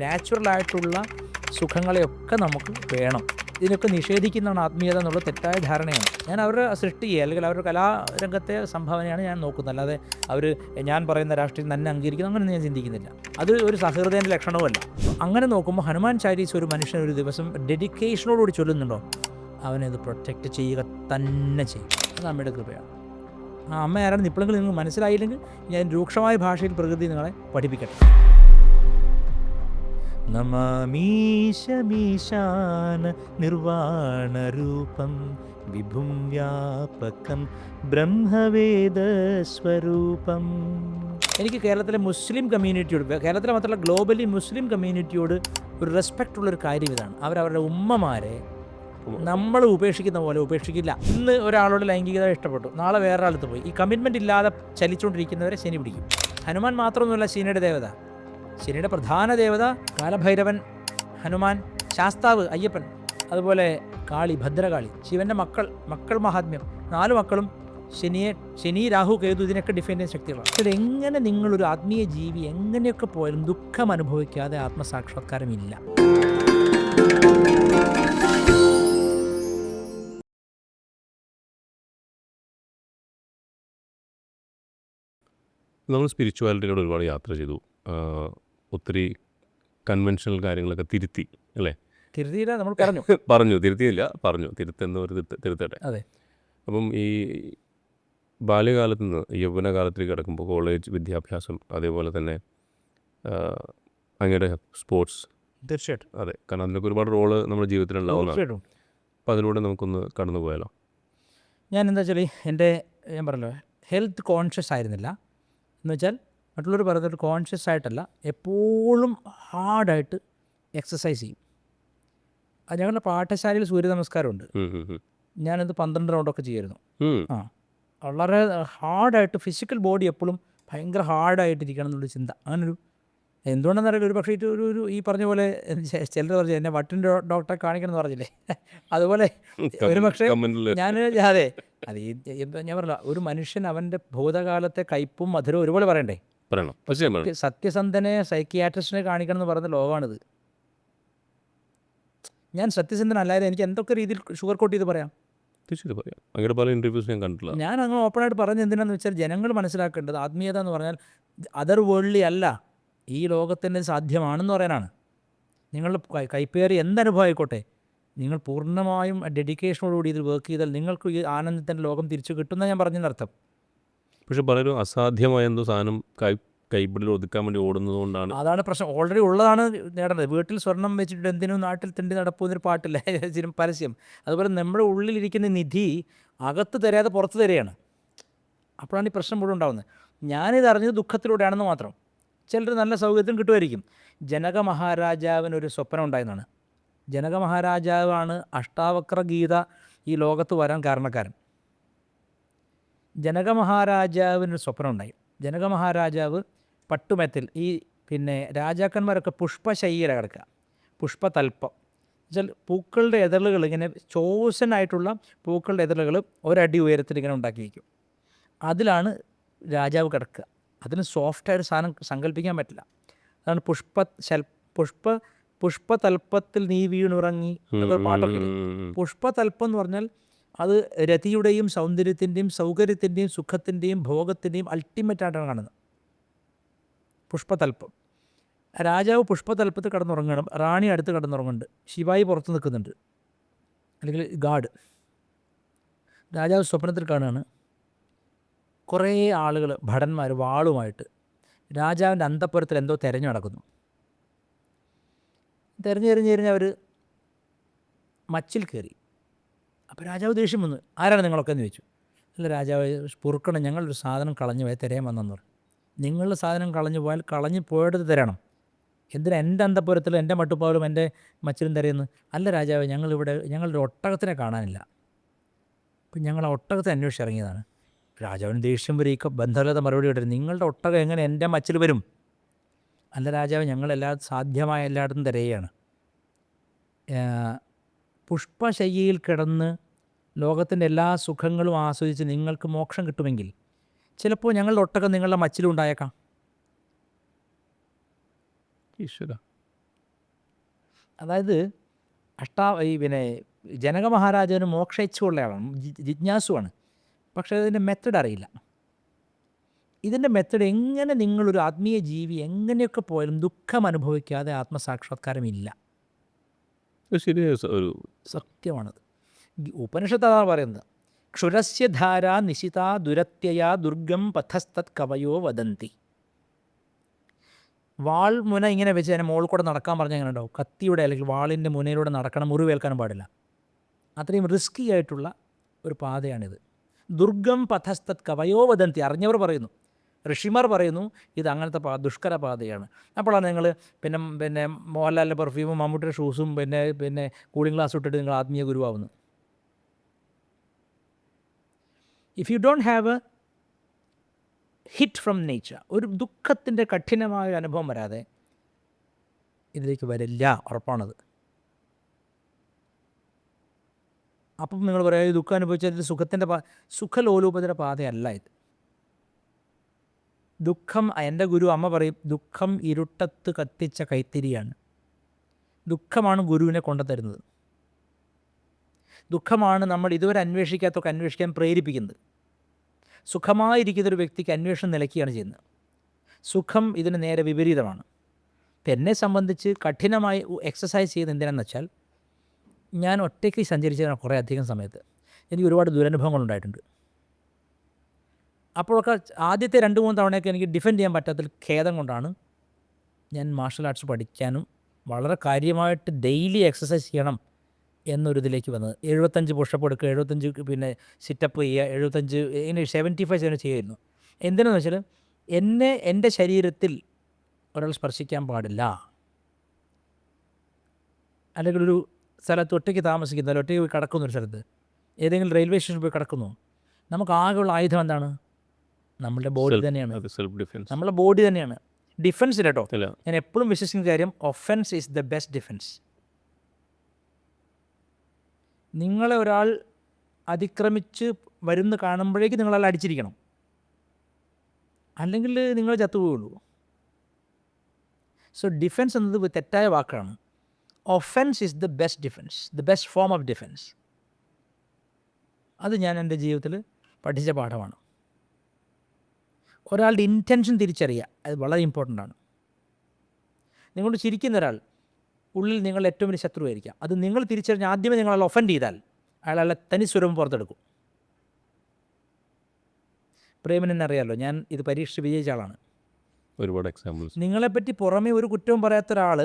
നാച്ചുറലായിട്ടുള്ള സുഖങ്ങളെയൊക്കെ നമുക്ക് വേണം. ഇതിനൊക്കെ നിഷേധിക്കുന്നതാണ് ആത്മീയത എന്നുള്ള തെറ്റായ ധാരണയാണ്. ഞാൻ അവരുടെ സൃഷ്ടിയെ അല്ലെങ്കിൽ അവരുടെ കലാരംഗത്തെ സംഭാവനയാണ് ഞാൻ നോക്കുന്നത്. അല്ലാതെ അവർ ഞാൻ പറയുന്ന രാഷ്ട്രീയം തന്നെ അംഗീകരിക്കുന്നു അങ്ങനെയൊന്നും ഞാൻ ചിന്തിക്കുന്നില്ല. അത് ഒരു സഹൃദയൻ്റെ ലക്ഷണവുമല്ല. അങ്ങനെ നോക്കുമ്പോൾ ഹനുമാൻ ചാലീസ് ഒരു മനുഷ്യൻ ഒരു ദിവസം ഡെഡിക്കേഷനോടുകൂടി ചൊല്ലുന്നുണ്ടോ, അവനത് പ്രൊട്ടക്റ്റ് ചെയ്യുക തന്നെ ചെയ്യും. അത് അമ്മയുടെ കൃപയാണ്. ആ അമ്മ ആരാണെന്ന് ഇപ്പോഴെങ്കിലും നിങ്ങൾക്ക് മനസ്സിലായില്ലെങ്കിൽ ഞാൻ രൂക്ഷമായ ഭാഷയിൽ പ്രകൃതി നിങ്ങളെ പഠിപ്പിക്കട്ടെ. നമാമീശമീശാന നിർവാണരൂപം വിഭും വ്യാപകം ബ്രഹ്മവേദസ്വരൂപം. എനിക്ക് കേരളത്തിലെ മുസ്ലിം കമ്മ്യൂണിറ്റിയോട്, കേരളത്തിലെ മാത്രമല്ല ഗ്ലോബലി മുസ്ലിം കമ്മ്യൂണിറ്റിയോട് ഒരു റെസ്പെക്റ്റ് ഉള്ളൊരു കാര്യം ഇതാണ്. അവരവരുടെ ഉമ്മമാരെ നമ്മൾ ഉപേക്ഷിക്കുന്ന പോലെ ഉപേക്ഷിക്കില്ല. ഇന്ന് ഒരാളോട് ലൈംഗികത ഇഷ്ടപ്പെട്ടു, നാളെ വേറൊരാളത്ത് പോയി ഈ കമ്മിറ്റ്മെൻ്റ് ഇല്ലാതെ ചലിച്ചുകൊണ്ടിരിക്കുന്നവരെ ശനി പിടിക്കും. ഹനുമാൻ മാത്രമൊന്നുമല്ല ശനിയുടെ ദേവത. ശനിയുടെ പ്രധാന ദേവത കാലഭൈരവൻ, ഹനുമാൻ, ശാസ്താവ് അയ്യപ്പൻ, അതുപോലെ കാളി ഭദ്രകാളി, ശിവൻ്റെ മക്കൾ മഹാത്മ്യം. 4 മക്കളും ശനി രാഹു കേതു ഇതിനൊക്കെ ഡിഫൈൻ ചെയ്യുന്ന ശക്തികളാണ്. എങ്ങനെ നിങ്ങളൊരു ആത്മീയ ജീവി എങ്ങനെയൊക്കെ പോയാലും ദുഃഖം അനുഭവിക്കാതെ ആത്മസാക്ഷാത്കാരമില്ല. നമ്മൾ സ്പിരിച്വാലിറ്റിയിലൂടെ ഒരുപാട് യാത്ര ചെയ്തു. ഒത്തിരി കൺവെൻഷണൽ കാര്യങ്ങളൊക്കെ തിരുത്തി, അല്ലേ? തിരുത്തിയില്ല, നമ്മൾ പറഞ്ഞു തിരുത്തിയില്ല, പറഞ്ഞു തിരുത്തുന്നവർ തിരുത്തട്ടെ. അതെ. അപ്പം ഈ ബാല്യകാലത്ത് നിന്ന് യൗവനകാലത്തിലേക്ക് കിടക്കുമ്പോൾ കോളേജ് വിദ്യാഭ്യാസം, അതേപോലെ തന്നെ അങ്ങയുടെ സ്പോർട്സ്, തീർച്ചയായിട്ടും അതെ, കാരണം അതിനൊക്കെ ഒരുപാട് റോള് നമ്മുടെ ജീവിതത്തിൽ ഉണ്ടാവുന്നതാണ്. തീർച്ചയായിട്ടും. അപ്പോൾ അതിലൂടെ നമുക്കൊന്ന് കടന്നു പോയാലോ? ഞാൻ എന്താ വെച്ചാൽ ഞാൻ പറഞ്ഞല്ലോ, ഹെൽത്ത് കോൺഷ്യസ് ആയിരുന്നില്ല. എന്ന് വെച്ചാൽ മറ്റുള്ളവർ പറയുന്നത് കോൺഷ്യസ് ആയിട്ടല്ല, എപ്പോഴും ഹാർഡായിട്ട് എക്സസൈസ് ചെയ്യും. അത് ഞങ്ങളുടെ പാഠശാലയിൽ സൂര്യ നമസ്കാരമുണ്ട്. ഞാനത് 12 റൗണ്ടൊക്കെ ചെയ്യുമായിരുന്നു. വളരെ ഹാർഡായിട്ട് ഫിസിക്കൽ ബോഡി എപ്പോഴും ഭയങ്കര ഹാർഡായിട്ടിരിക്കണം എന്നുള്ളൊരു ചിന്ത. അങ്ങനൊരു എന്തുകൊണ്ടെന്നറിയില്ല, ഒരു പക്ഷേ ഒരു ഈ പറഞ്ഞ പോലെ ചിലർ പറഞ്ഞു എന്നെ വട്ടിൻ്റെ ഡോക്ടറെ കാണിക്കണം എന്ന് പറഞ്ഞില്ലേ, അതുപോലെ ഒരു പക്ഷേ അതെ ഞാൻ പറഞ്ഞില്ല, ഒരു മനുഷ്യൻ അവൻ്റെ ഭൂതകാലത്തെ കയ്പും മധുരവും ഒരുപോലെ പറയണ്ടേ. സത്യസന്ധനെ സൈക്കിയാട്രിസ്റ്റിനെ കാണിക്കണം എന്ന് പറയുന്ന ലോകമാണിത്. ഞാൻ സത്യസന്ധനല്ലാതെ എനിക്ക് എന്തൊക്കെ രീതിയിൽ ഷുഗർ കോട്ട് ചെയ്ത് പറയാം. അങ്ങനെ പല ഇൻ്റർവ്യൂസ് ഞാൻ കണ്ടിട്ടില്ല. ഞാൻ അങ്ങനെ ഓപ്പണായിട്ട് പറഞ്ഞത് എന്തിനാണെന്ന് വെച്ചാൽ ജനങ്ങൾ മനസ്സിലാക്കേണ്ടത് ആത്മീയത എന്ന് പറഞ്ഞാൽ അതർ വേൾഡ്ലി അല്ല, ഈ ലോകത്തിൻ്റെ സാധ്യമാണെന്ന് പറയാനാണ്. നിങ്ങൾ കൈപ്പേറി എന്തനുഭവം ആയിക്കോട്ടെ, നിങ്ങൾ പൂർണ്ണമായും ഡെഡിക്കേഷനോടുകൂടി ഇതിൽ വർക്ക് ചെയ്താൽ നിങ്ങൾക്ക് ഈ ആനന്ദത്തിൻ്റെ ലോകം തിരിച്ചു കിട്ടുന്ന ഞാൻ പറഞ്ഞതിനർത്ഥം. പക്ഷെ പലരും അസാധ്യമായ എന്തോ സാധനം കൈപ്പിടിൽ ഒതുക്കാൻ വേണ്ടി ഓടുന്നതുകൊണ്ടാണ്. അതാണ് പ്രശ്നം. ഓൾറെഡി ഉള്ളതാണ് നേടേണ്ടത്. വീട്ടിൽ സ്വർണം വെച്ചിട്ട് എന്തിനും നാട്ടിൽ തിണ്ടി നടപ്പുന്നൊരു പാട്ടില്ലേ, പരസ്യം. അതുപോലെ നമ്മുടെ ഉള്ളിലിരിക്കുന്ന നിധി അകത്ത് തരാതെ പുറത്ത് തരികയാണ്. അപ്പോഴാണ് ഈ പ്രശ്നം മുഴുവൻ ഉണ്ടാകുന്നത്. ഞാനിത് അറിഞ്ഞത് ദുഃഖത്തിലൂടെയാണെന്ന് മാത്രം. ചിലർ നല്ല സൗകര്യത്തിന് കിട്ടുമായിരിക്കും. ജനക മഹാരാജാവിനൊരു സ്വപ്നം ഉണ്ടായെന്നാണ്. ജനക മഹാരാജാവാണ് അഷ്ടാവക്ര ഗീത ഈ ലോകത്ത് വരാൻ കാരണക്കാരൻ. ജനക മഹാരാജാവിനൊരു സ്വപ്നം ഉണ്ടായി. ജനക മഹാരാജാവ് പട്ടുമെത്തിൽ, ഈ രാജാക്കന്മാരൊക്കെ പുഷ്പശയ്യയില കിടക്കുക, പുഷ്പതൽപ്പം വെച്ചാൽ പൂക്കളുടെ എതളുകൾ, ഇങ്ങനെ ചോസനായിട്ടുള്ള പൂക്കളുടെ എതളുകൾ ഒരടി ഉയരത്തിൽ ഇങ്ങനെ ഉണ്ടാക്കി വയ്ക്കും. അതിലാണ് രാജാവ് കിടക്കുക. അതിന് സോഫ്റ്റായിട്ട് സാധനം സങ്കല്പിക്കാൻ പറ്റില്ല. അതാണ് പുഷ്പതൽപ്പത്തിൽ നീ വീണുറങ്ങി പാട്ടൊക്കെ. പുഷ്പതൽപ്പം എന്ന് പറഞ്ഞാൽ അത് രതിയുടെയും സൗന്ദര്യത്തിൻ്റെയും സൗകര്യത്തിൻ്റെയും സുഖത്തിൻ്റെയും ഭോഗത്തിൻ്റെയും അൾട്ടിമേറ്റായിട്ടാണ് കാണുന്നത്. പുഷ്പതൽപ്പം. രാജാവ് പുഷ്പതൽപ്പത്തിൽ കിടന്നുറങ്ങണം, റാണി അടുത്ത് കിടന്നുറങ്ങുന്നുണ്ട്, ശിവായി പുറത്ത് നിൽക്കുന്നുണ്ട്, അല്ലെങ്കിൽ ഗാർഡ്. രാജാവ് സ്വപ്നത്തിൽ കാണുകയാണ് കുറേ ആളുകൾ, ഭടന്മാർ വാളുമായിട്ട് രാജാവിൻ്റെ അന്തഃപുരത്തിൽ എന്തോ തിരഞ്ഞു നടക്കുന്നു. തിരഞ്ഞെറിഞ്ഞ് അവർ മച്ചിൽ കയറി. അപ്പോൾ രാജാവ് ദേഷ്യം വന്നു. ആരാണ് നിങ്ങളൊക്കെ എന്ന് ചോദിച്ചു. അല്ല രാജാവ്, പൊറുക്കണം, ഞങ്ങളൊരു സാധനം കളഞ്ഞു പോയാൽ തിരയാൻ വന്നെന്ന് പറഞ്ഞു. നിങ്ങളുടെ സാധനം കളഞ്ഞു പോയാൽ കളഞ്ഞു പോയത് തരണം. എന്തിനാ എൻ്റെ അന്തഃപുരത്തിൽ എൻ്റെ മട്ടുപ്പാവലും എൻ്റെ മച്ചിലും തിരയുന്നു? അല്ല രാജാവ്, ഞങ്ങളൊരു ഒട്ടകത്തിനെ കാണാനില്ല, അപ്പം ഞങ്ങൾ ആ ഒട്ടകത്തെ അന്വേഷിച്ചിറങ്ങിയതാണ്. രാജാവിന് ദേഷ്യം വരെ ഈ ബന്ധമില്ലാത്ത മറുപടി കേട്ടത്, നിങ്ങളുടെ ഒട്ടകം എങ്ങനെ എൻ്റെ മച്ചിൽ വരും? അല്ല രാജാവ്, സാധ്യമായ എല്ലായിടത്തും തിരയുകയാണ്. പുഷ്പശയ്യയിൽ കിടന്ന് ലോകത്തിൻ്റെ എല്ലാ സുഖങ്ങളും ആസ്വദിച്ച് നിങ്ങൾക്ക് മോക്ഷം കിട്ടുമെങ്കിൽ ചിലപ്പോൾ ഞങ്ങളുടെ ഒട്ടകം നിങ്ങളുടെ മച്ചിലുണ്ടായേക്കാം. ഈശ്വര, അതായത് പിന്നെ ജനക മഹാരാജാവിന് മോക്ഷയിച്ചുള്ള ആളാണ്, ജിജ്ഞാസുവാണ്. പക്ഷേ അതിൻ്റെ മെത്തഡ് അറിയില്ല. ഇതിൻ്റെ മെത്തഡ് എങ്ങനെ നിങ്ങളൊരു ആത്മീയ ജീവി എങ്ങനെയൊക്കെ പോയാലും ദുഃഖം അനുഭവിക്കാതെ ആത്മസാക്ഷാത്കാരമില്ല. ശരിയായ ഒരു സത്യമാണത്. ഉപനിഷത്ത് അതാണ് പറയുന്നത്. ക്ഷുരസ്യ ധാര നിശിതാ ദുരത്യയാ ദുർഗം പഥസ്തത് കവയോ വദന്തി. വാൾ മുന ഇങ്ങനെ വെച്ച് അതിനെ മുകളിൽ കൂടെ നടക്കാൻ പറഞ്ഞാൽ എങ്ങനെ ഉണ്ടാവും? കത്തിയുടെ അല്ലെങ്കിൽ വാളിൻ്റെ മുനയിലൂടെ നടക്കണം, മുറിവേൽക്കാനും പാടില്ല. അത്രയും റിസ്കി ആയിട്ടുള്ള ഒരു പാതയാണിത്. ദുർഗം പഥസ്തത് കവയോ വദന്തി. അറിഞ്ഞവർ പറയുന്നു, ഋഷിമാർ പറയുന്നു ഇത് അങ്ങനത്തെ ദുഷ്കര പാതയാണ്. അപ്പോഴാണ് നിങ്ങൾ പിന്നെ മോഹൻലാലിൻ്റെ പെർഫ്യൂമും മമ്മൂട്ടിയുടെ ഷൂസും പിന്നെ കൂളിംഗ് ഗ്ലാസ് ഇട്ടിട്ട് നിങ്ങൾ ആത്മീയ ഗുരുവാകുന്നു. If you don't have a hit from nature, ഒരു ദുഃഖത്തിൻ്റെ കഠിനമായ അനുഭവം വരാതെ ഇതിലേക്ക് വരില്ല, ഉറപ്പാണത്. അപ്പം നിങ്ങൾ പറയാം ഈ ദുഃഖം അനുഭവിച്ചതിൽ സുഖത്തിൻ്റെ സുഖലോലൂപതയുടെ പാതയല്ല ഇത്. ദുഃഖം, എൻ്റെ ഗുരു അമ്മ പറയും, ദുഃഖം ഇരുട്ടത്ത് കത്തിച്ച കൈത്തിരിയാണ്. ദുഃഖമാണ് ഗുരുവിനെ കൊണ്ടുതരുന്നത്. ദുഃഖമാണ് നമ്മൾ ഇതുവരെ അന്വേഷിക്കാത്തൊക്കെ അന്വേഷിക്കാൻ പ്രേരിപ്പിക്കുന്നത്. സുഖമായിരിക്കുന്നൊരു വ്യക്തിക്ക് അന്വേഷണം നിലയ്ക്കുകയാണ് ചെയ്യുന്നത്. സുഖം ഇതിന് നേരെ വിപരീതമാണ്. ഇപ്പം എന്നെ സംബന്ധിച്ച് കഠിനമായി എക്സസൈസ് ചെയ്യുന്നത് എന്തിനാണെന്ന് വെച്ചാൽ, ഞാൻ ഒറ്റയ്ക്ക് സഞ്ചരിച്ചതിന് കുറേ അധികം സമയത്ത് എനിക്ക് ഒരുപാട് ദുരനുഭവങ്ങളുണ്ടായിട്ടുണ്ട്. അപ്പോഴൊക്കെ ആദ്യത്തെ 2-3 തവണയൊക്കെ എനിക്ക് ഡിഫെൻഡ് ചെയ്യാൻ പറ്റാത്ത ഖേദം കൊണ്ടാണ് ഞാൻ മാർഷൽ ആർട്സ് പഠിക്കാനും വളരെ കാര്യമായിട്ട് ഡെയിലി എക്സസൈസ് ചെയ്യണം എന്നൊരിതിലേക്ക് വന്നത്. 75 പുഷപ്പ് എടുക്കുക, 75 പിന്നെ സിറ്റപ്പ് ചെയ്യുക, 75 ഇങ്ങനെ 75 ചെയ്യുമായിരുന്നു. എന്തിനാണെന്ന് വെച്ചാൽ എൻ്റെ ശരീരത്തിൽ ഒരാൾ സ്പർശിക്കാൻ പാടില്ല. അല്ലെങ്കിൽ ഒരു സ്ഥലത്ത് ഒറ്റയ്ക്ക് താമസിക്കുന്ന, അല്ലെങ്കിൽ ഒറ്റയ്ക്ക് പോയി കിടക്കുന്ന ഒരു സ്ഥലത്ത്, ഏതെങ്കിലും റെയിൽവേ സ്റ്റേഷനിൽ പോയി കിടക്കുന്നു, നമുക്ക് ആകെയുള്ള ആയുധം എന്താണ്? നമ്മളുടെ ബോഡി തന്നെയാണ്. നമ്മളെ ബോഡി തന്നെയാണ്. ഡിഫെൻസ് ഇല്ല കേട്ടോ. ഞാൻ എപ്പോഴും വിശ്വസിക്കുന്ന കാര്യം, offence is the best defence. നിങ്ങളെ ഒരാൾ അതിക്രമിച്ച് വരുന്ന കാണുമ്പോഴേക്ക് നിങ്ങളെല്ലാം അടിച്ചിരിക്കണം, അല്ലെങ്കിൽ നിങ്ങൾ ചത്തുപോയുള്ളൂ. സോ ഡിഫെൻസ് എന്നത് തെറ്റായ വാക്കാണ്. Offence is the best defence, the best form of defence. അത് ഞാൻ എൻ്റെ ജീവിതത്തിൽ പഠിച്ച പാഠമാണ്. ഒരാളുടെ ഇൻറ്റൻഷൻ തിരിച്ചറിയുക, അത് വളരെ ഇമ്പോർട്ടൻ്റ് ആണ്. നിങ്ങളോട് ചിരിക്കുന്ന ഒരാൾ ഉള്ളിൽ നിങ്ങൾ ഏറ്റവും വലിയ ശത്രുവായിരിക്കാം. അത് നിങ്ങൾ തിരിച്ചറിഞ്ഞ് ആദ്യമേ നിങ്ങളെ ഒഫൻഡ് ചെയ്താൽ അയാളെ തനി സ്വരൂപം പുറത്തെടുക്കും. പ്രേമനെന്നെ അറിയാമല്ലോ, ഞാൻ ഇത് പരീക്ഷിച്ച് വിജയിച്ച ആളാണ്. ഒരുപാട് എക്സാമ്പിൾസ്. നിങ്ങളെപ്പറ്റി പുറമേ ഒരു കുറ്റവും പറയാത്ത ഒരാൾ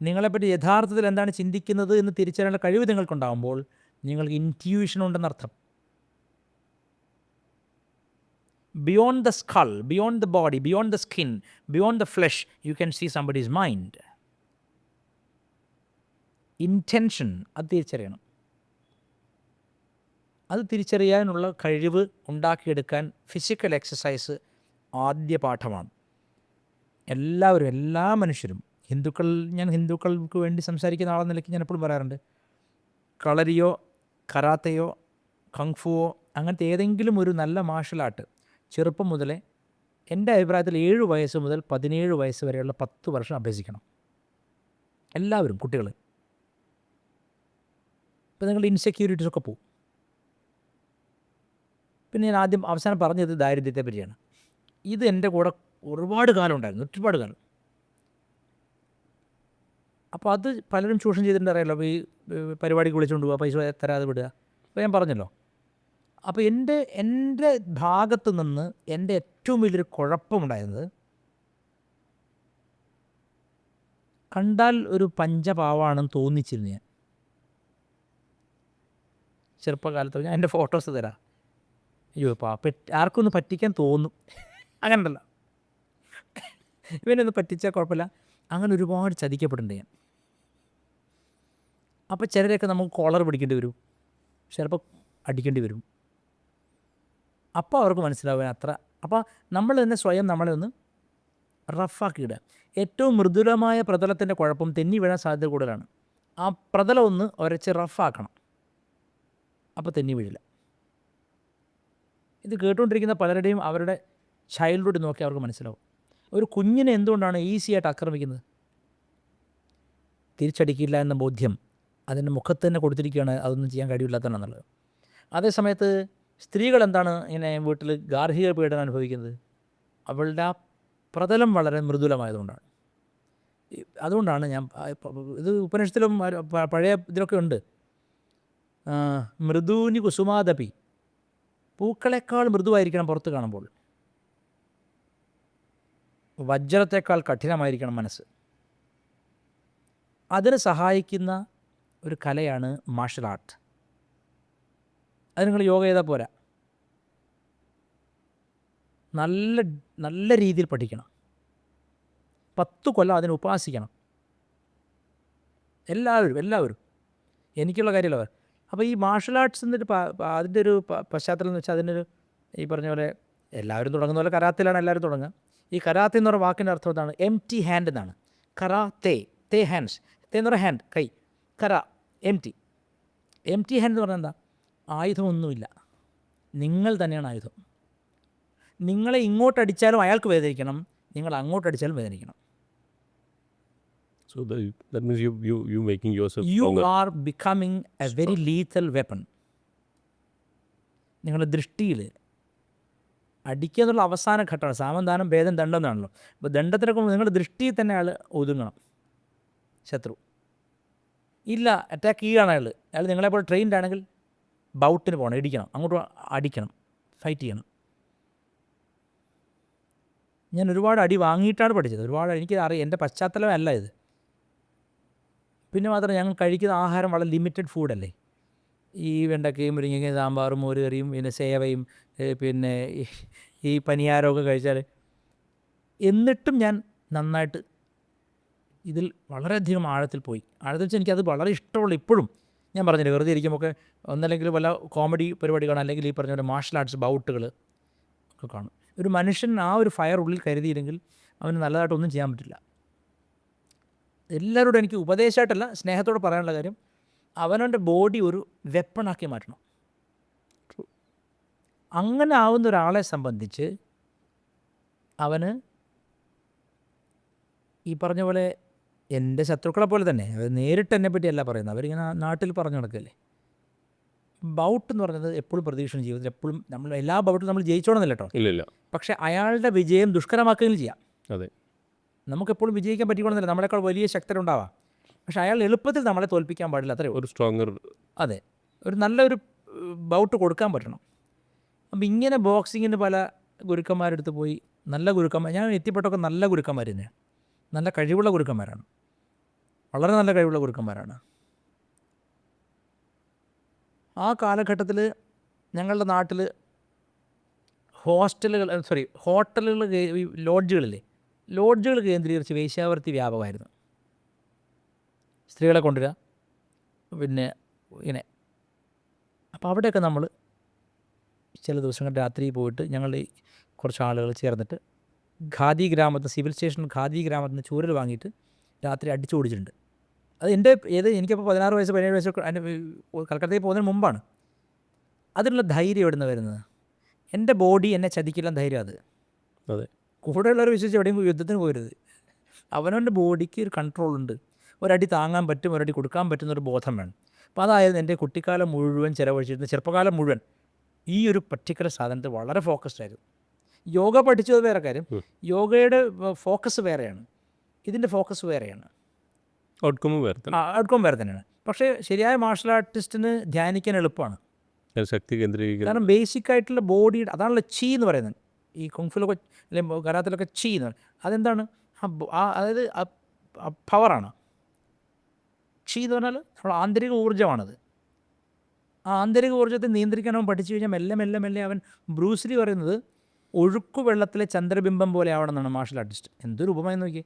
നിങ്ങളെപ്പറ്റി യഥാർത്ഥത്തിൽ എന്താണ് ചിന്തിക്കുന്നത് എന്ന് തിരിച്ചറിയാനുള്ള കഴിവ് നിങ്ങൾക്കുണ്ടാകുമ്പോൾ നിങ്ങൾക്ക് ഇൻറ്റ്യൂഷൻ ഉണ്ടെന്നർത്ഥം. Beyond the skull, beyond the body, beyond the skin, beyond the flesh, you can see somebody's mind. Intention അത് തിരിച്ചറിയണം. അത് തിരിച്ചറിയാനുള്ള കഴിവ് ഉണ്ടാക്കിയെടുക്കാൻ ഫിസിക്കൽ എക്സസൈസ് ആദ്യ പാഠമാണ്. എല്ലാവരും, എല്ലാ മനുഷ്യരും, ഞാൻ ഹിന്ദുക്കൾക്ക് വേണ്ടി സംസാരിക്കുന്ന ആളെന്ന നിലയ്ക്ക് ഞാൻ എപ്പോഴും പറയാറുണ്ട്, കളരിയോ കരാത്തയോ കങ്ഫുവോ അങ്ങനത്തെ ഏതെങ്കിലും ഒരു നല്ല മാർഷൽ ആർട്ട് ചെറുപ്പം മുതലേ, എൻ്റെ അഭിപ്രായത്തിൽ 7 വയസ്സ് മുതൽ 17 വയസ്സ് വരെയുള്ള 10 വർഷം അഭ്യസിക്കണം എല്ലാവരും, കുട്ടികൾ. ഇപ്പോൾ നിങ്ങളുടെ ഇൻസെക്യൂരിറ്റീസൊക്കെ പോവും. പിന്നെ ഞാൻ അവസാനം പറഞ്ഞത് ദാരിദ്ര്യത്തെ പറ്റിയാണ്. ഇത് എൻ്റെ കൂടെ ഒരുപാട് കാലം ഉണ്ടായിരുന്നു, ഒരുപാട് കാലം. അപ്പോൾ അത് പലരും ചൂഷണം ചെയ്തിട്ടുണ്ട്, അറിയാമല്ലോ. അപ്പോൾ ഈ പരിപാടിക്ക് വിളിച്ചുകൊണ്ട് പോവുക, പൈസ തരാതെ വിടുക. അപ്പോൾ ഞാൻ പറഞ്ഞല്ലോ, അപ്പോൾ എൻ്റെ ഭാഗത്ത് നിന്ന് എൻ്റെ ഏറ്റവും വലിയൊരു കുഴപ്പമുണ്ടായിരുന്നത്, കണ്ടാൽ ഒരു പഞ്ചപാവാണെന്ന് തോന്നിച്ചിരുന്നു ഞാൻ ചെറുപ്പകാലത്ത്. ഞാൻ എൻ്റെ ഫോട്ടോസ് തരാം. അയ്യോ ആർക്കൊന്ന് പറ്റിക്കാൻ തോന്നും, അങ്ങനെയല്ല, ഇവനൊന്ന് പറ്റിച്ചാൽ കുഴപ്പമില്ല. അങ്ങനെ ഒരുപാട് ചതിക്കപ്പെട്ടിട്ടുണ്ട് ഞാൻ. അപ്പോൾ ചിലരെയൊക്കെ നമുക്ക് കോളർ പിടിക്കേണ്ടി വരും, ചിലപ്പോൾ അടിക്കേണ്ടി വരും. അപ്പോൾ അവർക്ക് മനസ്സിലാവുക അത്ര. അപ്പോൾ നമ്മൾ തന്നെ സ്വയം നമ്മളെ ഒന്ന് റഫാക്കിയിടുക. ഏറ്റവും മൃദുലമായ പ്രതലത്തിൻ്റെ കുഴപ്പം തെന്നി വീഴാൻ സാധ്യത കൂടുതലാണ്. ആ പ്രതലം ഒന്ന് ഉരച്ച് റഫാക്കണം, അപ്പോൾ തെന്നി വീഴില്ല. ഇത് കേട്ടുകൊണ്ടിരിക്കുന്ന പലരുടെയും അവരുടെ ചൈൽഡ്ഹുഡ് നോക്കി അവർക്ക് മനസ്സിലാവും. ഒരു കുഞ്ഞിനെ എന്തുകൊണ്ടാണ് ഈസി ആയിട്ട് ആക്രമിക്കുന്നത്? തിരിച്ചടിക്കില്ല എന്ന ബോധ്യം അതിൻ്റെ മുഖത്ത് തന്നെ കൊടുത്തിരിക്കുകയാണ്, അതൊന്നും ചെയ്യാൻ കഴിയില്ലാത്തതാണെന്നുള്ളത്. അതേസമയത്ത് സ്ത്രീകൾ എന്താണ് ഇങ്ങനെ വീട്ടിൽ ഗാർഹിക പീഡനം അനുഭവിക്കുന്നത്? അവളുടെ ആ പ്രതലം വളരെ മൃദുലമായതുകൊണ്ടാണ്. അതുകൊണ്ടാണ് ഞാൻ ഇത് ഉപനിഷത്തിലും പഴയ ഇതിലൊക്കെ ഉണ്ട്. മൃദൂനി കുസുമാദപി, പൂക്കളെക്കാൾ മൃദുവായിരിക്കണം പുറത്ത് കാണുമ്പോൾ, വജ്രത്തെക്കാൾ കഠിനമായിരിക്കണം മനസ്സ്. അതിന് സഹായിക്കുന്ന ഒരു കലയാണ് മാർഷൽ ആർട്ട്. അത് നിങ്ങൾ യോഗ ചെയ്താൽ പോരാ, നല്ല നല്ല രീതിയിൽ പഠിക്കണം. 10 കൊല്ലം അതിനെ ഉപാസിക്കണം. എല്ലാവരും എനിക്കുള്ള കാര്യമല്ല. അപ്പോൾ ഈ മാർഷൽ ആർട്സ് എന്നിട്ട് അതിൻ്റെ ഒരു പശ്ചാത്തലം എന്ന് വെച്ചാൽ അതിനൊരു ഈ പറഞ്ഞ പോലെ എല്ലാവരും തുടങ്ങുന്ന പോലെ കരാത്തിലാണ് എല്ലാവരും തുടങ്ങുക. ഈ കരാത്തെ എന്ന് പറയുന്ന വാക്കിൻ്റെ അർത്ഥം എന്താണ്? എംറ്റി ഹാൻഡ് എന്നാണ്. കരാത്തേ, തേ ഹാൻഡ്സ്, തേ എന്ന് പറയുന്ന ഹാൻഡ്, കൈ, കര, എംറ്റി ഹാൻഡ് എന്ന് പറഞ്ഞാൽ എന്താ? ആയുധമൊന്നുമില്ല, നിങ്ങൾ തന്നെയാണ് ആയുധം. നിങ്ങളെ ഇങ്ങോട്ടടിച്ചാലും അയാൾക്ക് വേദനിക്കണം, നിങ്ങൾ അങ്ങോട്ടടിച്ചാലും വേദനിക്കണം. So that means you making yourself You stronger. are becoming a very lethal weapon. നിങ്ങളുടെ ദൃഷ്ടിയിൽ അടിക്കുക എന്നുള്ള അവസാന ഘട്ടമാണ്. സാമദാനം ഭേദം ദണ്ഡം എന്നാണല്ലോ. അപ്പോൾ ദണ്ഡത്തിനൊക്കെ നിങ്ങളുടെ ദൃഷ്ടിയിൽ തന്നെ അയാൾ ഒതുങ്ങണം, ശത്രു. ഇല്ല, അറ്റാക്ക് ചെയ്യുകയാണ് അയാൾ നിങ്ങളെപ്പോലെ ട്രെയിൻഡ് ആണെങ്കിൽ ബൗട്ടിന് പോകണം, ഇടിക്കണം, അങ്ങോട്ട് അടിക്കണം, ഫൈറ്റ് ചെയ്യണം. ഞാൻ ഒരുപാട് അടി വാങ്ങിയിട്ടാണ് പഠിച്ചത്. ഒരുപാട് എനിക്ക് അറിയാം, എൻ്റെ പശ്ചാത്തലമല്ല ഇത്. പിന്നെ മാത്രം ഞങ്ങൾ കഴിക്കുന്ന ആഹാരം വളരെ ലിമിറ്റഡ് ഫുഡല്ലേ. ഈ വെണ്ടക്കയും മുരിങ്ങയും സാമ്പാറും മോര് കറിയും പിന്നെ സേവയും പിന്നെ ഈ പനിയാരമൊക്കെ കഴിച്ചാൽ, എന്നിട്ടും ഞാൻ നന്നായിട്ട് ഇതിൽ വളരെയധികം ആഴത്തിൽ വെച്ചാൽ എനിക്കത് വളരെ ഇഷ്ടമുള്ള, ഇപ്പോഴും ഞാൻ പറഞ്ഞില്ല, വെറുതെ ഇരിക്കുമ്പോൾ ഒന്നല്ലെങ്കിൽ വല്ല കോമഡി പരിപാടി കാണാം, അല്ലെങ്കിൽ ഈ പറഞ്ഞ പോലെ മാർഷൽ ആർട്സ് ബൗട്ടുകൾ ഒക്കെ കാണും. ഒരു മനുഷ്യൻ ആ ഒരു ഫയർ ഉള്ളിൽ കരുതിയില്ലെങ്കിൽ അവന് നല്ലതായിട്ടൊന്നും ചെയ്യാൻ പറ്റില്ല. എല്ലാവരോടും എനിക്ക് ഉപദേശമായിട്ടല്ല, സ്നേഹത്തോടെ പറയാനുള്ള കാര്യം, അവനവൻ്റെ ബോഡി ഒരു വെപ്പണാക്കി മാറ്റണം. അങ്ങനെ ആവുന്ന ഒരാളെ സംബന്ധിച്ച് അവന് ഈ പറഞ്ഞ പോലെ എൻ്റെ ശത്രുക്കളെ പോലെ തന്നെ, അവർ നേരിട്ട് എന്നെ പറ്റിയല്ല പറയുന്നത്, അവരിങ്ങനെ നാട്ടിൽ പറഞ്ഞു നടക്കല്ലേ. ബൗട്ട് എന്ന് പറയുന്നത് എപ്പോഴും പ്രതീക്ഷണം ജീവിതത്തിൽ എപ്പോഴും നമ്മൾ എല്ലാ ബൗട്ടും നമ്മൾ ജയിച്ചോണമെന്നില്ല കേട്ടോ. ഇല്ല. പക്ഷേ അയാളുടെ വിജയം ദുഷ്കരമാക്കുകയും ചെയ്യാം. അതെ, നമുക്കെപ്പോഴും വിജയിക്കാൻ പറ്റിക്കണമെന്നില്ല, നമ്മളെക്കാൾ വലിയ ശക്തരുണ്ടാവാം. പക്ഷേ അയാൾ എളുപ്പത്തിൽ നമ്മളെ തോൽപ്പിക്കാൻ പാടില്ല, അത്രയും ഒരു സ്ട്രോങ്ങർ. അതെ, ഒരു നല്ലൊരു ബൗട്ട് കൊടുക്കാൻ പറ്റണം. അപ്പം ഇങ്ങനെ ബോക്സിങ്ങിന് പല ഗുരുക്കന്മാരെടുത്ത് പോയി, നല്ല ഗുരുക്കന്മാർ, ഞാൻ എത്തിപ്പെട്ടൊക്കെ നല്ല ഗുരുക്കന്മാർ തന്നെയാണ്, നല്ല കഴിവുള്ള ഗുരുക്കന്മാരാണ്, വളരെ നല്ല കഴിവുള്ള ഗുരുക്കന്മാരാണ്. ആ കാലഘട്ടത്തിൽ ഞങ്ങളുടെ നാട്ടിൽ ഹോട്ടലുകൾ, ലോഡ്ജുകൾ കേന്ദ്രീകരിച്ച് വേശ്യാവൃത്തി വ്യാപകമായിരുന്നു. സ്ത്രീകളെ കൊണ്ടുവരിക, പിന്നെ ഇങ്ങനെ. അപ്പോൾ അവിടെയൊക്കെ നമ്മൾ ചില ദിവസങ്ങൾ രാത്രി പോയിട്ട് ഞങ്ങൾ കുറച്ച് ആളുകൾ ചേർന്നിട്ട് ഖാദി ഗ്രാമത്തിൽ, സിവിൽ സ്റ്റേഷൻ ഖാദി ഗ്രാമത്തിൽ നിന്ന് ചൂരൽ വാങ്ങിയിട്ട് രാത്രി അടിച്ചു ഓടിച്ചിട്ടുണ്ട്. അത് എനിക്കപ്പോൾ 16 വയസ്സ് 17 വയസ്സ് കൽക്കട്ടയിൽ പോകുന്നതിന് മുമ്പാണ്. അതിനുള്ള ധൈര്യം എവിടെ നിന്ന് വരുന്നത്? എൻ്റെ ബോഡി എന്നെ ചതിക്കില്ല ധൈര്യം. അത് അതെ, കൂടെയുള്ളവർ വിശ്വസിച്ച് എവിടെയും യുദ്ധത്തിന് പോരുത്. അവനവൻ്റെ ബോഡിക്ക് ഒരു കൺട്രോളുണ്ട്, ഒരടി താങ്ങാൻ പറ്റും, ഒരടി കൊടുക്കാൻ പറ്റുന്നൊരു ബോധം വേണം. അപ്പോൾ അതായത് എൻ്റെ കുട്ടിക്കാലം മുഴുവൻ ചിലവഴിച്ചിരുന്ന, ചെറുപ്പകാലം മുഴുവൻ ഈ ഒരു പർട്ടിക്കുലർ സാധനത്തിൽ വളരെ ഫോക്കസ്ഡ് ആയിരുന്നു. യോഗ പഠിച്ചത് വേറെ കാര്യം, യോഗയുടെ ഫോക്കസ് വേറെയാണ്, ഇതിൻ്റെ ഫോക്കസ് വേറെയാണ്, ഔട്ട്കം വേറെ തന്നെയാണ്. പക്ഷേ ശരിയായ മാർഷൽ ആർട്ടിസ്റ്റിന് ധ്യാനിക്കാൻ എളുപ്പമാണ്, ശക്തി കേന്ദ്രീകരിക്കുക. കാരണം ബേസിക് ആയിട്ടുള്ള ബോഡിയുടെ, അതാണല്ലോ ചീ എന്ന് പറയുന്നത്. ഈ കുങ്ഫിലൊക്കെ അല്ലെങ്കിൽ കരാത്തിലൊക്കെ ചീ എന്ന് പറയും. അതെന്താണ്? അതായത് പവറാണ്. ചീ എന്ന് പറഞ്ഞാൽ നമ്മുടെ ആന്തരിക ഊർജ്ജമാണത്. ആ ആന്തരിക ഊർജ്ജത്തെ നിയന്ത്രിക്കാൻ അവൻ പഠിച്ചു കഴിഞ്ഞാൽ മെല്ലെ മെല്ലെ മെല്ലെ അവൻ, ബ്രൂസ്ലി പറയുന്നത് ഒഴുക്കു വെള്ളത്തിലെ ചന്ദ്രബിംബം പോലെ ആവണമെന്നാണ് മാർഷൽ ആർട്ടിസ്റ്റ്. എന്തൊരു ഉപമയെന്ന് നോക്കി.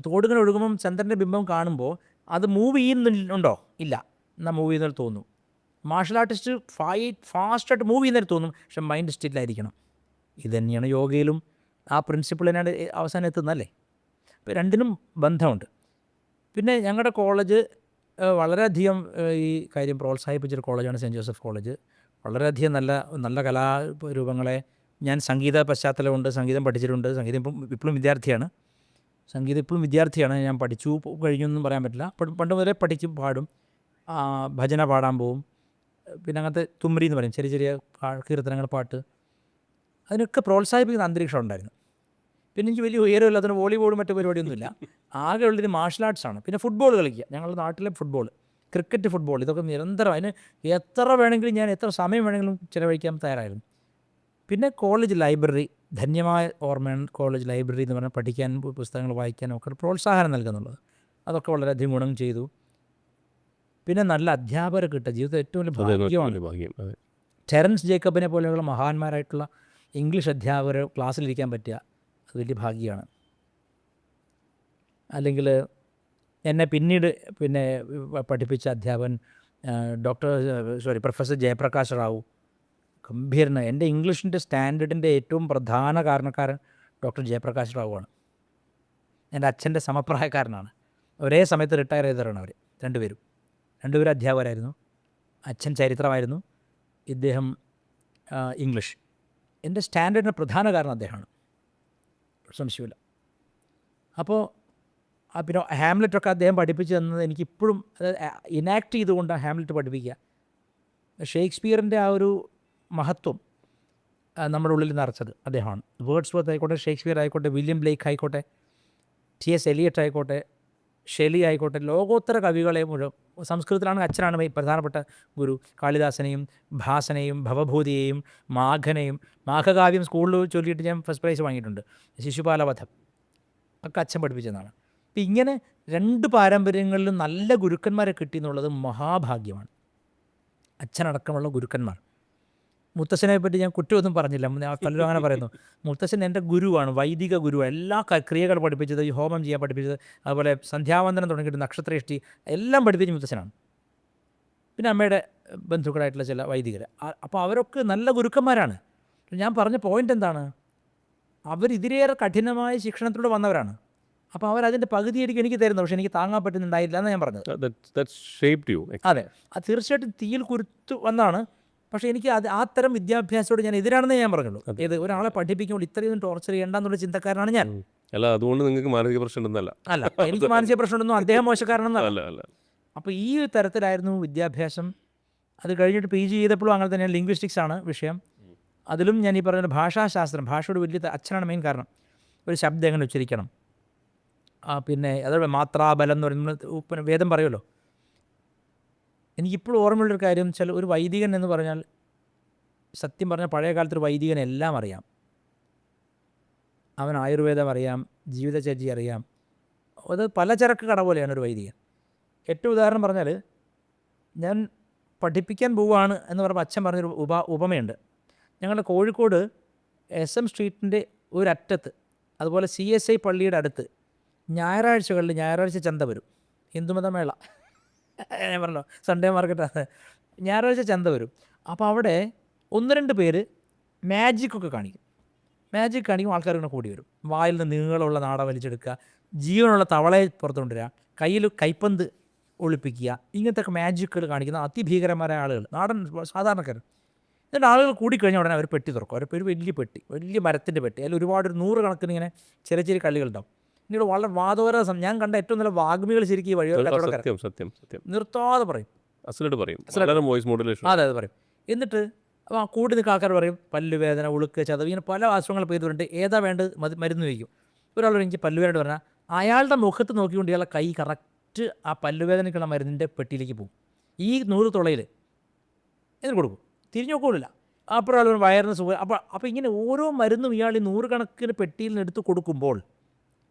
തോടുകൾ ഒഴുകുമ്പം ചന്ദ്രൻ്റെ ബിംബം കാണുമ്പോൾ അത് മൂവ് ചെയ്യുന്നുണ്ടോ? ഇല്ല, എന്നാൽ മൂവ് ചെയ്യുന്നതിൽ തോന്നും. മാർഷൽ ആർട്ടിസ്റ്റ് ഫാസ്റ്റായിട്ട് മൂവ് ചെയ്യുന്നതിൽ തോന്നും, പക്ഷെ മൈൻഡ് സ്റ്റില്ലായിരിക്കണം. ഇത് തന്നെയാണ് യോഗയിലും ആ പ്രിൻസിപ്പിൾ തന്നെയാണ് അവസാനം എത്തുന്നതല്ലേ. അപ്പോൾ രണ്ടിനും ബന്ധമുണ്ട്. പിന്നെ ഞങ്ങളുടെ കോളേജ് വളരെയധികം ഈ കാര്യം പ്രോത്സാഹിപ്പിച്ചൊരു കോളേജാണ് സെൻറ്റ് ജോസഫ് കോളേജ്. വളരെയധികം നല്ല നല്ല കലാരൂപങ്ങളെ, ഞാൻ സംഗീത പശ്ചാത്തലമുണ്ട്, സംഗീതം പഠിച്ചിട്ടുണ്ട്, സംഗീതം ഇപ്പോഴും വിദ്യാർത്ഥിയാണ്. സംഗീതം ഇപ്പോഴും വിദ്യാർത്ഥിയാണ്. ഞാൻ പഠിച്ചു കഴിഞ്ഞൊന്നും പറയാൻ പറ്റില്ല. പണ്ട് മുതലേ പഠിക്കും, പാടും, ഭജന പാടാൻ പോവും. പിന്നെ അങ്ങനത്തെ തുമ്രി എന്ന് പറയും, ചെറിയ ചെറിയ കീർത്തനങ്ങൾ, പാട്ട്, അതിനൊക്കെ പ്രോത്സാഹിപ്പിക്കുന്ന അന്തരീക്ഷം ഉണ്ടായിരുന്നു. പിന്നെ എനിക്ക് വലിയ ഉയരമില്ലാത്തതിന് വോളിബോളും മറ്റു പരിപാടിയൊന്നുമില്ല. ആകെ ഉള്ളത് മാർഷൽ ആർട്സാണ്. പിന്നെ ഫുട്ബോൾ കളിക്കുക, ഞങ്ങളുടെ നാട്ടിലെ ഫുട്ബോൾ, ക്രിക്കറ്റ്, ഫുട്ബോൾ, ഇതൊക്കെ നിരന്തരം. അതിന് എത്ര വേണമെങ്കിലും ഞാൻ എത്ര സമയം വേണമെങ്കിലും ചിലവഴിക്കാൻ തയ്യാറായിരുന്നു. പിന്നെ കോളേജ് ലൈബ്രറി, ധന്യമായ ഓർമ്മയാണ് കോളേജ് ലൈബ്രറി എന്ന് പറഞ്ഞാൽ പഠിക്കാനും പുസ്തകങ്ങൾ വായിക്കാനും ഒക്കെ പ്രോത്സാഹനം നൽകുന്നുള്ളത്. അതൊക്കെ വളരെയധികം ഗുണം ചെയ്തു. പിന്നെ നല്ല അധ്യാപകരെ കിട്ടുക ജീവിതത്തിൽ ഏറ്റവും വലിയ ഭാഗ്യമാണ്. ടെറൻസ് ജേക്കബിനെ പോലെയുള്ള മഹാന്മാരായിട്ടുള്ള ഇംഗ്ലീഷ് അധ്യാപകർ ക്ലാസ്സിലിരിക്കാൻ പറ്റുക, അത് വലിയ ഭാഗ്യമാണ്. അല്ലെങ്കിൽ എന്നെ പിന്നീട് പഠിപ്പിച്ച അധ്യാപകൻ പ്രൊഫസർ ജയപ്രകാശ് റാവു, ഗംഭീരനാണ്. എൻ്റെ ഇംഗ്ലീഷിൻ്റെ സ്റ്റാൻഡേർഡിൻ്റെ ഏറ്റവും പ്രധാന കാരണക്കാരൻ ഡോക്ടർ ജയപ്രകാശ് റാവു ആണ്. എൻ്റെ അച്ഛൻ്റെ സമപ്രായക്കാരനാണ്. ഒരേ സമയത്ത് റിട്ടയർ ചെയ്തവരാണ് അവർ രണ്ടുപേരും അധ്യാപകരായിരുന്നു. അച്ഛൻ ചരിത്രമായിരുന്നു, ഇദ്ദേഹം ഇംഗ്ലീഷ്. എൻ്റെ സ്റ്റാൻഡേർഡിന് പ്രധാന കാരണം അദ്ദേഹമാണ്, സംശയമില്ല. അപ്പോൾ പിന്നെ ഹാംലെറ്റൊക്കെ അദ്ദേഹം പഠിപ്പിച്ചു തന്നത് എനിക്കിപ്പോഴും ഇനാക്ട് ചെയ്തുകൊണ്ടാണ് ഹാംലെറ്റ് പഠിപ്പിക്കുക. ഷേക്സ്പിയറിൻ്റെ ആ ഒരു മഹത്വം നമ്മുടെ ഉള്ളിൽ നിറച്ചത് അദ്ദേഹമാണ്. വേർഡ്സ്വർത്ത് ആയിക്കോട്ടെ, ഷേക്സ്പിയർ ആയിക്കോട്ടെ, വില്യം ബ്ലേക്ക് ആയിക്കോട്ടെ, ടി.എസ്. എലിയറ്റ് ആയിക്കോട്ടെ, ഷെലി ആയിക്കോട്ടെ, ലോകോത്തര കവികളെ മുഴുവൻ സംസ്കൃതത്തിലാണ്. അച്ഛനാണ് പ്രധാനപ്പെട്ട ഗുരു. കാളിദാസനെയും ഭാസനെയും ഭവഭൂതിയെയും മാഘനെയും, മാഘകാവ്യം സ്കൂളിൽ ചൊല്ലിയിട്ട് ഞാൻ ഫസ്റ്റ് പ്രൈസ് വാങ്ങിയിട്ടുണ്ട്. ശിശുപാലവധം ഒക്കെ അച്ഛൻ പഠിപ്പിച്ചതാണ്. അപ്പം ഇങ്ങനെ രണ്ട് പാരമ്പര്യങ്ങളിലും നല്ല ഗുരുക്കന്മാരെ കിട്ടി എന്നുള്ളത് മഹാഭാഗ്യമാണ്. അച്ഛനടക്കമുള്ള ഗുരുക്കന്മാർ. മുത്തശ്ശനെ പറ്റി ഞാൻ കുറ്റമൊന്നും പറഞ്ഞില്ല, പലരും അങ്ങനെ പറയുന്നു. മുത്തശ്ശൻ എൻ്റെ ഗുരുവാണ്, വൈദിക ഗുരുവാണ്. എല്ലാ ക്രിയകൾ പഠിപ്പിച്ചത്, ഈ ഹോമം ചെയ്യാൻ പഠിപ്പിച്ചത്, അതുപോലെ സന്ധ്യാവന്തനം തുടങ്ങിയിട്ട് നക്ഷത്രേഷ്ടി എല്ലാം പഠിപ്പിച്ച മുത്തശ്ശനാണ്. പിന്നെ അമ്മയുടെ ബന്ധുക്കളായിട്ടുള്ള ചില വൈദികർ. അപ്പോൾ അവരൊക്കെ നല്ല ഗുരുക്കന്മാരാണ്. ഞാൻ പറഞ്ഞ പോയിൻ്റ് എന്താണ്? അവരിതിലേറെ കഠിനമായ ശിക്ഷണത്തിലൂടെ വന്നവരാണ്. അപ്പോൾ അവരതിൻ്റെ പകുതിയായിരിക്കും എനിക്ക് തരുന്നത്, പക്ഷേ എനിക്ക് താങ്ങാൻ പറ്റുന്നുണ്ടായില്ല എന്നാണ് ഞാൻ പറഞ്ഞത്. അതെ, അത് തീർച്ചയായിട്ടും തീയിൽ കുരുത്തു വന്നാണ്. പക്ഷേ എനിക്ക് ആ തരം വിദ്യാഭ്യാസത്തോട് ഞാൻ എതിരാണെന്ന് ഞാൻ പറഞ്ഞുള്ളൂ. ഏത് ഒരാളെ പഠിപ്പിക്കുമ്പോൾ ഇത്രയും ടോർച്ചർ ചെയ്യേണ്ടെന്നുള്ള ചിന്തക്കാരനാണ് ഞാൻ. അല്ല, അതുകൊണ്ട് നിങ്ങൾക്ക് മാനസിക പ്രശ്നം ഉണ്ടെന്നല്ല. അല്ല, എനിക്ക് മാനസിക പ്രശ്നമുണ്ടെന്നും അദ്ദേഹം മോശക്കാരനെന്നല്ല. അപ്പോൾ ഈ തരത്തിലായിരുന്നു വിദ്യാഭ്യാസം. അത് കഴിഞ്ഞിട്ട് PG ചെയ്തപ്പോഴും അങ്ങനെ തന്നെയാണ്. ലിംഗ്വിസ്റ്റിക്സ് ആണ് വിഷയം. അതിലും ഞാൻ ഈ പറഞ്ഞ ഭാഷാശാസ്ത്രം, ഭാഷയോട് വലിയ അച്ഛനാണ് മെയിൻ കാരണം. ഒരു ശബ്ദം എങ്ങനെ ഉച്ചരിക്കണം, പിന്നെ അതോടെ മാത്രാബലം എന്ന് പറയുന്നത് വേദം പറയുമല്ലോ. എനിക്കിപ്പോഴും ഓർമ്മയുള്ളൊരു കാര്യം വെച്ചാൽ, ഒരു വൈദികൻ എന്ന് പറഞ്ഞാൽ, സത്യം പറഞ്ഞാൽ പഴയ കാലത്തൊരു വൈദികൻ എല്ലാം അറിയാം. അവൻ ആയുർവേദം അറിയാം, ജീവിതചര്യ അറിയാം. അത് പലചരക്ക് കട പോലെയാണ് ഒരു വൈദികൻ. ഏറ്റവും ഉദാഹരണം പറഞ്ഞാൽ, ഞാൻ പഠിപ്പിക്കാൻ പോവുകയാണ് എന്ന് പറയുമ്പോൾ അച്ഛൻ പറഞ്ഞൊരു ഉപമയുണ്ട്. ഞങ്ങളുടെ കോഴിക്കോട് SM സ്ട്രീറ്റിൻ്റെ ഒരറ്റത്ത്, അതുപോലെ CSI പള്ളിയുടെ അടുത്ത് ഞായറാഴ്ചകളിൽ ഞായറാഴ്ച ചന്ത വരും, ഹിന്ദുമതമേള. ഞാൻ പറഞ്ഞല്ലോ, സൺഡേ മാർക്കറ്റാണ്. ഞായറാഴ്ച ചന്ത വരും. അപ്പോൾ അവിടെ 1-2 പേര് മാജിക്കൊക്കെ കാണിക്കും. മാജിക് കാണിക്കും, ആൾക്കാർ ഇങ്ങനെ കൂടി വരും. വായിൽ നിന്ന് നീളമുള്ള നാട വലിച്ചെടുക്കുക, ജീവനുള്ള തവളയെ പുറത്തു കൊണ്ടുവരിക, കയ്യിൽ കൈപ്പന്ത് ഒളിപ്പിക്കുക, ഇങ്ങനത്തെ ഒക്കെ മാജിക്കുകൾ കാണിക്കുന്ന അതിഭീകരന്മാരായ ആളുകൾ, നാടൻ സാധാരണക്കാർ. എന്നിട്ട് ആളുകൾ കൂടിക്കഴിഞ്ഞാൽ ഉടനെ അവർ പെട്ടി തുറക്കും. അവരുടെ പേര് വലിയ പെട്ടി, വലിയ മരത്തിൻ്റെ പെട്ടി. അതിൽ ഒരുപാട് 100 കണക്കിന് ഇങ്ങനെ ചെറിയ ചെറിയ കള്ളികളുണ്ടാവും. നിങ്ങൾ വളരെ വാദോരസം. ഞാൻ കണ്ട ഏറ്റവും നല്ല വാഗ്മികൾ ശരിക്കും ഈ വഴി നിർത്താതെ പറയും. അതെ, അത് പറയും. എന്നിട്ട് കൂടി നിൽക്കുക ആൾക്കാർ പറയും പല്ലുവേദന, ഉളുക്ക്, ചതവ്, ഇങ്ങനെ പല അസുഖങ്ങൾ പേര് പറഞ്ഞിട്ട് ഏതാ വേണ്ടത് മരുന്ന് വയ്ക്കും. ഒരാൾ എനിക്ക് പല്ലുവേദന പറഞ്ഞാൽ അയാളുടെ മുഖത്ത് നോക്കിക്കൊണ്ട് ഇയാളെ കൈ കറക്റ്റ് ആ പല്ലുവേദനയ്ക്കുള്ള മരുന്നിൻ്റെ പെട്ടിയിലേക്ക് പോകും. ഈ 100 തുളയിൽ എന്നിട്ട് കൊടുക്കും, തിരിഞ്ഞു നോക്കൂല. അപ്പോൾ ആൾ വയറിന് സുഖം. അപ്പോൾ ഇങ്ങനെ ഓരോ മരുന്നും ഇയാൾ ഈ 100 കണക്കിന് പെട്ടിയിൽ നിന്ന് എടുത്ത് കൊടുക്കുമ്പോൾ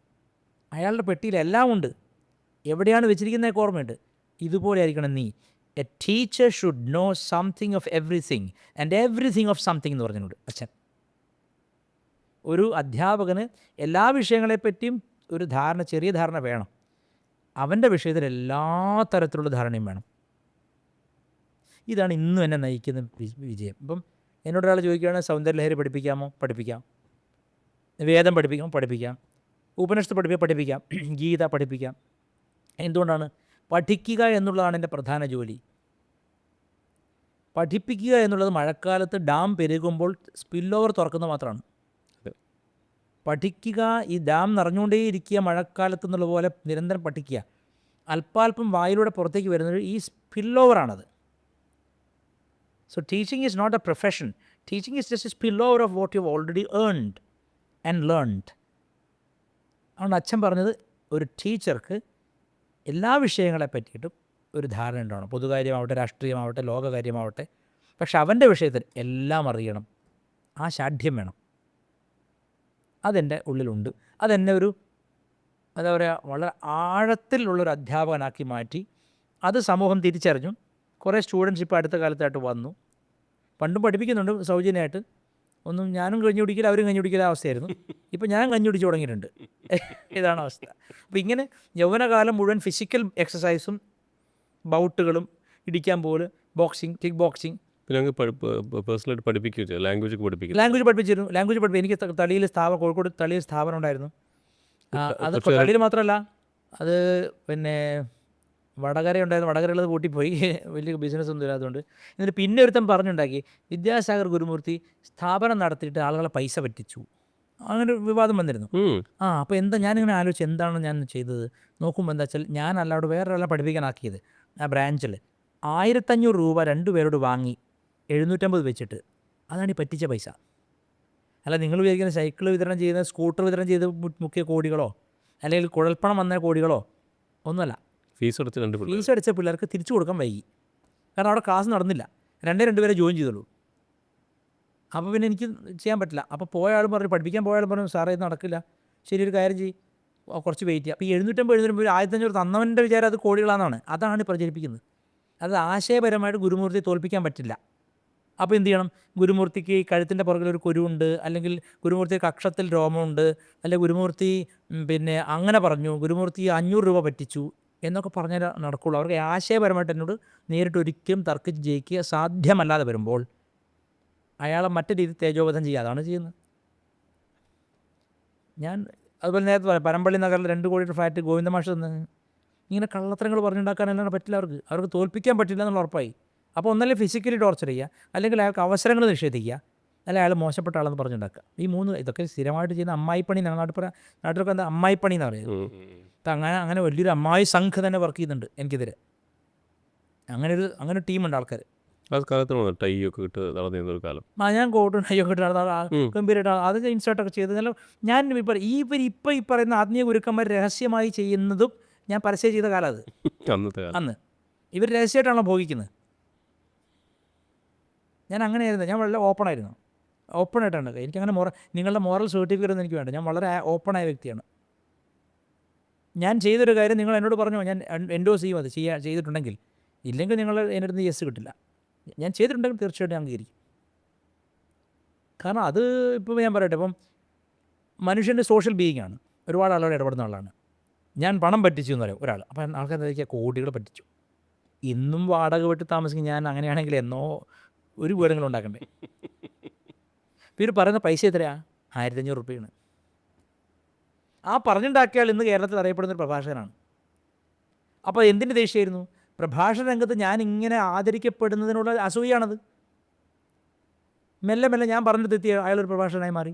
അയാളുടെ പെട്ടിയിൽ എല്ലാം ഉണ്ട്. എവിടെയാണ് വെച്ചിരിക്കുന്നതൊക്കെ ഓർമ്മയുണ്ട്. ഇതുപോലെ ആയിരിക്കണം നീ. A teacher should know something of everything and everything of something എന്ന് പറഞ്ഞുകൊണ്ട് അച്ഛൻ. ഒരു അധ്യാപകന് എല്ലാ വിഷയങ്ങളെപ്പറ്റിയും ഒരു ധാരണ, ചെറിയ ധാരണ വേണം. അവൻ്റെ വിഷയത്തിൽ എല്ലാ തരത്തിലുള്ള ധാരണയും വേണം. ഇതാണ് ഇന്നും എന്നെ നയിക്കുന്ന വിജയം. ഇപ്പം എന്നോടൊരാൾ ചോദിക്കുകയാണെങ്കിൽ സൗന്ദര്യലഹരി പഠിപ്പിക്കാമോ? പഠിപ്പിക്കാം. വേദം പഠിപ്പിക്കാമോ? പഠിപ്പിക്കാം. ഉപനിഷത്ത് പഠിപ്പിക്കാം. ഗീത പഠിപ്പിക്കാം. എന്തുകൊണ്ടാണ്? പഠിക്കുക എന്നുള്ളതാണ് എൻ്റെ പ്രധാന ജോലി. പഠിപ്പിക്കുക എന്നുള്ളത് മഴക്കാലത്ത് ഡാം പെരുകുമ്പോൾ സ്പിൽ ഓവർ തുറക്കുന്നത് മാത്രമാണ്. പഠിക്കുക, ഈ ഡാം നിറഞ്ഞുകൊണ്ടേയിരിക്കുക മഴക്കാലത്ത് എന്നുള്ള പോലെ നിരന്തരം പഠിക്കുക. അല്പാൽപ്പം വായിലൂടെ പുറത്തേക്ക് വരുന്നത് ഈ സ്പിൽ ഓവറാണത്. So teaching is not a profession. Teaching is just a spill over of what you have already earned and learned. അതുകൊണ്ട് അച്ഛൻ പറഞ്ഞത് ഒരു ടീച്ചർക്ക് എല്ലാ വിഷയങ്ങളെ പറ്റിയിട്ടും ഒരു ധാരണ ഉണ്ടാവണം. പൊതുകാര്യമാവട്ടെ, രാഷ്ട്രീയമാവട്ടെ, ലോകകാര്യമാവട്ടെ. പക്ഷെ അവൻ്റെ വിഷയത്തിൽ എല്ലാം അറിയണം. ആ ശാഠ്യം വേണം. അതെൻ്റെ ഉള്ളിലുണ്ട്. അതെന്നെ ഒരു എന്താ പറയുക, വളരെ ആഴത്തിലുള്ളൊരു അധ്യാപകനാക്കി മാറ്റി. അത് സമൂഹം തിരിച്ചറിഞ്ഞു. കുറേ സ്റ്റുഡൻസ് ഇപ്പോൾ അടുത്ത കാലത്തായിട്ട് വന്നു. പണ്ടും പഠിപ്പിക്കുന്നുണ്ട് സൗജന്യമായിട്ട്. ഒന്നും ഞാനും കഞ്ഞി കുടിക്കില്ല, അവരും കഞ്ഞി കുടിക്കില്ല അവസ്ഥയായിരുന്നു. ഇപ്പം ഞാൻ കഞ്ഞി കുടിച്ച് തുടങ്ങിയിട്ടുണ്ട്. ഇതാണ് അവസ്ഥ. അപ്പോൾ ഇങ്ങനെ യൗവനകാലം മുഴുവൻ ഫിസിക്കൽ എക്സസൈസും ബൗട്ടുകളും, ഇടിക്കാൻ പോല്, ബോക്സിങ്, കിക്ക് ബോക്സിങ്. പിന്നെ അങ്ങ് പേഴ്സണലായിട്ട് പഠിപ്പിക്കുക, ലാംഗ്വേജ് പഠിപ്പിക്കുക. ലാംഗ്വേജ് പഠിപ്പിച്ചിരുന്നു. എനിക്ക് തളിയിൽ കോഴിക്കോട് തളിയിൽ സ്ഥാപനം ഉണ്ടായിരുന്നു. അത് തളിയിൽ മാത്രമല്ല, അത് പിന്നെ വടകര ഉണ്ടായിരുന്നു. വടകരയുള്ളത് പൂട്ടിപ്പോയി, വലിയ ബിസിനസ് ഒന്നും ഇല്ലാത്തതുകൊണ്ട്. എന്നിട്ട് പിന്നെ ഒരുത്തം പറഞ്ഞുണ്ടാക്കി, വിദ്യാസാഗർ ഗുരുമൂർത്തി സ്ഥാപനം നടത്തിയിട്ട് ആളുകളെ പൈസ പറ്റിച്ചു. അങ്ങനെ വിവാദം വന്നിരുന്നു. അപ്പോൾ എന്താ, ഞാനിങ്ങനെ ആലോചിച്ച് എന്താണ് ഞാൻ ചെയ്തത്. നോക്കുമ്പോൾ എന്താ വെച്ചാൽ, ഞാൻ അല്ലാതെ വേറൊരാളെ പഠിപ്പിക്കാനാക്കിയത് ആ ബ്രാഞ്ചിൽ 1500 രൂപ 2 പേരോട് വാങ്ങി 750 വെച്ചിട്ട്. അതാണ് ഈ പറ്റിച്ച പൈസ. അല്ല നിങ്ങൾ വിചാരിക്കുന്ന സൈക്കിൾ വിതരണം ചെയ്യുന്ന, സ്കൂട്ടർ വിതരണം ചെയ്ത് മുക്കിയ കോടികളോ അല്ലെങ്കിൽ കുഴൽപ്പണം വന്ന കോടികളോ ഒന്നുമല്ല. ഫീസ് അടിച്ച പിള്ളേർക്ക് തിരിച്ചു കൊടുക്കാൻ വൈകി. കാരണം അവിടെ ക്ലാസ് നടന്നില്ല. 2 പേരെ ജോയിൻ ചെയ്തുള്ളൂ. അപ്പോൾ പിന്നെ എനിക്ക് ചെയ്യാൻ പറ്റില്ല. അപ്പോൾ പോയ ആൾ പറഞ്ഞു, പഠിപ്പിക്കാൻ പോയ ആൾ പറഞ്ഞു, സാറേ ഇത് നടക്കില്ല, ശരി ഒരു കാര്യം ചെയ്യും, കുറച്ച് വെയിറ്റ് ചെയ്യുക. അപ്പോൾ ഈ 750 1500 തന്നവൻ്റെ വിചാരം അത് കോടികളാണെന്നാണ്. അതാണ് പ്രചരിപ്പിക്കുന്നത്. അത് ആശയപരമായിട്ട് ഗുരുമൂർത്തിയെ തോൽപ്പിക്കാൻ പറ്റില്ല. അപ്പോൾ എന്ത് ചെയ്യണം? ഗുരുമൂർത്തിക്ക് കഴുത്തിൻ്റെ പുറകിലൊരു കുരുവുണ്ട്, അല്ലെങ്കിൽ ഗുരുമൂർത്തി കക്ഷത്തിൽ രോമമുണ്ട്, അല്ലെങ്കിൽ ഗുരുമൂർത്തി പിന്നെ അങ്ങനെ പറഞ്ഞു, ഗുരുമൂർത്തി 500 രൂപ പറ്റിച്ചു എന്നൊക്കെ പറഞ്ഞാൽ നടക്കുള്ളൂ. അവർക്ക് ആശയപരമായിട്ട് എന്നോട് നേരിട്ട് ഒരിക്കലും തർക്കിച്ച് ജയിക്കുക സാധ്യമല്ലാതെ വരുമ്പോൾ അയാളെ മറ്റു രീതിയിൽ തേജോവധം ചെയ്യുക. അതാണ് ചെയ്യുന്നത്. ഞാൻ അതുപോലെ നേരത്തെ പറയാം, പനമ്പള്ളി നഗറിൽ 2 കോടിയുടെ ഫ്ലാറ്റ് ഗോവിന്ദമാഷ് തന്ന് ഇങ്ങനെ കള്ളത്തരങ്ങൾ പറഞ്ഞുണ്ടാക്കാനല്ലാതെ പറ്റില്ല. അവർക്ക് തോൽപ്പിക്കാൻ പറ്റില്ല എന്നുള്ള ഉറപ്പായി. അപ്പോൾ ഒന്നല്ലേ ഫിസിക്കലി ടോർച്ചർ ചെയ്യുക, അല്ലെങ്കിൽ അയാൾക്ക് അവസരങ്ങൾ നിഷേധിക്കുക, അല്ലെങ്കിൽ അയാൾ മോശപ്പെട്ട ആളെന്ന് പറഞ്ഞുണ്ടാക്കുക. ഈ 3 ഇതൊക്കെ സ്ഥിരമായിട്ട് ചെയ്യുന്ന അമ്മായിപ്പണി. നാട്ടിലൊക്കെ എന്താ അമ്മായിപ്പണി എന്ന് പറയുന്നത്. അപ്പം അങ്ങനെ വലിയൊരു അമ്മായി സംഘം തന്നെ വർക്ക് ചെയ്യുന്നുണ്ട് എനിക്കെതിരെ. അങ്ങനെ ടീമുണ്ട് ആൾക്കാർ. ടൈ ഒക്കെ ഇട്ട് നടന്നിരുന്ന ഒരു കാലം. ഞാൻ കോട്ടും ടൈയൊക്കെ ഇട്ട് ഗംഭീരമായിട്ട് അതൊക്കെ ഇൻസേർട്ടൊക്കെ ചെയ്ത്. ഞാൻ ഇപ്പം ഈ പറയുന്ന ആത്മീയ ഗുരുക്കന്മാർ രഹസ്യമായി ചെയ്യുന്നതും ഞാൻ പരസ്യം ചെയ്ത കാലം അത്. അന്ന് ഇവർ രഹസ്യമായിട്ടാണല്ലോ ഭോഗിക്കുന്നത്. ഞാൻ അങ്ങനെയായിരുന്നു. ഞാൻ വളരെ ഓപ്പണായിട്ടാണ്. എനിക്കങ്ങനെ നിങ്ങളുടെ മോറൽ സർട്ടിഫിക്കറ്റ് ഒന്നും എനിക്ക് വേണ്ട. ഞാൻ വളരെ ഓപ്പണായ വ്യക്തിയാണ്. ഞാൻ ചെയ്തൊരു കാര്യം നിങ്ങൾ എന്നോട് പറഞ്ഞോ, ഞാൻ എൻഡോസ് ചെയ്യും. അത് ചെയ്തിട്ടുണ്ടെങ്കിൽ. ഇല്ലെങ്കിൽ നിങ്ങൾ എൻ്റെ അടുത്ത് യെസ് കിട്ടില്ല. ഞാൻ ചെയ്തിട്ടുണ്ടെങ്കിൽ തീർച്ചയായിട്ടും ഞാൻ അംഗീകരിക്കും. കാരണം അത് ഇപ്പോൾ ഞാൻ പറയട്ടെ, ഇപ്പം മനുഷ്യൻ്റെ സോഷ്യൽ ബീയിങ് ആണ്. ഒരുപാട് ആളോട് ഇടപെടുന്ന ആളാണ് ഞാൻ. പണം പറ്റിച്ചു എന്ന് പറയും ഒരാൾ. അപ്പം ആൾക്കാർ എന്താ കോടികൾ പറ്റിച്ചു. ഇന്നും വാടക വിട്ട് താമസിക്കും ഞാൻ. അങ്ങനെയാണെങ്കിൽ എന്നോ ഒരു വീടെങ്കിലും ഉണ്ടാക്കണ്ടേ. ഇവർ പറയുന്ന പൈസ എത്രയാണ്? 1500 രൂപയാണ്. ആ പറഞ്ഞുണ്ടാക്കിയാൽ ഇന്ന് കേരളത്തിൽ അറിയപ്പെടുന്നൊരു പ്രഭാഷകനാണ്. അപ്പോൾ എന്തിൻ്റെ ദേഷ്യമായിരുന്നു? പ്രഭാഷണ രംഗത്ത് ഞാൻ ഇങ്ങനെ ആദരിക്കപ്പെടുന്നതിനുള്ള അസൂയാണത്. മെല്ലെ മെല്ലെ ഞാൻ പറഞ്ഞെത്തി അയാളൊരു പ്രഭാഷകനായി മാറി.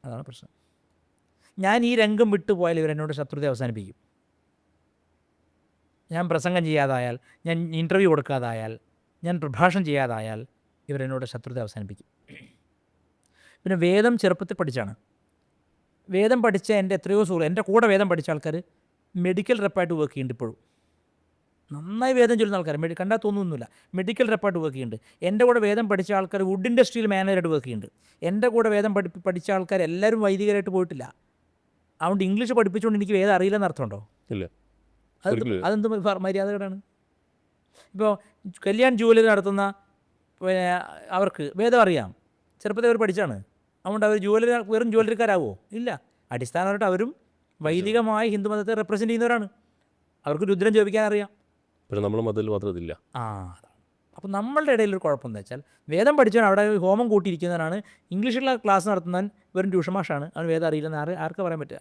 അതാണ് പ്രശ്നം. ഞാൻ ഈ രംഗം വിട്ടു പോയാൽ ഇവരെന്നോട് ശത്രുത അവസാനിപ്പിക്കും. ഞാൻ പ്രസംഗം ചെയ്യാതായാൽ, ഞാൻ ഇൻ്റർവ്യൂ കൊടുക്കാതായാൽ, ഞാൻ പ്രഭാഷണം ചെയ്യാതായാൽ ഇവരെന്നോട് ശത്രുത അവസാനിപ്പിക്കും. പിന്നെ വേദം ചെറുപ്പത്തിൽ പഠിച്ചാണ്. വേദം പഠിച്ച എൻ്റെ എത്രയോ എൻ്റെ കൂടെ വേദം പഠിച്ച ആൾക്കാർ മെഡിക്കൽ റെപ്പായിട്ട് വർക്ക് ചെയ്യുന്നുണ്ട്. ഇപ്പോഴും നന്നായി വേദം ചൊല്ലുന്ന ആൾക്കാർ, കണ്ടാൽ തോന്നുന്നില്ല, മെഡിക്കൽ റെപ്പായിട്ട് വർക്ക് ചെയ്യുന്നുണ്ട്. എൻ്റെ കൂടെ വേദം പഠിച്ച ആൾക്കാർ വുഡ് ഇൻഡസ്ട്രിയിൽ മാനേജറായിട്ട് വർക്ക് ചെയ്യുന്നുണ്ട്. എൻ്റെ കൂടെ വേദം പഠിച്ച ആൾക്കാർ എല്ലാവരും വൈദികരായിട്ട് പോയിട്ടില്ല. അതുകൊണ്ട് ഇംഗ്ലീഷ് പഠിപ്പിച്ചുകൊണ്ട് എനിക്ക് വേദം അറിയില്ലെന്ന് അർത്ഥമുണ്ടോ? ഇല്ല. അതെന്ത് മര്യാദകളാണ്? ഇപ്പോൾ കല്യാൺ ജുവലറി നടത്തുന്ന അവർക്ക് വേദം അറിയാം, ചെറുപ്പത്തിൽ അവർ പഠിച്ചാണ്. അതുകൊണ്ട് അവർ വെറും ജുവലറിക്കാരാവോ? ഇല്ല. അടിസ്ഥാനമായിട്ട് അവരും വൈദികമായ ഹിന്ദുമതത്തെ റെപ്രസെൻ്റ് ചെയ്യുന്നവരാണ്. അവർക്ക് രുദ്രം ജപിക്കാൻ അറിയാം. പക്ഷേ നമ്മൾ മതത്തിൽ മാത്രം ഇതില്ല. അതാണ്. അപ്പോൾ നമ്മളുടെ ഇടയിലൊരു കുഴപ്പമെന്ന് വെച്ചാൽ, വേദം പഠിച്ചവൻ അവിടെ ഹോമം കൂട്ടിയിരിക്കുന്നവനാണ്, ഇംഗ്ലീഷിലുള്ള ക്ലാസ് നടത്തുന്നവൻ വെറും ട്യൂഷൻ മാഷാണ്, അവൻ വേദം അറിയില്ലെന്ന് ആർക്ക് പറയാൻ പറ്റുക?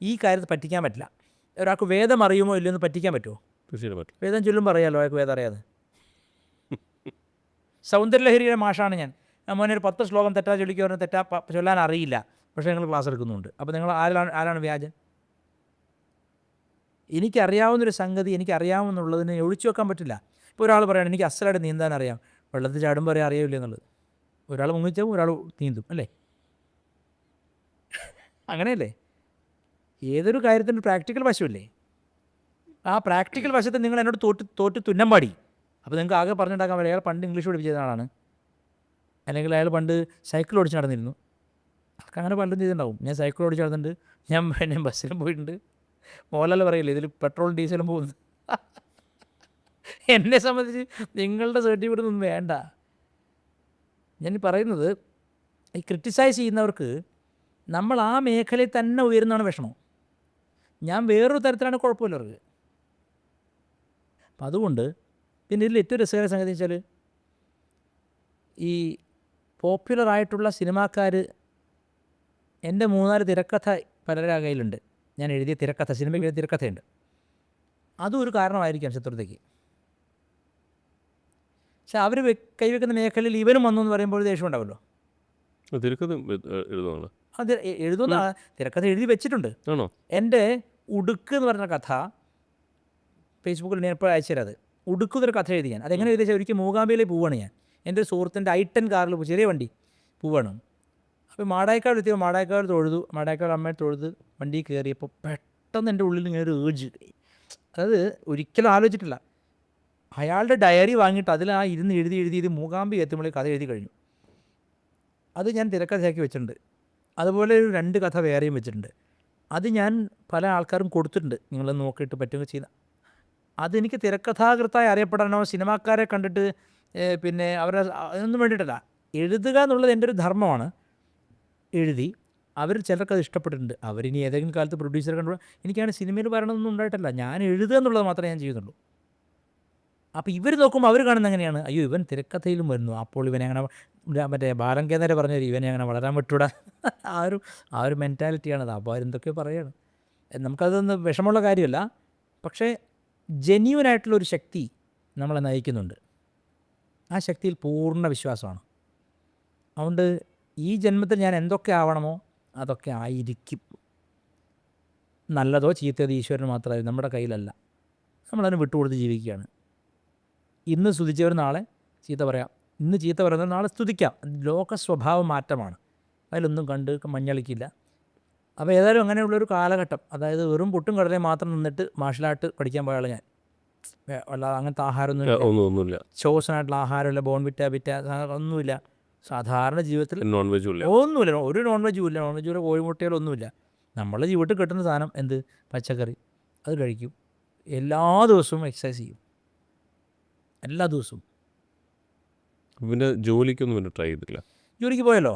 ഈ കാര്യത്തിൽ പറ്റിക്കാൻ പറ്റില്ല. ഒരാൾക്ക് വേദം അറിയുമോ ഇല്ലയോ എന്ന് പറ്റിക്കാൻ പറ്റുമോ? തീർച്ചയായിട്ടും പറ്റും. വേദം ചൊല്ലുമ്പോൾ അറിയാമല്ലോ അയാൾക്ക് വേദം അറിയാതെ. സൗന്ദര്യലഹരിയുടെ മാഷാണ് ഞാൻ. മോനെ ഒരു 10 ശ്ലോകം തെറ്റാ ചൊല്ലിക്കോ പറഞ്ഞാൽ ചൊല്ലാൻ അറിയില്ല, പക്ഷേ നിങ്ങൾ ക്ലാസ് എടുക്കുന്നുണ്ട്. അപ്പോൾ നിങ്ങൾ ആരാണ് വ്യാജൻ? എനിക്കറിയാവുന്നൊരു സംഗതി എനിക്കറിയാവുന്നുള്ളതിനെ ഒഴിച്ചു വെക്കാൻ പറ്റില്ല. ഇപ്പോൾ ഒരാൾ പറയുകയാണ് എനിക്ക് അസലായിട്ട് നീന്താൻ അറിയാം, വെള്ളത്തിൽ ചാടുമ്പോൾ അറിയില്ല എന്നുള്ളത്. ഒരാൾ മുങ്ങിച്ചാവും, ഒരാൾ നീന്തും, അല്ലേ? അങ്ങനെയല്ലേ? ഏതൊരു കാര്യത്തിനും പ്രാക്ടിക്കൽ വശമില്ലേ? ആ പ്രാക്ടിക്കൽ വശത്ത് നിങ്ങൾ എന്നോട് തോറ്റ് തുന്നം പാടി. അപ്പോൾ നിങ്ങൾക്ക് ആകെ പറഞ്ഞുണ്ടാക്കാൻ പറ്റില്ല അയാൾ പണ്ട് ഇംഗ്ലീഷ് പഠിപ്പിച്ച ആളാണ്, അല്ലെങ്കിൽ അയാൾ പണ്ട് സൈക്കിൾ ഓടിച്ച് നടന്നിരുന്നു. അതൊക്കെ അങ്ങനെ പലതും ചെയ്തിട്ടുണ്ടാവും. ഞാൻ സൈക്കിൾ ഓടിച്ച് നടന്നിട്ടുണ്ട്, ഞാൻ ബസ്സിലും പോയിട്ടുണ്ട്. മോഹൻലാൽ പറയില്ലേ ഇതിൽ പെട്രോളും ഡീസലും പോകുന്നു. എന്നെ സംബന്ധിച്ച് നിങ്ങളുടെ സർട്ടിഫിക്കറ്റ് ഒന്നും വേണ്ട. ഞാൻ പറയുന്നത് ഈ ക്രിട്ടിസൈസ് ചെയ്യുന്നവർക്ക് നമ്മൾ ആ മേഖലയിൽ തന്നെ ഉയരുന്നതാണ് വിഷമം. ഞാൻ വേറൊരു തരത്തിലാണ് കുഴപ്പമില്ല അവർക്ക്. അപ്പം അതുകൊണ്ട് പിന്നെ ഇതിൽ ഏറ്റവും രസകരമായ സംഗതി വെച്ചാൽ ഈ പോപ്പുലറായിട്ടുള്ള സിനിമാക്കാർ എൻ്റെ 3-4 തിരക്കഥ പലരുടെ കയ്യിലുണ്ട്. ഞാൻ എഴുതിയ തിരക്കഥ, സിനിമയ്ക്ക് എഴുതിയ തിരക്കഥയുണ്ട്. അതും ഒരു കാരണമായിരിക്കാം ശത്രുതയ്ക്ക്. പക്ഷെ അവർ കൈവെക്കുന്ന മേഖലയിൽ ഇവനും വന്നു എന്ന് പറയുമ്പോൾ ദേഷ്യം ഉണ്ടാവുമല്ലോ. തിരക്കഥ എഴുതുവാണ്, അത് എഴുതുന്ന തിരക്കഥ എഴുതി വെച്ചിട്ടുണ്ട്. ആണോ? എൻ്റെ ഉടുക്ക് എന്ന് പറഞ്ഞ കഥ ഫേസ്ബുക്കിൽ ഞാൻ ഇപ്പോൾ അയച്ചു തരാം. അത് ഉടുക്കുന്നൊരു കഥ എഴുതി ഞാൻ. അതെങ്ങനെ എഴുതി വെച്ചാൽ ഒരിക്കൽ മൂകാംബികയിലേക്ക് പോവുകയാണ് ഞാൻ. എൻ്റെ ഒരു സുഹൃത്തിൻ്റെ i10 കാറിൽ ചെറിയ വണ്ടി പോവുകയാണ്. അപ്പോൾ മാടായിക്കാട് എത്തിയപ്പോൾ മാടായിക്കാട് അമ്മയെ തൊഴുത് വണ്ടി കയറിയപ്പോൾ പെട്ടെന്ന് എൻ്റെ ഉള്ളിൽ ഇങ്ങനെ ഒരു ഏർജ്. അതായത് ഒരിക്കലും ആലോചിച്ചിട്ടില്ല. അയാളുടെ ഡയറി വാങ്ങിയിട്ട് അതിൽ ആ ഇരുന്ന് എഴുതി മൂകാംബിക എത്തുമ്പോൾ കഥ എഴുതി കഴിഞ്ഞു. അത് ഞാൻ തിരക്കഥയാക്കി വെച്ചിട്ടുണ്ട്. അതുപോലെ ഒരു 2 കഥ വേറെയും വെച്ചിട്ടുണ്ട്. അത് ഞാൻ പല ആൾക്കാരും കൊടുത്തിട്ടുണ്ട്, നിങ്ങൾ നോക്കിയിട്ട് പറ്റുമെങ്കിൽ ചെയ്യുന്ന. അതെനിക്ക് തിരക്കഥാകൃത്തായി അറിയപ്പെടാനോ സിനിമാക്കാരെ കണ്ടിട്ട് പിന്നെ അവരെ അതിനൊന്നും വേണ്ടിയിട്ടല്ല. എഴുതുക എന്നുള്ളത് എൻ്റെ ഒരു ധർമ്മമാണ്. എഴുതി അവർ ചിലർക്കത് ഇഷ്ടപ്പെട്ടിട്ടുണ്ട്. അവരിനി ഏതെങ്കിലും കാലത്ത് പ്രൊഡ്യൂസറെ കണ്ടു. എനിക്കാണ് സിനിമയിൽ വരണമെന്നൊന്നും ഉണ്ടായിട്ടല്ല, ഞാൻ എഴുതുക എന്നുള്ളത് മാത്രമേ ഞാൻ ചെയ്യുന്നുള്ളൂ. അപ്പോൾ ഇവർ നോക്കുമ്പോൾ അവർ കാണുന്നത് എങ്ങനെയാണ്, അയ്യോ ഇവൻ തിരക്കഥയിലും വരുന്നു, അപ്പോൾ ഇവനെ അങ്ങനെ മറ്റേ ബാലങ്കേന്ദ്ര പറഞ്ഞ ഇവനെ അങ്ങനെ വളരാൻ പറ്റൂടാ. ആ ഒരു മെൻറ്റാലിറ്റിയാണത്. അപ്പോൾ അവരെന്തൊക്കെയോ പറയുകയാണ്. നമുക്കതൊന്നും വിഷമമുള്ള കാര്യമല്ല, പക്ഷേ ജെന്യൂനായിട്ടുള്ളൊരു ശക്തി നമ്മളെ നയിക്കുന്നുണ്ട്. ആ ശക്തിയിൽ പൂർണ്ണ വിശ്വാസമാണ്. അതുകൊണ്ട് ഈ ജന്മത്തിൽ ഞാൻ എന്തൊക്കെ ആവണമോ അതൊക്കെ ആയിരിക്കും. നല്ലതോ ചീത്തയോ ഈശ്വരന് മാത്രമേ, നമ്മുടെ കയ്യിലല്ല. നമ്മളതിന് വിട്ടുകൊടുത്ത് ജീവിക്കുകയാണ്. ഇന്ന് സ്തുതിച്ചവർ നാളെ ചീത്ത പറയാം, ഇന്ന് ചീത്ത പറയുന്നത് നാളെ സ്തുതിക്കാം. ലോക സ്വഭാവ മാറ്റമാണ്, അതിലൊന്നും കണ്ട് മഞ്ഞളിക്കില്ല. അപ്പോൾ ഏതായാലും അങ്ങനെയുള്ളൊരു കാലഘട്ടം, അതായത് വെറും പുട്ടും കടലയും മാത്രം നിന്നിട്ട് മാർഷൽ ആർട്ട് പഠിക്കാൻ പോയാളെ ഞാൻ. അല്ലാതെ അങ്ങനത്തെ ആഹാരമൊന്നുമില്ല, ചോസനായിട്ടുള്ള ആഹാരമില്ല, ബോൺവിറ്റ ഒന്നുമില്ല. സാധാരണ ജീവിതത്തിൽ ഒന്നുമില്ല, ഒരു നോൺ വെജും ഇല്ല, കോഴിമുട്ടകളൊന്നുമില്ല. നമ്മളെ ജീവിതത്തിൽ കിട്ടുന്ന സാധനം എന്ത്, പച്ചക്കറി, അത് കഴിക്കും. എല്ലാ ദിവസവും എക്സസൈസ് ചെയ്യും, എല്ലാ ദിവസവും. പിന്നെ ജോലിക്കൊന്നും പിന്നെ ട്രൈ ചെയ്തില്ല? ജോലിക്ക് പോയല്ലോ.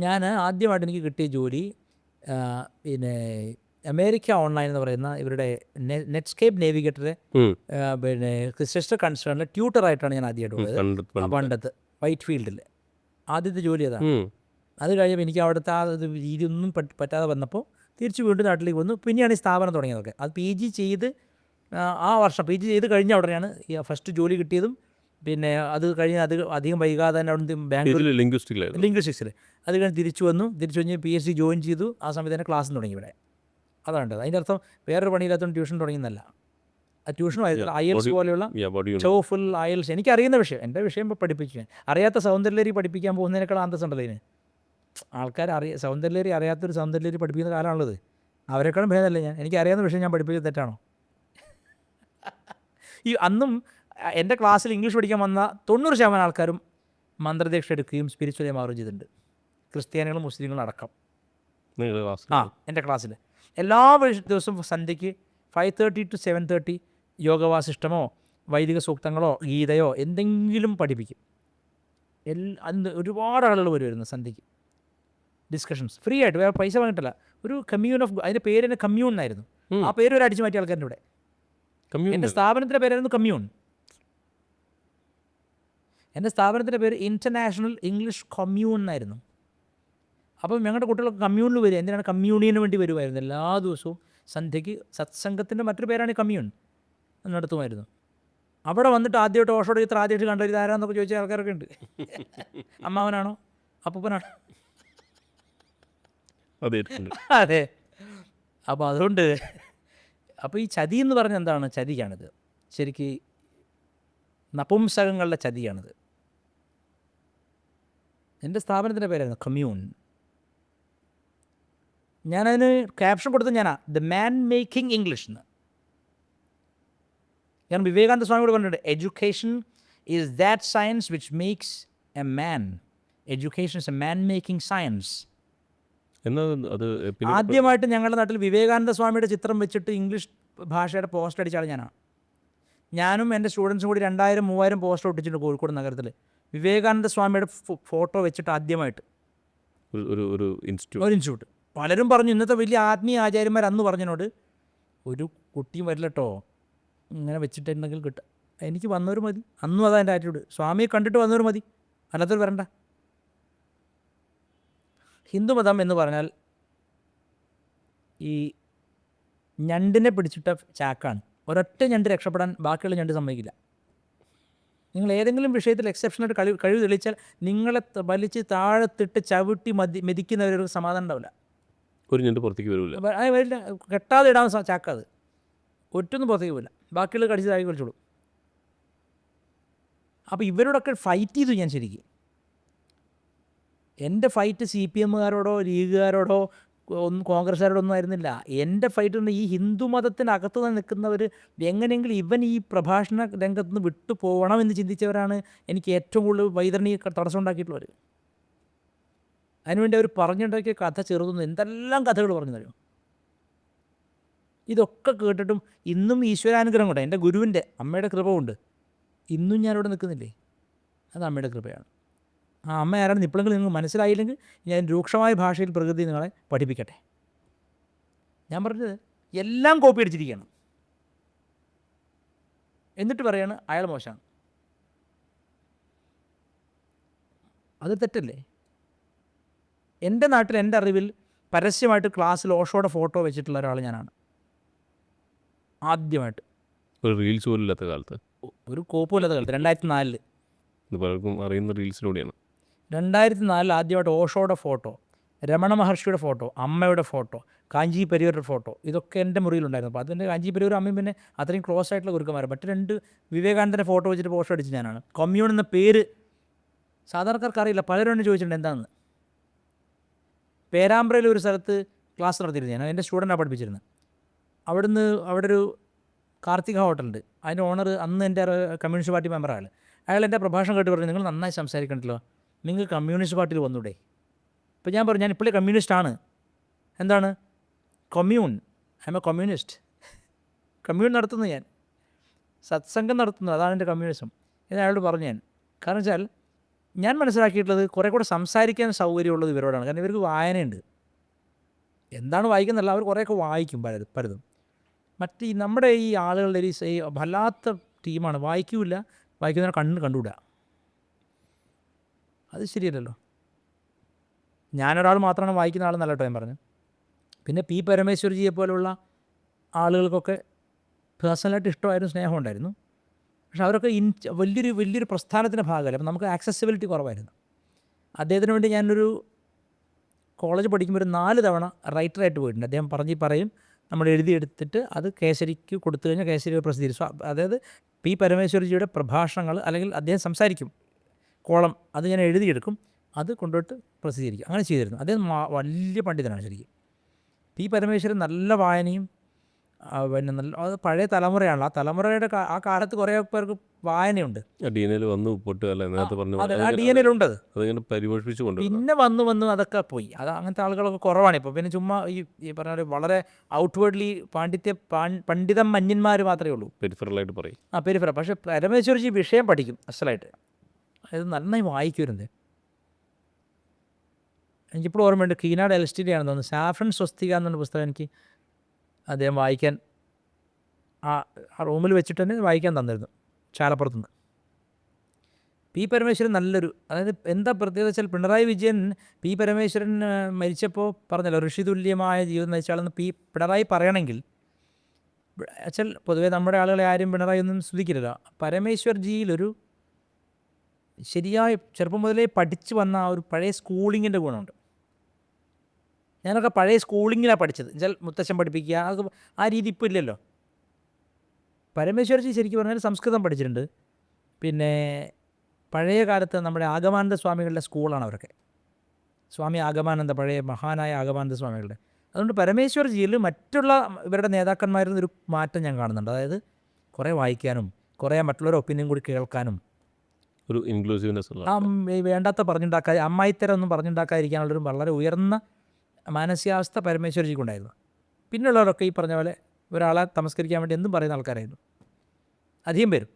ഞാൻ ആദ്യമായിട്ട് എനിക്ക് കിട്ടിയ ജോലി പിന്നെ അമേരിക്ക ഓൺലൈൻ എന്ന് പറയുന്ന ഇവരുടെ നെറ്റ്സ്കേപ്പ് നേവിഗേറ്ററെ പിന്നെ സിസ്റ്റർ കൺസേണിലെ ട്യൂട്ടറായിട്ടാണ് ഞാൻ ആദ്യമായിട്ട് പോയത്. പണ്ടത്ത് വൈറ്റ് ഫീൽഡിൽ ആദ്യത്തെ ജോലി അതാണ്. അത് കഴിഞ്ഞപ്പോൾ എനിക്ക് അവിടുത്തെ ആ രീതിയൊന്നും പറ്റാതെ വന്നപ്പോൾ തിരിച്ച് വീണ്ടും നാട്ടിലേക്ക് വന്നു. പിന്നെയാണ് ഈ സ്ഥാപനം തുടങ്ങിയതൊക്കെ. അത് പി ജി ചെയ്ത് ആ വർഷം പി ജി ചെയ്ത് കഴിഞ്ഞ ഉടനെയാണ് ഈ ഫസ്റ്റ് ജോലി കിട്ടിയതും. പിന്നെ അത് കഴിഞ്ഞ് അത് അധികം വൈകാതെ തന്നെ അവിടെ ബാംഗ്ലൂർ ലിംഗ്വിസ്റ്റിക്സിൽ അത് കഴിഞ്ഞ് തിരിച്ചു കഴിഞ്ഞ് PhD ജോയിൻ ചെയ്തു. ആ സമയത്ത് തന്നെ ക്ലാസ്സും തുടങ്ങി ഇവിടെ. അതാണ് അതിൻ്റെ അർത്ഥം. വേറൊരു പണിയില്ലാത്തതുകൊണ്ട് ട്യൂഷൻ തുടങ്ങിയെന്നല്ല. ആ ട്യൂഷനും IELTS പോലെയുള്ള TOEFL IELTS എനിക്കറിയുന്ന വിഷയം, എൻ്റെ വിഷയം പഠിപ്പിച്ചു. ഞാൻ അറിയാത്ത സൗന്ദര്യലഹരി പഠിപ്പിക്കാൻ പോകുന്നതിനേക്കാൾ അന്തസ്സുണ്ടല്ലോ ഇതിന്. ആൾക്കാർ സൗന്ദര്യലഹരി അറിയാത്തൊരു സൗന്ദര്യലഹരി പഠിപ്പിക്കുന്ന കാലമാണുള്ളത്. അവരെക്കാളും ഭേദമല്ലേ ഞാൻ. എനിക്കറിയാവുന്ന വിഷയം ഞാൻ പഠിപ്പിച്ചത് തെറ്റാണോ? ഈ അന്നും എൻ്റെ ക്ലാസ്സിൽ ഇംഗ്ലീഷ് പഠിക്കാൻ വന്ന 90% ആൾക്കാരും മന്ത്രദീക്ഷ എടുക്കുകയും സ്പിരിച്വലായി മാറുകയും ചെയ്തിട്ടുണ്ട്, ക്രിസ്ത്യാനികളും മുസ്ലിങ്ങളും അടക്കം. എൻ്റെ ക്ലാസ്സിൽ എല്ലാ ദിവസവും സന്ധ്യയ്ക്ക് 5:30 to 7:30 യോഗവാസിഷ്ടമോ വൈദിക സൂക്തങ്ങളോ ഗീതയോ എന്തെങ്കിലും പഠിപ്പിക്കും. അന്ന് ഒരുപാട് ആളുകൾ വരുമായിരുന്നു സന്ധ്യയ്ക്ക്. ഡിസ്കഷൻസ് ഫ്രീ ആയിട്ട്, വേറെ പൈസ വാങ്ങിയിട്ടില്ല. ഒരു കമ്മ്യൂൺ ഓഫ്, അതിൻ്റെ പേര് തന്നെ കമ്മ്യൂൺ എന്നായിരുന്നു. ആ പേര് ഒരു അടിച്ചു മാറ്റിയ ആൾക്കാരുടെ ഇവിടെ. എൻ്റെ സ്ഥാപനത്തിൻ്റെ പേരായിരുന്നു കമ്മ്യൂൺ. എൻ്റെ സ്ഥാപനത്തിൻ്റെ പേര് ഇൻ്റർനാഷണൽ ഇംഗ്ലീഷ് കമ്മ്യൂൺ എന്നായിരുന്നു. അപ്പം ഞങ്ങളുടെ കുട്ടികളൊക്കെ കമ്മ്യൂണിൽ വരിക. എന്തിനാണ് കമ്മ്യൂണിയന് വേണ്ടി വരുമായിരുന്നു. എല്ലാ ദിവസവും സന്ധ്യയ്ക്ക് സത്സംഗത്തിൻ്റെ മറ്റൊരു പേരാണ് കമ്മ്യൂൺ നടത്തുമായിരുന്നു. അവിടെ വന്നിട്ട് ആദ്യമായിട്ട് ഓഷോടെ ഇത്ര ആദ്യമായിട്ട് കണ്ടൊരു ഇതാരാന്നൊക്കെ ചോദിച്ച ആൾക്കാരൊക്കെ ഉണ്ട്. അമ്മാവനാണോ അപ്പൂപ്പനാണോ? അതെ. അതെ. അപ്പോൾ അതുകൊണ്ട് അപ്പോൾ ഈ ചതി എന്ന് പറഞ്ഞാൽ എന്താണ്? ചതിയാണിത്. ശരിക്ക് നപുംസകങ്ങളുടെ ചതിയാണിത്. എൻ്റെ സ്ഥാപനത്തിൻ്റെ പേരായിരുന്നു കമ്മ്യൂൺ. ഞാനതിന് ക്യാപ്ഷൻ കൊടുത്തത് ദ മാൻ മേക്കിംഗ് ഇംഗ്ലീഷ് എന്ന്. ഞാൻ വിവേകാനന്ദ സ്വാമി കൂടെ പറഞ്ഞിട്ടുണ്ട്, education is that science which makes a man. Education is a man making science. എന്നാൽ അത് പിന്നെ ആദ്യമായിട്ട് ഞങ്ങളുടെ നാട്ടിൽ വിവേകാനന്ദ സ്വാമിയുടെ ചിത്രം വെച്ചിട്ട് ഇംഗ്ലീഷ് ഭാഷയുടെ പോസ്റ്റർ അടിച്ചാൽ ഞാനും എൻ്റെ സ്റ്റുഡൻസും കൂടി 2000-3000 പോസ്റ്റർ ഒട്ടിച്ചിട്ടുണ്ട് കോഴിക്കോട് നഗരത്തിൽ. വിവേകാനന്ദ സ്വാമിയുടെ ഫോട്ടോ വെച്ചിട്ട് ആദ്യമായിട്ട് ഒരു ഇൻസ്റ്റിറ്റ്യൂട്ട്. പലരും പറഞ്ഞു, ഇന്നത്തെ വലിയ ആത്മീയ ആചാര്യന്മാർ അന്ന് പറഞ്ഞതിനോട്, ഒരു കുട്ടിയും വരില്ല കേട്ടോ ഇങ്ങനെ വെച്ചിട്ടുണ്ടെങ്കിൽ കിട്ടുക. എനിക്ക് വന്നവർ മതി. അന്നും അതാ എൻ്റെ ആറ്റിറ്റ്യൂഡ്. സ്വാമിയെ കണ്ടിട്ട് വന്നവർ മതി, അല്ലാത്തവർ വരണ്ട. ഹിന്ദുമതം എന്ന് പറഞ്ഞാൽ ഈ ഞണ്ടിനെ പിടിച്ചിട്ട ചാക്കാണ്. ഒരൊറ്റ ഞണ്ട് രക്ഷപ്പെടാൻ ബാക്കിയുള്ള ഞണ്ട് സമ്മതിക്കില്ല. നിങ്ങൾ ഏതെങ്കിലും വിഷയത്തിൽ എക്സെപ്ഷനായിട്ട് കഴിവ് തെളിയിച്ചാൽ നിങ്ങളെ വലിച്ച് താഴത്തിട്ട് ചവിട്ടി മെതിക്കുന്നവരൊരു സമാധാനം ഉണ്ടാവില്ല. ഒരു ഞണ്ട് പുറത്തേക്ക് വരില്ല. വരില്ല. കെട്ടാതെ ഇടാൻ ചാക്കാത്. ഒറ്റൊന്നും പുറത്തേക്ക് പോയില്ല, ബാക്കിയുള്ള കടിച്ച് താഴെ കളിച്ചോളൂ. അപ്പോൾ ഇവരോടൊക്കെ ഫൈറ്റ് ചെയ്തു ഞാൻ ശരിക്കും. എൻ്റെ ഫൈറ്റ് CPM-കാരോടോ ലീഗുകാരോടോ കോൺഗ്രസ്സുകാരോടോ ഒന്നും ആയിരുന്നില്ല. എൻ്റെ ഫൈറ്റ് ഉണ്ട് ഈ ഹിന്ദു മതത്തിനകത്ത് നിന്ന് നിൽക്കുന്നവർ എങ്ങനെയെങ്കിലും ഇവൻ ഈ പ്രഭാഷണ രംഗത്ത് നിന്ന് വിട്ടു പോകണം എന്ന് ചിന്തിച്ചവരാണ് എനിക്ക് ഏറ്റവും കൂടുതൽ വൈതരണി തടസ്സം ഉണ്ടാക്കിയിട്ടുള്ളവർ. അതിനുവേണ്ടി അവർ പറഞ്ഞുണ്ടാക്കിയ കഥ ചെറുതൊന്നും എന്തെല്ലാം കഥകൾ പറഞ്ഞു തരും. ഇതൊക്കെ കേട്ടിട്ടും ഇന്നും ഈശ്വരാനുഗ്രഹം കൊണ്ട്, എൻ്റെ ഗുരുവിൻ്റെ അമ്മയുടെ കൃപ കൊണ്ട് ഇന്നും ഞാനിവിടെ നിൽക്കുന്നില്ലേ, അത് അമ്മയുടെ കൃപയാണ്. ആ അമ്മ ആരാണെന്ന് ഇപ്പോഴെങ്കിലും നിങ്ങൾക്ക് മനസ്സിലായില്ലെങ്കിൽ ഞാൻ രൂക്ഷമായ ഭാഷയിൽ പ്രകൃതി നിങ്ങളെ പഠിപ്പിക്കട്ടെ. ഞാൻ പറഞ്ഞത് എല്ലാം കോപ്പി അടിച്ചിരിക്കുകയാണ്. എന്നിട്ട് പറയാണ് അയാൾ മോശമാണ്. അത് തെറ്റല്ലേ? എൻ്റെ നാട്ടിൽ എൻ്റെ അറിവിൽ പരസ്യമായിട്ട് ക്ലാസ്സിൽ ഓഷോയുടെ ഫോട്ടോ വെച്ചിട്ടുള്ള ഒരാൾ ഞാനാണ് ആദ്യമായിട്ട്. ഒരു റീൽസ് പോലും ഇല്ലാത്ത കാലത്ത്, ഒരു കോപ്പുമില്ലാത്ത കാലത്ത് 2004 പലർക്കും അറിയുന്ന റീൽസിലൂടെയാണ്. 2004 ആദ്യമായിട്ട് ഓഷോയുടെ ഫോട്ടോ, രമണ മഹർഷിയുടെ ഫോട്ടോ, അമ്മയുടെ ഫോട്ടോ, കാഞ്ചി പെരിയരുടെ ഫോട്ടോ, ഇതൊക്കെ എൻ്റെ മുറിയിലുണ്ടായിരുന്നു. അപ്പോൾ അതിൻ്റെ കാഞ്ചി പെരിയൂർ അമ്മയും പിന്നെ അത്രയും ക്ലോസ് ആയിട്ടുള്ള ഗുരുക്കന്മാർ. മറ്റ് 2 വിവേകാനന്ദൻ്റെ ഫോട്ടോ വെച്ചിട്ട് പോസ്റ്റർ അടിച്ച് ഞാനാണ്. കമ്മ്യൂൺ എന്ന പേര് സാധാരണക്കാർക്ക് അറിയില്ല. പലരും എന്നെ ചോദിച്ചിട്ടുണ്ട് എന്താണെന്ന്. പേരാമ്പ്രയിൽ ഒരു സ്ഥലത്ത് ക്ലാസ് നടത്തിയിരുന്നു. ഞാൻ എൻ്റെ സ്റ്റുഡൻ്റാണ് പഠിപ്പിച്ചിരുന്നത്. അവിടെ ഒരു കാർത്തിക ഹോട്ടലുണ്ട്. അതിൻ്റെ ഓണർ അന്ന് എൻ്റെ കമ്മ്യൂണിസ്റ്റ് പാർട്ടി മെമ്പറാണ്. അയാൾ എൻ്റെ പ്രഭാഷണം കേട്ട് പറഞ്ഞു, നിങ്ങൾ നന്നായി സംസാരിക്കണ്ടല്ലോ, നിങ്ങൾ കമ്മ്യൂണിസ്റ്റ് പാർട്ടിയിൽ വന്നൂടെ? ഇപ്പോൾ ഞാൻ പറഞ്ഞു, ഞാൻ ഇപ്പോഴേ കമ്മ്യൂണിസ്റ്റാണ്. എന്താണ് commune? I M A communist. Commune നടത്തുന്നു ഞാൻ, സത്സംഗം നടത്തുന്നു, അതാണ് എൻ്റെ കമ്മ്യൂണിസം എന്ന് അയാളോട് പറഞ്ഞു ഞാൻ. കാരണം വെച്ചാൽ ഞാൻ മനസ്സിലാക്കിയിട്ടുള്ളത് കുറേ കൂടെ സംസാരിക്കാൻ സൗകര്യമുള്ളത് ഇവരോടാണ്. കാരണം ഇവർക്ക് വായനയുണ്ട്. എന്താണ് വായിക്കുന്നതല്ല, അവർ കുറേയൊക്കെ വായിക്കും പലതും. മറ്റ് നമ്മുടെ ഈ ആളുകളുടെ ഒരു വല്ലാത്ത ടീമാണ്. വായിക്കില്ല, വായിക്കുന്നതിനെ കണ്ടുകൂടാ. അത് ശരിയല്ലല്ലോ. ഞാനൊരാൾ മാത്രമാണ് വായിക്കുന്ന ആളെന്നല്ല കേട്ടോ ഞാൻ പറഞ്ഞു. പിന്നെ പി പരമേശ്വർജിയെ പോലുള്ള ആളുകൾക്കൊക്കെ പേഴ്സണലായിട്ട് ഇഷ്ടമായിരുന്നു, സ്നേഹം ഉണ്ടായിരുന്നു. പക്ഷെ അവരൊക്കെ വലിയൊരു പ്രസ്ഥാനത്തിൻ്റെ ഭാഗമല്ല. അപ്പം നമുക്ക് ആക്സസിബിലിറ്റി കുറവായിരുന്നു. അദ്ദേഹത്തിന് വേണ്ടി ഞാനൊരു കോളേജ് പഠിക്കുമ്പോൾ ഒരു 4 തവണ റൈറ്ററായിട്ട് പോയിട്ടുണ്ട്. അദ്ദേഹം പറയും, നമ്മൾ എഴുതിയെടുത്തിട്ട് അത് കേസരിക്ക് കൊടുത്തു കഴിഞ്ഞാൽ കേസരി പ്രസിദ്ധീകരിച്ചു. അതായത് പി പരമേശ്വർജിയുടെ പ്രഭാഷണങ്ങൾ അല്ലെങ്കിൽ അദ്ദേഹം സംസാരിക്കും കോളം, അത് ഞാൻ എഴുതിയെടുക്കും, അത് കൊണ്ടുപോയിട്ട് പ്രസിദ്ധീകരിക്കും. അങ്ങനെ ചെയ്തിരുന്നു. അദ്ദേഹം വലിയ പണ്ഡിതനാണ് ശരിക്കും. പി പരമേശ്വരൻ നല്ല വായനയും പിന്നെ അത് പഴയ തലമുറയാണല്ലോ. ആ തലമുറയുടെ ആ കാലത്ത് കുറേ പേർക്ക് വായനയുണ്ട്. DNA-യിലുണ്ട്. പിന്നെ വന്നു അതൊക്കെ പോയി. അത് അങ്ങനത്തെ ആളുകളൊക്കെ കുറവാണ് ഇപ്പോൾ. പിന്നെ ചുമ്മാ ഈ പറഞ്ഞ വളരെ ഔട്ട്വേർഡ്ലി പണ്ഡിതം മന്യന്മാർ മാത്രമേ ഉള്ളൂ. പെരിഫറലായിട്ട് പറയും. പെരിഫറൽ. പക്ഷേ പരമേശ്വർജി വിഷയം പഠിക്കും അസലായിട്ട്. അത് നന്നായി വായിക്കുമായിരുന്നു. എനിക്കിപ്പോൾ ഓർമ്മയുണ്ട്, കീനാട് എൽസ്റ്റിൻ്റെ ആണെന്ന് തോന്നുന്നു, സാഫ്രൻ സ്വസ്തിക എന്നുള്ള പുസ്തകം എനിക്ക് അദ്ദേഹം വായിക്കാൻ ആ റൂമിൽ വെച്ചിട്ട് തന്നെ വായിക്കാൻ തന്നിരുന്നു ചാലപ്പുറത്തുനിന്ന്. പി പരമേശ്വരൻ നല്ലൊരു, അതായത് എന്താ പ്രത്യേകത വെച്ചാൽ, പിണറായി വിജയൻ പി പരമേശ്വരൻ മരിച്ചപ്പോൾ പറഞ്ഞല്ലോ ഋഷിതുല്യമായ ജീവിതം നയിച്ചാളെന്ന് പിണറായി പറയണമെങ്കിൽ അച്ഛൻ പൊതുവേ നമ്മുടെ ആളുകളെ ആരും പിണറായി ഒന്നും സ്തുതിക്കില്ലല്ലോ. പരമേശ്വർജിയിലൊരു ശരിയായ ചെറുപ്പം മുതലേ പഠിച്ചു വന്ന ആ ഒരു പഴയ സ്കൂളിങ്ങിൻ്റെ ഗുണമുണ്ട്. ഞാനൊക്കെ പഴയ സ്കൂളിങ്ങിലാണ് പഠിച്ചത്. എന്നുവെച്ചാൽ മുത്തശ്ശൻ പഠിപ്പിക്കുക, അത് ആ രീതി ഇപ്പോൾ ഇല്ലല്ലോ. പരമേശ്വർജി ശരിക്കും പറഞ്ഞാൽ സംസ്കൃതം പഠിച്ചിട്ടുണ്ട്. പിന്നെ പഴയ കാലത്ത് നമ്മുടെ ആഗമാനന്ദ സ്വാമികളുടെ സ്കൂളാണ് അവരൊക്കെ. സ്വാമി ആഗമാനന്ദ, പഴയ മഹാനായ ആഗമാനന്ദ സ്വാമികളുടെ. അതുകൊണ്ട് പരമേശ്വർജിയിൽ മറ്റുള്ള ഇവരുടെ നേതാക്കന്മാരിൽ നിന്നൊരു മാറ്റം ഞാൻ കാണുന്നുണ്ട്. അതായത് കുറേ വായിക്കാനും കുറേ മറ്റുള്ളവരുടെ ഒപ്പീനിയൻ കൂടി കേൾക്കാനും, ഒരു ഇൻക്ലൂസീവ്നെസ് ഉള്ള ഈ വേണ്ടാത്ത പറഞ്ഞുണ്ടാക്കാതെ അമ്മായിത്തരം ഒന്നും പറഞ്ഞുണ്ടാക്കാതിരിക്കാനുള്ളൊരു വളരെ ഉയർന്ന മാനസികാവസ്ഥ പരമേശ്വർജിക്കുണ്ടായിരുന്നു. പിന്നെയുള്ളവരൊക്കെ ഈ പറഞ്ഞ പോലെ ഒരാളെ തമസ്കരിക്കാൻ വേണ്ടി എന്തും പറയുന്ന ആൾക്കാരായിരുന്നു അധികം പേരും.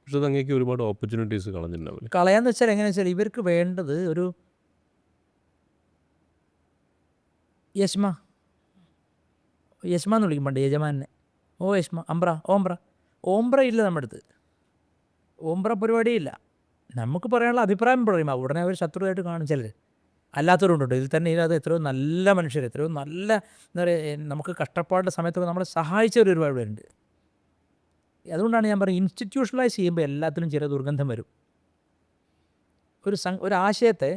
പക്ഷെ അത് അങ്ങേക്ക് ഒരുപാട് ഓപ്പർച്യൂണിറ്റീസ് കളഞ്ഞിട്ടുണ്ടാവില്ല. കളയാന്ന് വെച്ചാൽ എങ്ങനെയാണെന്ന് വെച്ചാൽ ഇവർക്ക് വേണ്ടത് ഒരു യശ്മ എന്ന് വിളിക്കും പണ്ട് യജമാനെ. ഓ യശ്മ, അംബ്ര, ഓംബ്ര ഇല്ല നമ്മുടെ അടുത്ത്. ഓംബ്ര പരിപാടിയില്ല. നമുക്ക് പറയാനുള്ള അഭിപ്രായം പറയും, ഉടനെ അവർ ശത്രുവായിട്ട് കാണും ചിലർ. അല്ലാത്തവരുണ്ടുണ്ട് ഇതിൽ തന്നെ. ഇതിനകത്ത് എത്രയോ നല്ല മനുഷ്യർ, എത്രയോ നല്ല എന്താ പറയുക, നമുക്ക് കഷ്ടപ്പാടിൻ്റെ സമയത്തൊക്കെ നമ്മളെ സഹായിച്ചവർ ഒരുപാട് പേരുണ്ട്. അതുകൊണ്ടാണ് ഞാൻ പറയുന്നത്, ഇൻസ്റ്റിറ്റ്യൂഷണലൈസ് ചെയ്യുമ്പോൾ എല്ലാത്തിനും ചെറിയ ദുർഗന്ധം വരും. ഒരു ആശയത്തെ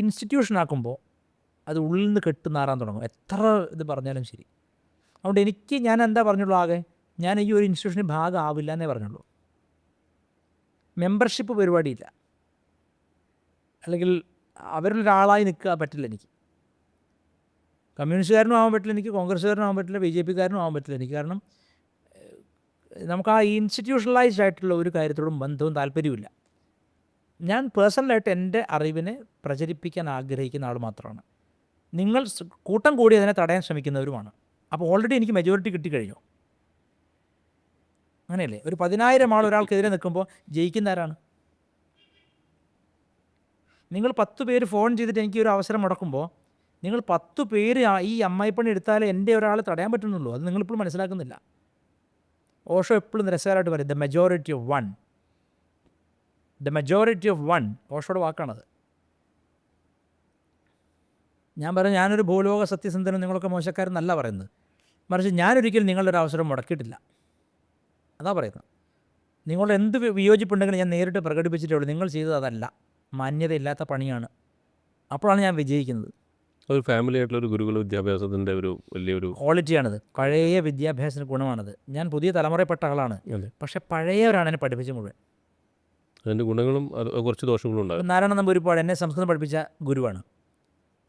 ഇൻസ്റ്റിറ്റ്യൂഷനാക്കുമ്പോൾ അത് ഉള്ളിൽ നിന്ന് കെട്ടുനാറാൻ തുടങ്ങും, എത്ര ഇത് പറഞ്ഞാലും ശരി. അതുകൊണ്ട് ഞാൻ എന്താ പറഞ്ഞുള്ളൂ, ആകെ ഞാൻ ഈ ഒരു ഇൻസ്റ്റിറ്റ്യൂഷന് ഭാഗമാവില്ല എന്നേ പറഞ്ഞുള്ളൂ. മെമ്പർഷിപ്പ് പരിപാടിയില്ല, അല്ലെങ്കിൽ അവരിലൊരാളായി നിൽക്കാൻ പറ്റില്ല എനിക്ക്. കമ്മ്യൂണിസ്റ്റുകാരനും ആവാൻ പറ്റില്ല എനിക്ക്, കോൺഗ്രസ്സുകാരനും ആവാൻ പറ്റില്ല, BJPക്കാരനും ആവാൻ പറ്റില്ല എനിക്ക്. കാരണം നമുക്ക് ആ ഇൻസ്റ്റിറ്റ്യൂഷണലൈസ്ഡ് ആയിട്ടുള്ള ഒരു കാര്യത്തോടും ബന്ധവും താല്പര്യമില്ല. ഞാൻ പേഴ്സണലായിട്ട് എൻ്റെ അറിവിനെ പ്രചരിപ്പിക്കാൻ ആഗ്രഹിക്കുന്ന ആൾ മാത്രമാണ്. നിങ്ങൾ കൂട്ടം കൂടി അതിനെ തടയാൻ ശ്രമിക്കുന്നവരുമാണ്. അപ്പോൾ ഓൾറെഡി എനിക്ക് മെജോറിറ്റി കിട്ടിക്കഴിഞ്ഞു. അങ്ങനെയല്ലേ? ഒരു 10,000 ആൾ ഒരാൾക്കെതിരെ നിൽക്കുമ്പോൾ ജയിക്കുന്ന ആരാണ്? നിങ്ങൾ 10 പേര് ഫോൺ ചെയ്തിട്ട് എനിക്ക് ഒരു അവസരം മുടക്കുമ്പോൾ നിങ്ങൾ 10 പേര് ഈ അമ്മായിപ്പണി എടുത്താലേ എൻ്റെ ഒരാൾ തടയാൻ പറ്റുന്നുള്ളൂ. അത് നിങ്ങളിപ്പോഴും മനസ്സിലാക്കുന്നില്ല. ഓഷോ എപ്പോഴും രസകരമായിട്ട് പറയും, ദ മെജോറിറ്റി ഓഫ് വൺ. ഓഷോയുടെ വാക്കാണത്. ഞാൻ പറഞ്ഞു, ഞാനൊരു ഭൂലോക സത്യസന്ധനും നിങ്ങളൊക്കെ മോശക്കാരെന്നല്ല പറയുന്നത്. മറിച്ച് ഞാനൊരിക്കലും നിങ്ങളുടെ ഒരു അവസരം മുടക്കിയിട്ടില്ല, അതാ പറയുന്നത്. നിങ്ങളുടെ എന്ത് വിയോജിപ്പുണ്ടെങ്കിലും ഞാൻ നേരിട്ട് പ്രകടിപ്പിച്ചിട്ടേ ഉള്ളൂ. നിങ്ങൾ ചെയ്തത് അതല്ല, മാന്യതയില്ലാത്ത പണിയാണ്. അപ്പോഴാണ് ഞാൻ വിജയിക്കുന്നത്. ഒരു ഫാമിലി ആയിട്ടുള്ള ഒരു ഗുരുകുല വിദ്യാഭ്യാസത്തിൻ്റെ ഒരു വലിയൊരു ക്വാളിറ്റിയാണിത്. പഴയ വിദ്യാഭ്യാസത്തിന് ഗുണമാണത്. ഞാൻ പുതിയ തലമുറയിൽപ്പെട്ട ആളാണ്, പക്ഷേ പഴയവരാണ് എന്നെ പഠിപ്പിച്ച മുഴുവൻ. അതിൻ്റെ ഗുണങ്ങളും അത് കുറച്ച് ദോഷങ്ങളും ഉണ്ടാകും. നാരായണ നമ്പൂതിരിപ്പാട് എന്നെ സംസ്കൃതം പഠിപ്പിച്ച ഗുരുവാണ്.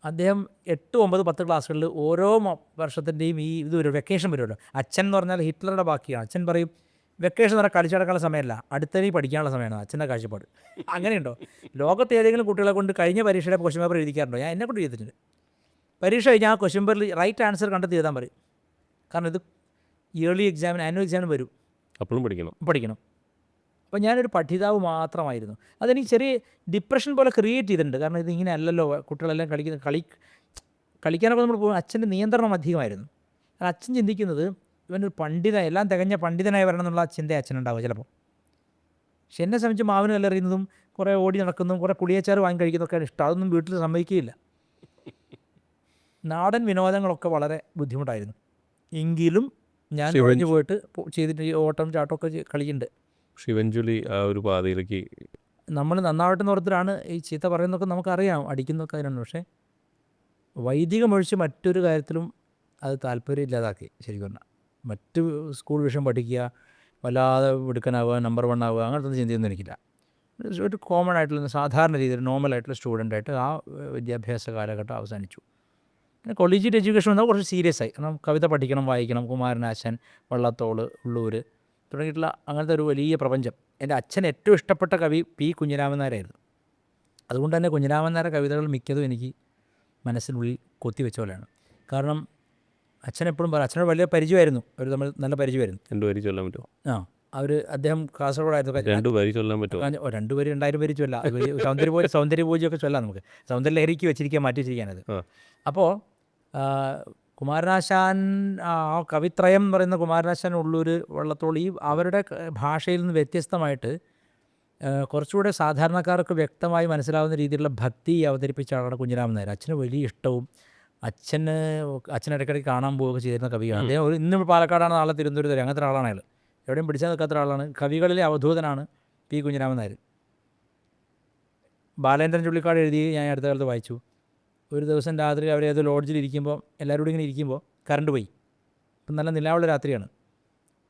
അദ്ദേഹം 8, 9, 10 ക്ലാസ്സുകളിൽ ഓരോ വർഷത്തിൻ്റെയും ഇത് വരും, വെക്കേഷൻ വരുമല്ലോ. അച്ഛൻ എന്ന് പറഞ്ഞാൽ ഹിറ്റ്ലറുടെ ബാക്കിയാണ്. അച്ഛൻ പറയും, വെക്കേഷൻ എന്ന് പറഞ്ഞാൽ കളിച്ചടക്കാനുള്ള സമയമല്ല, അടുത്തതിന് പഠിക്കാനുള്ള സമയമാണ് അച്ഛൻ്റെ കാഴ്ചപ്പാട്. അങ്ങനെയുണ്ടോ? ലോകത്ത് ഏതെങ്കിലും കുട്ടികളെ കൊണ്ട് കഴിഞ്ഞ പരീക്ഷയുടെ ക്വസ്റ്റ്യൻ പേപ്പർ എഴുതിക്കാറുണ്ടോ? ഞാൻ എന്നെ കൊണ്ട് ചെയ്തിട്ടുണ്ട്. പരീക്ഷ കഴിഞ്ഞാൽ ആ ക്വസ്റ്റ്യൻ പേപ്പറിൽ റൈറ്റ് ആൻസർ കണ്ടെത്തി എഴുതാൻ പറയും. കാരണം ഇത് ഇയർലി എക്സാമിന്, ആനുവൽ എക്സാമിന് വരും, അപ്പോഴും പഠിക്കണം. അപ്പോൾ ഞാനൊരു പഠിതാവ് മാത്രമായിരുന്നു. അതെനിക്ക് ചെറിയ ഡിപ്രഷൻ പോലെ ക്രിയേറ്റ് ചെയ്തിട്ടുണ്ട്. കാരണം ഇതിങ്ങനെ അല്ലല്ലോ, കുട്ടികളെല്ലാം കളിക്കാനൊക്കെ നമ്മൾ പോകും. അച്ഛൻ്റെ നിയന്ത്രണം അധികമായിരുന്നു. അച്ഛൻ ചിന്തിക്കുന്നത് ഇവനൊരു എല്ലാം തികഞ്ഞ പണ്ഡിതനായി വരണം എന്നുള്ള ചിന്ത അച്ഛനുണ്ടാവുക ചിലപ്പോൾ. പക്ഷെ എന്നെ സംബന്ധിച്ച് മാവിന് കല്ലെറിയുന്നതും കുറേ ഓടി നടക്കുന്നതും കുറേ പുളിയച്ചാറ് വാങ്ങി കഴിക്കുന്നതൊക്കെയാണ് ഇഷ്ടം. അതൊന്നും വീട്ടിൽ സമ്മതിക്കുകയില്ല. നാടൻ വിനോദങ്ങളൊക്കെ വളരെ ബുദ്ധിമുട്ടായിരുന്നു. എങ്കിലും ഞാൻ കഴിഞ്ഞു പോയിട്ട് ചെയ്തിട്ട് ഓട്ടം ചാട്ടമൊക്കെ കളിക്കുന്നുണ്ട്. പക്ഷെ ഇവഞ്ച്വലി ആ ഒരു പാതയിലേക്ക് നമ്മൾ നന്നാവട്ടെന്ന് ഓർത്തിട്ടാണ് ഈ ചീത്ത പറയുന്നതൊക്കെ നമുക്കറിയാം, അടിക്കുന്നതൊക്കെ അതിനാണ്. പക്ഷേ വൈദികമൊഴിച്ച് മറ്റൊരു കാര്യത്തിലും അത് താല്പര്യം ഇല്ലാതാക്കി. ശരിക്കും പറഞ്ഞാൽ മറ്റ് സ്കൂൾ വിഷയം പഠിക്കുക, വല്ലാതെ എടുക്കാനാവുക, നമ്പർ 1 ആവുക, അങ്ങനത്തെ ചിന്തയൊന്നും എനിക്കില്ല. ഒരു കോമൺ ആയിട്ടുള്ള സാധാരണ രീതിയിൽ നോർമലായിട്ടുള്ള സ്റ്റുഡൻ്റായിട്ട് ആ വിദ്യാഭ്യാസ കാലഘട്ടം അവസാനിച്ചു. പിന്നെ കൊളീജിയറ്റ് എഡ്യൂക്കേഷൻ വന്നാൽ കുറച്ച് സീരിയസ് ആയി. കാരണം കവിത പഠിക്കണം, വായിക്കണം. കുമാരനാശാൻ, വള്ളത്തോൾ, ഉള്ളൂർ തുടങ്ങിയിട്ടുള്ള അങ്ങനത്തെ ഒരു വലിയ പ്രപഞ്ചം. എൻ്റെ അച്ഛൻ ഏറ്റവും ഇഷ്ടപ്പെട്ട കവി P. കുഞ്ഞിരാമൻ നായരായിരുന്നു. അതുകൊണ്ട് തന്നെ കുഞ്ഞിരാമൻ നായരുടെ കവിതകൾ മിക്കതും എനിക്ക് മനസ്സിനുള്ളിൽ കൊത്തിവെച്ച പോലെയാണ്. കാരണം അച്ഛൻ എപ്പോഴും പറയും, അച്ഛനോട് വലിയ പരിചയമായിരുന്നു, അവർ തമ്മിൽ നല്ല പരിചയമായിരുന്നു. 2 വരി ചൊല്ലാൻ പറ്റുമോ? അദ്ദേഹം കാസർഗോഡായിരുന്നു. 2 വരി ചൊല്ലാൻ പറ്റുമോ? 2 വരി 2000 വരി ചൊല്ലാം. സൗന്ദര്യപൂജയൊക്കെ ചൊല്ലാം നമുക്ക്. സൗന്ദര്യലഹരിക്ക് വെച്ചിരിക്കാൻ, മാറ്റി വെച്ചിരിക്കാനത്. അപ്പോൾ കുമാരനാശാൻ, ആ കവിത്രയം എന്ന് പറയുന്ന കുമാരനാശാൻ, ഉള്ളൂർ, വള്ളത്തോൾ, ഈ അവരുടെ ഭാഷയിൽ നിന്ന് വ്യത്യസ്തമായിട്ട് കുറച്ചുകൂടെ സാധാരണക്കാർക്ക് വ്യക്തമായി മനസ്സിലാവുന്ന രീതിയിലുള്ള ഭക്തി അവതരിപ്പിച്ച ആളാണ് കുഞ്ഞിരാമൻ നായർ. അച്ഛന് വലിയ ഇഷ്ടവും അച്ഛൻ ഇടയ്ക്കിടയ്ക്ക് കാണാൻ പോവുകയൊക്കെ ചെയ്തിരുന്ന കവിയാണ് അദ്ദേഹം. ഇന്ന് പാലക്കാടാണ്, നാളെ തിരുവനന്തപുരത്ത്, അങ്ങനത്തെ ആളാണ് അയാൾ. എവിടെയും പിടിച്ചാൽ നിൽക്കാത്ത ആളാണ്. കവികളിലെ അവധൂതനാണ് പി കുഞ്ഞിരാമൻ നായർ. ബാലേന്ദ്രൻ ചുള്ളിക്കാട് എഴുതി ഞാൻ അടുത്ത കാലത്ത് വായിച്ചു. ഒരു ദിവസം രാത്രി അവരേത് ലോഡ്ജിൽ ഇരിക്കുമ്പോൾ എല്ലാവരും ഇങ്ങനെ ഇരിക്കുമ്പോൾ കറണ്ട് പോയി. ഇപ്പം നല്ല നിലാവുള്ള രാത്രിയാണ്.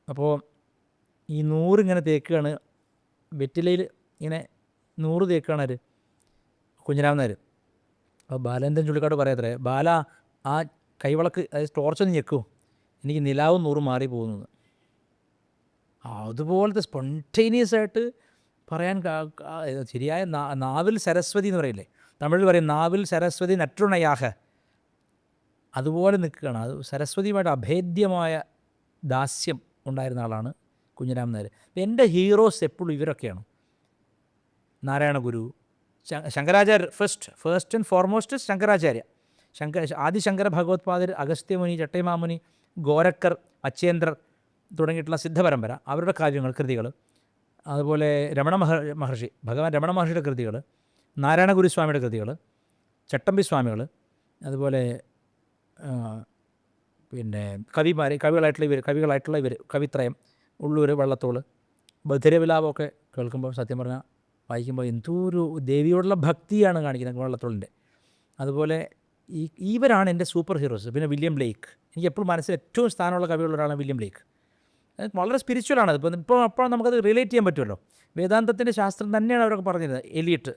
അപ്പോൾ ഈ 100 ഇങ്ങനെ തേക്കുകയാണ്, വെറ്റിലയിൽ ഇങ്ങനെ 100 തേക്കുകയാണ് അവർ കുഞ്ഞിരാമൻ നായർ. അപ്പോൾ ബാലേന്ദ്രൻ ചുള്ളിക്കാട് പറയാത്രേ, ബാല ആ കൈവിളക്ക് അതായത് ടോർച്ചൊന്ന് ഞെക്കൂ, എനിക്ക് നിലാവും 100 മാറി പോകുന്നത്. അതുപോലത്തെ സ്പോണ്ടേനിയസ് ആയിട്ട് പറയാൻ ശരിയായ നാവിൽ സരസ്വതി എന്ന് പറയില്ലേ, തമിഴിൽ പറയും നാവിൽ സരസ്വതി നറ്റുണയാഹ, അതുപോലെ നിൽക്കുകയാണ്. അത് സരസ്വതിയുമായിട്ട് അഭേദ്യമായ ദാസ്യം ഉണ്ടായിരുന്ന ആളാണ് കുഞ്ഞിരാമൻ നായർ. എൻ്റെ ഹീറോസ് എപ്പോഴും ഇവരൊക്കെയാണ്. Narayana Guru, Shankaracharya, first and foremost Shankaracharya, Adi Shankara Bhagavatpadar, Agastyamuni, Chattaimamuni, Gorakkar, Achendrar തുടങ്ങിയിട്ടുള്ള സിദ്ധപരമ്പര, അവരുടെ കാര്യങ്ങൾ, കൃതികൾ. അതുപോലെ മഹർഷി, ഭഗവാൻ രമണ മഹർഷിയുടെ കൃതികൾ, നാരായണ ഗുരുസ്വാമിയുടെ കൃതികൾ, ചട്ടമ്പി സ്വാമികൾ, അതുപോലെ പിന്നെ കവികളായിട്ടുള്ള ഇവർ കവിത്രയം, ഉള്ളൂർ, വള്ളത്തോൾ, ബധിരവിലാപമൊക്കെ കേൾക്കുമ്പോൾ സത്യം പറഞ്ഞാൽ വായിക്കുമ്പോൾ എന്തോരു ദേവിയോടുള്ള ഭക്തിയാണ് കാണിക്കുന്നത് വള്ളത്തോളിൻ്റെ. അതുപോലെ ഇവരാണ് എൻ്റെ സൂപ്പർ ഹീറോസ്. പിന്നെ വില്യം ബ്ലേക്ക്, എനിക്ക് എപ്പോഴും മനസ്സിൽ ഏറ്റവും സ്ഥാനമുള്ള കവികളുള്ള ഒരാളാണ് വില്യം ബ്ലേക്ക്. വളരെ സ്പിരിച്വലാണ്. അപ്പോൾ നമുക്കത് റിലേറ്റ് ചെയ്യാൻ പറ്റുമല്ലോ. വേദാന്തത്തിൻ്റെ ശാസ്ത്രം തന്നെയാണ് അവരൊക്കെ പറഞ്ഞിരുന്നത്. Eliot,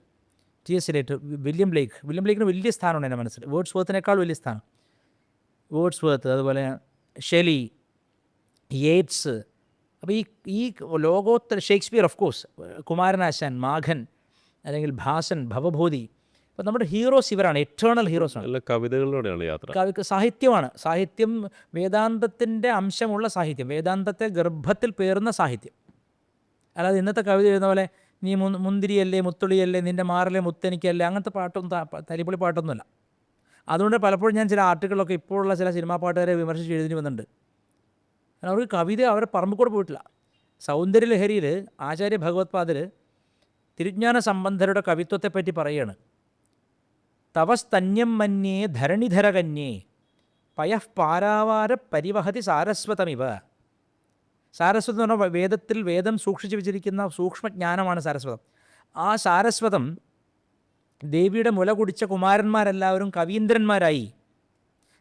T.S. എലിയറ്റ്, വില്യം ബ്ലേക്കിന് വലിയ സ്ഥാനമുണ്ട് എൻ്റെ മനസ്സിൽ, വേർഡ്സ്വർത്തിനേക്കാൾ വലിയ സ്ഥാനം. വേർഡ്സ്വർത്ത്, അതുപോലെ ഷെലി, യേറ്റ്സ്. അപ്പോൾ ഈ ലോകോത്തര ഷേക്സ്പിയർ, ഓഫ് കോഴ്സ്, കുമാരനാശാൻ, മാഘൻ, അല്ലെങ്കിൽ ഭാസൻ, ഭവഭൂതി. അപ്പോൾ നമ്മുടെ ഹീറോസ് ഇവരാണ്, എറ്റേണൽ ഹീറോസാണ്. അല്ല, കവിതകളിലൂടെയാണ് യാത്ര. സാഹിത്യമാണ്. സാഹിത്യം വേദാന്തത്തിൻ്റെ അംശമുള്ള സാഹിത്യം, വേദാന്തത്തെ ഗർഭത്തിൽ പേറുന്ന സാഹിത്യം. അല്ലാതെ ഇന്നത്തെ കവിത എഴുതുന്ന പോലെ നീ മുന്തിരിയല്ലേ, മുത്തുളിയല്ലേ, നിൻ്റെ മാറിലെ മുത്തെനിക്കല്ലേ, അങ്ങനത്തെ പാട്ടൊന്നും, തരിപ്പൊളി പാട്ടൊന്നുമല്ല. അതുകൊണ്ട് പലപ്പോഴും ഞാൻ ചില ആർട്ടിക്കിളൊക്കെ ഇപ്പോഴുള്ള ചില സിനിമാ പാട്ടുകാരെ വിമർശിച്ച് എഴുതി വന്നിട്ടുണ്ട്. അവർക്ക് കവിത അവരുടെ പറമ്പിൽ കൂടെ പോയിട്ടില്ല. സൗന്ദര്യലഹരിയിൽ ആചാര്യ ഭഗവത്പാദർ തിരുജ്ഞാന സംബന്ധരുടെ കവിത്വത്തെപ്പറ്റി പറയുകയാണ്. തവസ്തന്യം മന്യേ ധരണിധരകന്യേ പയഃ പാരാവാര പരിവഹതി സാരസ്വതമിവ. സാരസ്വതം എന്ന് പറഞ്ഞാൽ വേദം സൂക്ഷിച്ചു വെച്ചിരിക്കുന്ന സൂക്ഷ്മജ്ഞാനമാണ് സാരസ്വതം. ആ സാരസ്വതം ദേവിയുടെ മുല കുടിച്ച കുമാരന്മാരെല്ലാവരും കവീന്ദ്രന്മാരായി.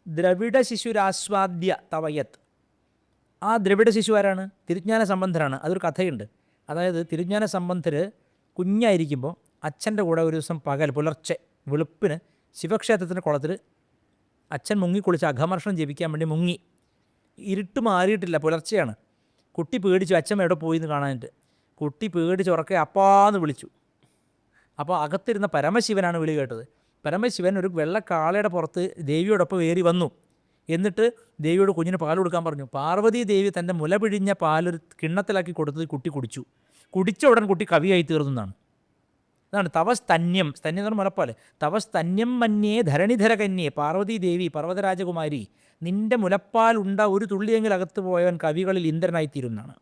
ദ്രവിഡ ശിശുരാസ്വാദ്യ തവയത്. ആ ദ്രവിഡ ശിശു ആരാണ്? തിരുജ്ഞാന സംബന്ധരാണ്. അതൊരു കഥയുണ്ട്. അതായത് തിരുജ്ഞാന സംബന്ധർ കുഞ്ഞായിരിക്കുമ്പോൾ അച്ഛൻ്റെ കൂടെ ഒരു ദിവസം പുലർച്ചെ വെളുപ്പിന് ശിവക്ഷേത്രത്തിൻ്റെ കുളത്തിൽ അച്ഛൻ മുങ്ങിക്കുളിച്ച് അഘമർഷണം ജപിക്കാൻ വേണ്ടി മുങ്ങി. ഇരുട്ട് മാറിയിട്ടില്ല, പുലർച്ചെയാണ്. കുട്ടി പേടിച്ചു, അച്ഛൻ എവിടെ പോയി എന്ന് കാണാനായിട്ട്. കുട്ടി പേടിച്ച് ഉറക്കെ അപ്പാന്ന് വിളിച്ചു. അപ്പോൾ അകത്തിരുന്ന പരമശിവനാണ് വിളി കേട്ടത്. പരമശിവൻ ഒരു വെള്ളക്കാളയുടെ പുറത്ത് ദേവിയോടൊപ്പം ഏറി വന്നു. എന്നിട്ട് ദേവിയോട് കുഞ്ഞിന് പാൽ കൊടുക്കാൻ പറഞ്ഞു. പാർവതി ദേവി തൻ്റെ മുല പിഴിഞ്ഞ പാലൊരു കിണ്ണത്തിലാക്കി കൊടുത്തത് കുട്ടി കുടിച്ചു. കുടിച്ച ഉടൻ കുട്ടി കവിയായി തീർന്നതാണ്. അതാണ് തവസ്തന്യം. സ്തന്യം എന്ന് പറഞ്ഞാൽ മുലപ്പാൽ. തവസ്തന്യം മന്യേ ധരണിധരകന്യേ, പാർവതി ദേവി, പർവ്വതരാജകുമാരി, നിൻ്റെ മുലപ്പാൽ ഉണ്ട ഒരു തുള്ളിയെങ്കിലും അകത്ത് പോയവൻ കവികളിൽ ഇന്ദ്രനായിത്തീരുന്നതാണ്.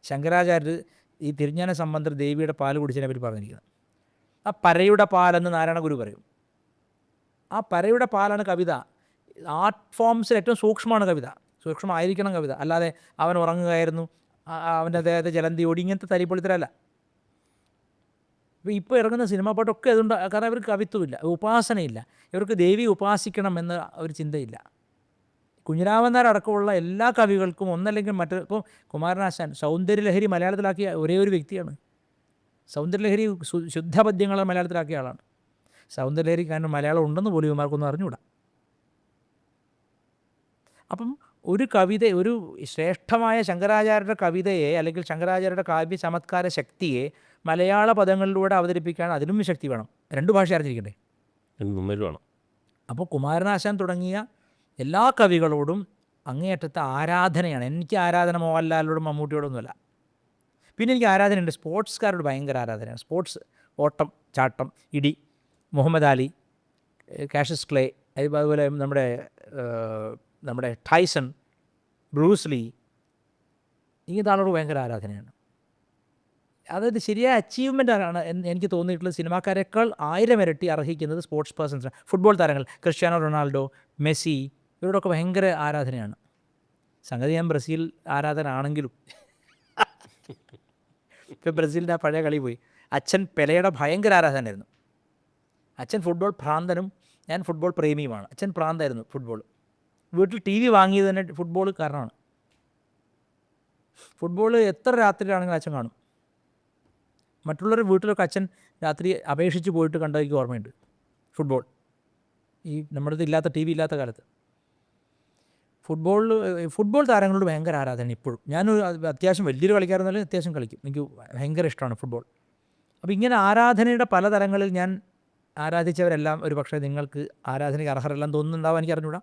ശങ്കരാചാര്യർ ഈ തിരുജ്ഞാന സംബന്ധർ ദേവിയുടെ പാൽ കുടിച്ചതിനെ പറ്റി പറഞ്ഞിരിക്കുന്നത്. ആ പരയുടെ പാലെന്ന് നാരായണ ഗുരു പറയും. ആ പരയുടെ പാലാണ് കവിത. ആർട്ട് ഫോംസിൽ ഏറ്റവും സൂക്ഷ്മമാണ് കവിത. സൂക്ഷ്മമായിരിക്കണം കവിത. അല്ലാതെ അവൻ ഉറങ്ങുകയായിരുന്നു, അവൻ്റെ അദ്ദേഹത്തെ ജലന്തി ഓടി, ഇങ്ങനത്തെ തരിപ്പൊളിത്തരല്ല. ഇപ്പോൾ ഇറങ്ങുന്ന സിനിമാ പാട്ടൊക്കെ അതുകൊണ്ട്, കാരണം ഇവർക്ക് കവിത്വമില്ല, ഉപാസനയില്ല. ഇവർക്ക് ദേവി ഉപാസിക്കണം എന്ന ഒരു ചിന്തയില്ല. കുഞ്ഞിരാമൻ നായർ അടക്കമുള്ള എല്ലാ കവികൾക്കും ഒന്നല്ലെങ്കിൽ ഇപ്പോൾ കുമാരനാശാൻ സൗന്ദര്യലഹരി മലയാളത്തിലാക്കിയ ഒരേ ഒരു വ്യക്തിയാണ്. സൗന്ദര്യലഹരി ശുദ്ധ പദ്യങ്ങളെ മലയാളത്തിലാക്കിയ ആളാണ്. സൗന്ദര്യലഹരി കാരണം മലയാളം ഉണ്ടെന്ന് പോലും ഇവന്മാർക്കൊന്നും അറിഞ്ഞുകൂടാ. അപ്പം ഒരു കവിത, ഒരു ശ്രേഷ്ഠമായ ശങ്കരാചാര്യരുടെ കവിതയെ അല്ലെങ്കിൽ ശങ്കരാചാര്യരുടെ കാവ്യ ചമത്കാര ശക്തിയെ മലയാള പദങ്ങളിലൂടെ അവതരിപ്പിക്കാൻ അതിലും ശക്തി വേണം. 2 ഭാഷ അറിഞ്ഞിരിക്കണ്ടേ? വേണം. അപ്പോൾ കുമാരനാശാൻ തുടങ്ങിയ എല്ലാ കവികളോടും അങ്ങേയറ്റത്തെ ആരാധനയാണ്. എനിക്ക് ആരാധന മോഹൻലാലിനോടും മമ്മൂട്ടിയോടൊന്നുമല്ല. പിന്നെ എനിക്ക് ആരാധനയുണ്ട് സ്പോർട്സ്കാരോട്, ഭയങ്കര ആരാധനയാണ്. സ്പോർട്സ്, ഓട്ടം, ചാട്ടം, ഇടി, മുഹമ്മദ് അലി, കാഷ്യസ് ക്ലേ, അതുപോലെ നമ്മുടെ ടൈസൺ, ബ്രൂസ് ലീ, ഇങ്ങനത്തെ ആളോട് ഭയങ്കര ആരാധനയാണ്. അതായത് ശരിയായ അച്ചീവ്മെൻ്റ് ആണ് എനിക്ക് തോന്നിയിട്ടുള്ളത്. സിനിമാക്കാരെക്കാൾ 1000 ഇരട്ടി അർഹിക്കുന്നത് സ്പോർട്സ് പേഴ്സൺസ്, ഫുട്ബോൾ താരങ്ങൾ, ക്രിസ്ത്യാനോ റൊണാൾഡോ, മെസ്സി, ഇവരോടൊക്കെ ഭയങ്കര ആരാധനയാണ്. സംഗതി ഞാൻ ബ്രസീൽ ആരാധനാണെങ്കിലും ഇപ്പം ബ്രസീലിൻ്റെ ആ പഴയ കളി പോയി. അച്ഛൻ പെലെയുടെ ഭയങ്കര ആരാധനയായിരുന്നു. അച്ഛൻ ഫുട്ബോൾ ഭ്രാന്തനും ഞാൻ ഫുട്ബോൾ പ്രേമിയുമാണ്. അച്ഛൻ ഭ്രാന്തായിരുന്നു ഫുട്ബോൾ. വീട്ടിൽ ടി വി വാങ്ങിയത് തന്നെ ഫുട്ബോൾ കാരണമാണ്. ഫുട്ബോൾ എത്ര രാത്രിയിലാണെങ്കിലും അച്ഛൻ കാണും. മറ്റുള്ളവരുടെ വീട്ടിലൊക്കെ അച്ഛൻ രാത്രി അപേക്ഷിച്ച് പോയിട്ട് കണ്ടത് എനിക്ക് ഓർമ്മയുണ്ട്. ഫുട്ബോൾ ഈ നമ്മുടെ ഇല്ലാത്ത ടി വി ഇല്ലാത്ത കാലത്ത് ഫുട്ബോൾ താരങ്ങളോട് ഭയങ്കര ആരാധന ഇപ്പോഴും. ഞാനൊരു അത്യാവശ്യം വലിയൊരു കളിക്കാരെന്നാലും അത്യാവശ്യം കളിക്കും. എനിക്ക് ഭയങ്കര ഇഷ്ടമാണ് ഫുട്ബോൾ. അപ്പോൾ ഇങ്ങനെ ആരാധനയുടെ പല തലങ്ങളിൽ ഞാൻ ആരാധിച്ചവരെല്ലാം ഒരു പക്ഷേ നിങ്ങൾക്ക് ആരാധനയ്ക്ക് അർഹരെല്ലാം തോന്നുന്നുണ്ടാവും, എനിക്ക് അറിഞ്ഞൂടാ.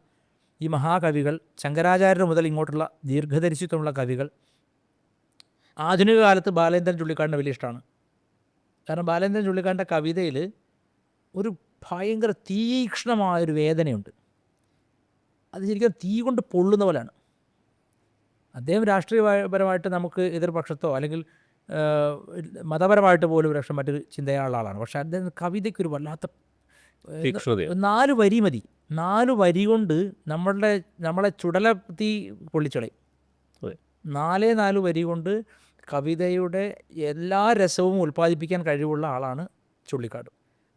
ഈ മഹാകവികൾ, ശങ്കരാചാര്യർ മുതൽ ഇങ്ങോട്ടുള്ള ദീർഘദരിശിത്വമുള്ള കവികൾ, ആധുനിക കാലത്ത് ബാലേന്ദ്രൻ ചുള്ളിക്കാടിനെ വലിയ ഇഷ്ടമാണ്. കാരണം ബാലേന്ദ്രൻ ചുള്ളിക്കാടിൻ്റെ കവിതയിൽ ഒരു ഭയങ്കര തീക്ഷ്ണമായൊരു വേദനയുണ്ട്. അത് ശരിക്കും തീ കൊണ്ട് പൊള്ളുന്ന പോലെയാണ്. അദ്ദേഹം രാഷ്ട്രീയപരമായിട്ട് നമുക്ക് എതിർപക്ഷത്തോ അല്ലെങ്കിൽ മതപരമായിട്ട് പോലും ഒരു പക്ഷേ മറ്റൊരു ചിന്തയുള്ള ആളാണ്. പക്ഷേ അദ്ദേഹം കവിതയ്ക്കൊരു വല്ലാത്ത 4 വരി മതി. 4 വരി കൊണ്ട് നമ്മളെ ചുടലത്തീ പൊള്ളിച്ചളയും. 4 വരി കൊണ്ട് കവിതയുടെ എല്ലാ രസവും ഉൽപ്പാദിപ്പിക്കാൻ കഴിവുള്ള ആളാണ് ചുള്ളിക്കാട്.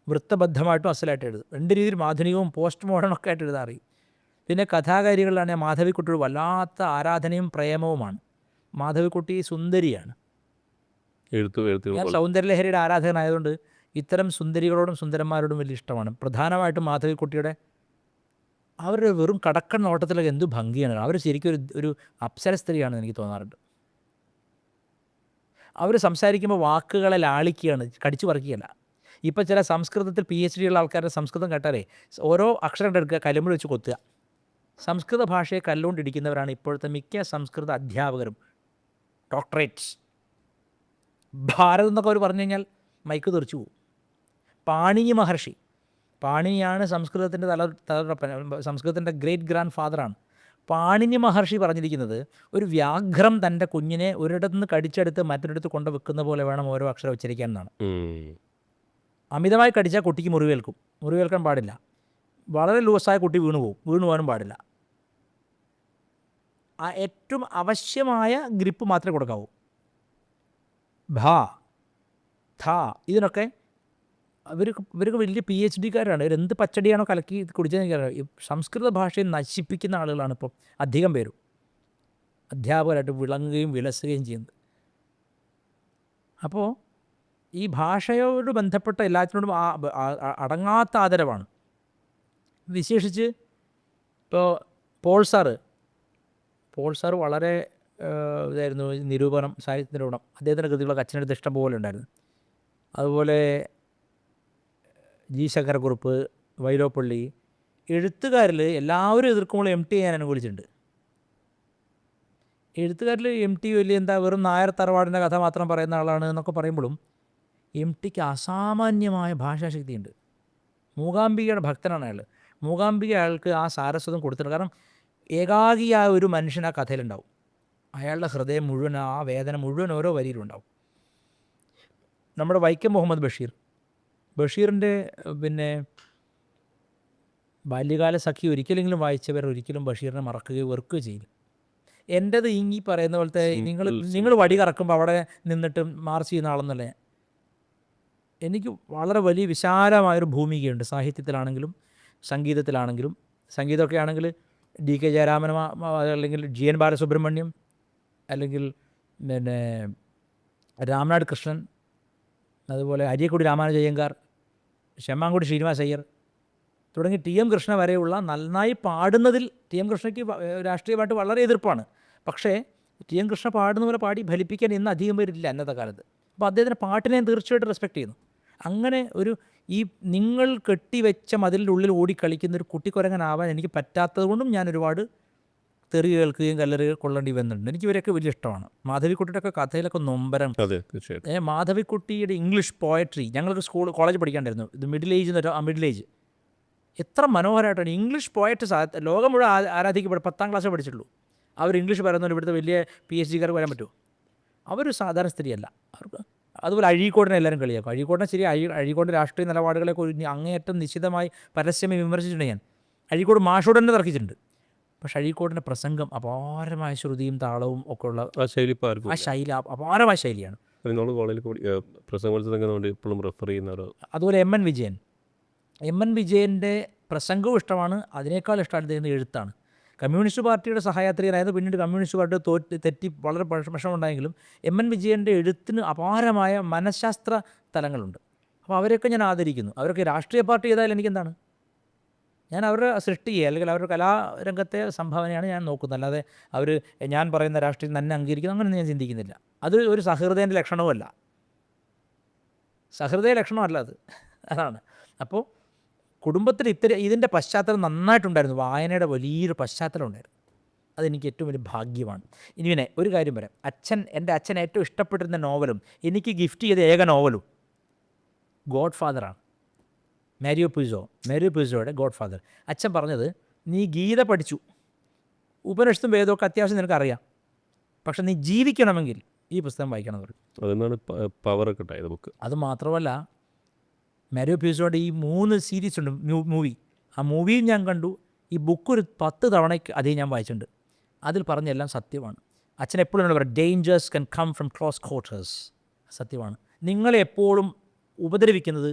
വൃത്തബദ്ധമായിട്ടും അസലായിട്ട് എഴുതും. 2 രീതിയിൽ ആധുനികവും പോസ്റ്റ് മോഡേണൊക്കെ ആയിട്ട് എഴുതാൻ അറിയും. പിന്നെ കഥാകാരികളിലാണെങ്കിൽ മാധവിക്കുട്ടിയോട് വല്ലാത്ത ആരാധനയും പ്രേമവുമാണ്. മാധവിക്കുട്ടി സുന്ദരിയാണ്. ഞാൻ സൗന്ദര്യലഹരിയുടെ ആരാധകനായതുകൊണ്ട് ഇത്തരം സുന്ദരികളോടും സുന്ദരന്മാരോടും വലിയ ഇഷ്ടമാണ്. പ്രധാനമായിട്ടും മാധവിക്കുട്ടിയുടെ അവരുടെ വെറും കടക്കൻ നോട്ടത്തിലൊക്കെ എന്ത് ഭംഗിയാണ്. അവർ ശരിക്കും ഒരു അപ്സര സ്ത്രീയാണെന്ന് എനിക്ക് തോന്നാറുണ്ട്. അവർ സംസാരിക്കുമ്പോൾ വാക്കുകളെ ലാളിക്കുകയാണ്, കടിച്ചു പറിക്കുകയല്ല. ഇപ്പോൾ ചില സംസ്കൃതത്തിൽ PhD ഉള്ള ആൾക്കാരുടെ സംസ്കൃതം കേട്ടാലേ ഓരോ അക്ഷരം എടുക്കുക, കല്ലുമ്പോൾ വെച്ച് കൊത്തുക. സംസ്കൃത ഭാഷയെ കല്ലുകൊണ്ടിരിക്കുന്നവരാണ് ഇപ്പോഴത്തെ മിക്ക സംസ്കൃത അധ്യാപകരും. ഡോക്ടറേറ്റ്സ്. ഭാരതം എന്നൊക്കെ അവർ പറഞ്ഞു കഴിഞ്ഞാൽ മൈക്ക് തെറിച്ചു പോകും. പാണിനി മഹർഷി, പാണിനിയാണ് സംസ്കൃതത്തിൻ്റെ സംസ്കൃതത്തിൻ്റെ ഗ്രേറ്റ് ഗ്രാൻഡ് ഫാദറാണ്. പാണിനി മഹർഷി പറഞ്ഞിരിക്കുന്നത് ഒരു വ്യാഘ്രം തൻ്റെ കുഞ്ഞിനെ ഒരിടത്തു നിന്ന് കടിച്ചെടുത്ത് മറ്റൊരിടത്ത് കൊണ്ട് വെക്കുന്ന പോലെ വേണം ഓരോ അക്ഷരം ഉച്ചരിക്കാൻ എന്നാണ്. അമിതമായി കടിച്ചാൽ കുട്ടിക്ക് മുറിവേൽക്കാൻ പാടില്ല. വളരെ ലൂസായ കുട്ടി വീണു പോകാനും പാടില്ല. ആ ഏറ്റവും ആവശ്യമായ ഗ്രിപ്പ് മാത്രമേ കൊടുക്കാവൂ. ഭ, ഥ, ഇതിനൊക്കെ ഇവർക്ക് വലിയ PhD-കാരാണ്. ഇവരെന്ത് പച്ചടിയാണോ കലക്കി കുടിച്ചതെന്ന് എനിക്കറിയാം. ഈ സംസ്കൃത ഭാഷയെ നശിപ്പിക്കുന്ന ആളുകളാണ് ഇപ്പോൾ അധികം പേരും അധ്യാപകരായിട്ട് വിളങ്ങുകയും വിലസുകയും ചെയ്യുന്നത്. അപ്പോൾ ഈ ഭാഷയോട് ബന്ധപ്പെട്ട എല്ലാത്തിനോടും അടങ്ങാത്ത ആദരവാണ്. വിശേഷിച്ച് ഇപ്പോൾ പോൾ സാറ് വളരെ ഇതായിരുന്നു നിരൂപണം, സാഹിത്യ നിരൂപണം. അദ്ദേഹത്തിൻ്റെ കൃതികളൊക്കെ അച്ഛനടുത്ത് ഇഷ്ടം പോലെ ഉണ്ടായിരുന്നു. അതുപോലെ ജി ശങ്കരക്കുറുപ്പ്, വൈലോപ്പള്ളി, എഴുത്തുകാരിൽ എല്ലാവരും എതിർക്കുമ്പോൾ MT ഞാൻ അനുകൂലിച്ചിട്ടുണ്ട്. എഴുത്തുകാരിൽ MT വലിയ വെറും നായർ തറവാടിൻ്റെ കഥ മാത്രം പറയുന്ന ആളാണ് എന്നൊക്കെ പറയുമ്പോഴും MTക്ക് അസാമാന്യമായ ഭാഷാശക്തിയുണ്ട്. മൂകാംബികയുടെ ഭക്തനാണ് അയാൾ. മൂകാംബിക അയാൾക്ക് ആ സാരസ്വതം കൊടുത്തിട്ടുണ്ട്. കാരണം ഏകാഗിയായ ഒരു മനുഷ്യൻ ആ കഥയിലുണ്ടാവും. അയാളുടെ ഹൃദയം മുഴുവൻ, ആ വേദന മുഴുവൻ ഓരോ വരിയിലുണ്ടാവും. നമ്മുടെ വൈക്കം മുഹമ്മദ് ബഷീറിൻ്റെ ബാല്യകാല സഖി ഒരിക്കലെങ്കിലും വായിച്ചവർ ഒരിക്കലും ബഷീറിനെ മറക്കുകയോ വെറുക്കുകയോ ചെയ്യില്ല. എൻ്റേത് ഈ പറയുന്ന പോലത്തെ നിങ്ങൾ വടി കറക്കുമ്പോൾ അവിടെ നിന്നിട്ട് മാർച്ച് ചെയ്യുന്ന ആളെന്നല്ല. എനിക്ക് വളരെ വലിയ വിശാലമായൊരു ഭൂമികയുണ്ട്. സാഹിത്യത്തിലാണെങ്കിലും സംഗീതത്തിലാണെങ്കിലും. സംഗീതമൊക്കെ ആണെങ്കിൽ DK ജയരാമൻ, അല്ലെങ്കിൽ GN ബാലസുബ്രഹ്മണ്യം, അല്ലെങ്കിൽ രാംനാട് കൃഷ്ണൻ, അതുപോലെ അരിയക്കുടി രാമാനുജയ്യങ്കാർ, ശെമ്മാങ്കുടി ശ്രീനിവാസ് അയ്യർ തുടങ്ങി TM കൃഷ്ണ വരെയുള്ള നന്നായി പാടുന്നതിൽ TM കൃഷ്ണയ്ക്ക് രാഷ്ട്രീയമായിട്ട് വളരെ എതിർപ്പാണ്. പക്ഷേ TM കൃഷ്ണ പാടുന്ന പോലെ പാടി ഫലിപ്പിക്കാൻ ഇന്ന് അധികം പേരില്ല അന്നത്തെ കാലത്ത്. അപ്പോൾ അദ്ദേഹത്തിൻ്റെ പാട്ടിനെ തീർച്ചയായിട്ടും റെസ്പെക്റ്റ് ചെയ്യുന്നു. അങ്ങനെ ഈ നിങ്ങൾ കെട്ടിവെച്ച മതിലിൻ്റെ ഉള്ളിൽ ഓടിക്കളിക്കുന്ന ഒരു കുട്ടിക്കുരങ്ങനാവാൻ എനിക്ക് പറ്റാത്തത് കൊണ്ടും ഞാൻ ഒരുപാട് തെറി കേൾക്കുകയും കല്ലറി കൊള്ളേണ്ടി വന്നിട്ടുണ്ട്. എനിക്ക് ഇവരൊക്കെ വലിയ ഇഷ്ടമാണ്. മാധവിക്കുട്ടിയുടെയൊക്കെ കഥയിലൊക്കെ നൊമ്പരം. മാധവിക്കുട്ടിയുടെ ഇംഗ്ലീഷ് പോയട്രി ഞങ്ങൾക്ക് കോളേജ് പഠിക്കാണ്ടായിരുന്നു. ഇത് മിഡിൽ ഏജ് എത്ര മനോഹരമായിട്ടാണ് ഇംഗ്ലീഷ് പോയട്രി. ലോകം മുഴുവൻ ആരാധിക്കപ്പെടും. 10ാം ക്ലാസ്സിൽ പഠിച്ചിട്ടുള്ളൂ. അവർ ഇംഗ്ലീഷ് പറയുന്നവർ ഇവിടുത്തെ വലിയ PhD-കാർക്ക് വരാൻ പറ്റുമോ? അവർ സാധാരണ സ്ത്രീയല്ല. അതുപോലെ അഴീക്കോടിനെ എല്ലാവരും കളിയാക്കും. അഴീക്കോടിനെ ശരി, അഴീക്കോടിൻ്റെ രാഷ്ട്രീയ നിലപാടുകളെ കുറിച്ച് അങ്ങേയറ്റം നിശിതമായി പരസ്യമായി വിമർശിച്ചിട്ടുണ്ട് ഞാൻ. അഴീക്കോട് മാഷോട് തന്നെ തർക്കിച്ചിട്ടുണ്ട്. പക്ഷേ അഴീക്കോടിൻ്റെ പ്രസംഗം അപാരമായ ശ്രുതിയും താളവും ഒക്കെ ഉള്ള ആ ശൈലി ഇപ്പോൾ ആർക്കും ആ ശൈലി അപാരമായ ശൈലിയാണ്. നമ്മൾ കോളേജിൽ കൂടി പ്രസംഗ മത്സരങ്ങൾ വേണ്ടി ഇപ്പോഴും റെഫർ ചെയ്യുന്ന ഒരു അതുപോലെ എം എൻ വിജയൻ്റെ പ്രസംഗവും ഇഷ്ടമാണ്. അതിനേക്കാൾ ഇഷ്ടമാണ് അദ്ദേഹത്തിൻ്റെ എഴുത്താണ്. കമ്മ്യൂണിസ്റ്റ് പാർട്ടിയുടെ സഹയാത്രികനായത്, പിന്നീട് കമ്മ്യൂണിസ്റ്റ് പാർട്ടി തെറ്റി വളരെ വിഷമമുണ്ടായെങ്കിലും എം എൻ വിജയൻ്റെ എഴുത്തിന് അപാരമായ മനഃശാസ്ത്ര തലങ്ങളുണ്ട്. അപ്പോൾ അവരെയൊക്കെ ഞാൻ ആദരിക്കുന്നു. അവരൊക്കെ രാഷ്ട്രീയ പാർട്ടി ചെയ്താൽ എനിക്കെന്താണ്? ഞാൻ അവരുടെ സൃഷ്ടിയെ അല്ലെങ്കിൽ അവരുടെ കലാരംഗത്തെ സംഭാവനയാണ് ഞാൻ നോക്കുന്നത്. അല്ലാതെ അവർ ഞാൻ പറയുന്ന രാഷ്ട്രീയം തന്നെ അംഗീകരിക്കുന്നു അങ്ങനെയൊന്നും ഞാൻ ചിന്തിക്കുന്നില്ല. അത് ഒരു സഹൃദയൻ്റെ ലക്ഷണവുമല്ല. സഹൃദയ ലക്ഷണമല്ല അത്. അതാണ്. അപ്പോൾ കുടുംബത്തിൽ ഇതിൻ്റെ പശ്ചാത്തലം നന്നായിട്ടുണ്ടായിരുന്നു. വായനയുടെ വലിയൊരു പശ്ചാത്തലം ഉണ്ടായിരുന്നു. അതെനിക്ക് ഏറ്റവും വലിയ ഭാഗ്യമാണ്. ഇനി പിന്നെ ഒരു കാര്യം പറയാം. എൻ്റെ അച്ഛൻ ഏറ്റവും ഇഷ്ടപ്പെട്ടിരുന്ന നോവലും എനിക്ക് ഗിഫ്റ്റ് ചെയ്ത ഏക നോവലും ഗോഡ് ഫാദറാണ്. മാരിയോ പുസോയുടെ ഗോഡ് ഫാദർ. അച്ഛൻ പറഞ്ഞത്, നീ ഗീത പഠിച്ചു, ഉപനിഷത്തും വേദമൊക്കെ അത്യാവശ്യം നിനക്കറിയാം, പക്ഷെ നീ ജീവിക്കണമെങ്കിൽ ഈ പുസ്തകം വായിക്കണം എന്ന് പറയും. അതിനാണ് പവറൊക്കെ ഉണ്ടായത് ബുക്ക്. അത് മാത്രമല്ല, മാരിയോ പുസോയുടെ ഈ 3 സീരീസ് ഉണ്ട് മൂവി. ആ മൂവിയും ഞാൻ കണ്ടു. ഈ ബുക്ക് ഒരു 10 തവണയ്ക്ക് അധികം ഞാൻ വായിച്ചിട്ടുണ്ട്. അതിൽ പറഞ്ഞെല്ലാം സത്യമാണ്. അച്ഛൻ എപ്പോഴും എന്നോട് പറയും, dangers can come from close quarters. സത്യമാണ്. നിങ്ങളെ എപ്പോഴും ഉപദ്രവിക്കുന്നത്